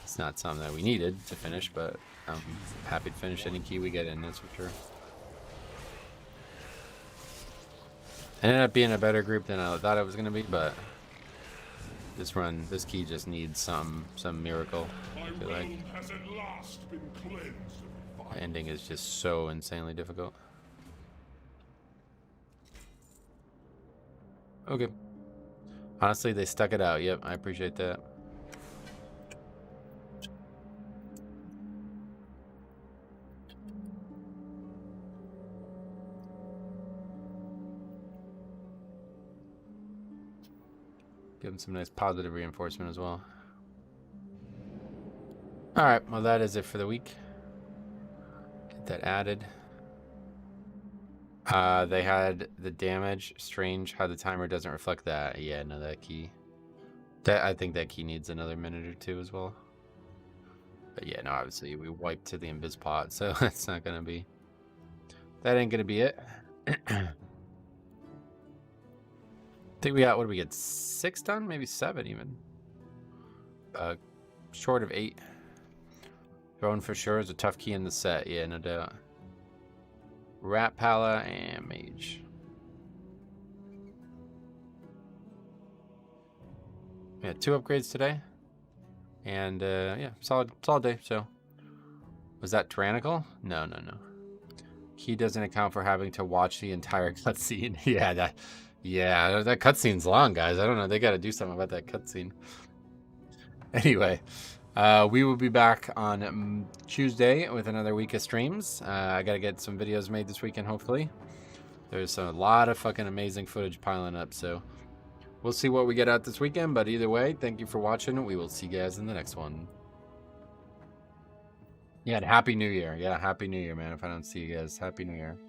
Speaker 1: It's not something that we needed to finish, but I'm happy to finish any key we get in, that's for sure. It ended up being a better group than I thought it was going to be, but this key just needs some miracle, I feel like. The ending is just so insanely difficult. Okay. Honestly, they stuck it out. Yep, I appreciate that. Give him some nice positive reinforcement as well. Alright, well that is it for the week. Get that added. They had the damage. Strange how the timer doesn't reflect that. Yeah, no, that key. I think that key needs another minute or two as well. But yeah, no, obviously we wiped to the invis pot, so that's not gonna be. That ain't gonna be it. I think we got, what did we get? 6 done? Maybe 7 even. Short of 8. Throne for sure is a tough key in the set. Yeah, no doubt. Rat Pala and Mage. Yeah, 2 upgrades today. And yeah, solid day. So, was that tyrannical? No. Key doesn't account for having to watch the entire cutscene. Yeah, that cutscene's long, guys. I don't know. They got to do something about that cutscene. Anyway, we will be back on Tuesday with another week of streams. I got to get some videos made this weekend, hopefully. There's a lot of fucking amazing footage piling up, so we'll see what we get out this weekend. But either way, thank you for watching. We will see you guys in the next one. Yeah, and Happy New Year. Yeah, Happy New Year, man. If I don't see you guys, Happy New Year.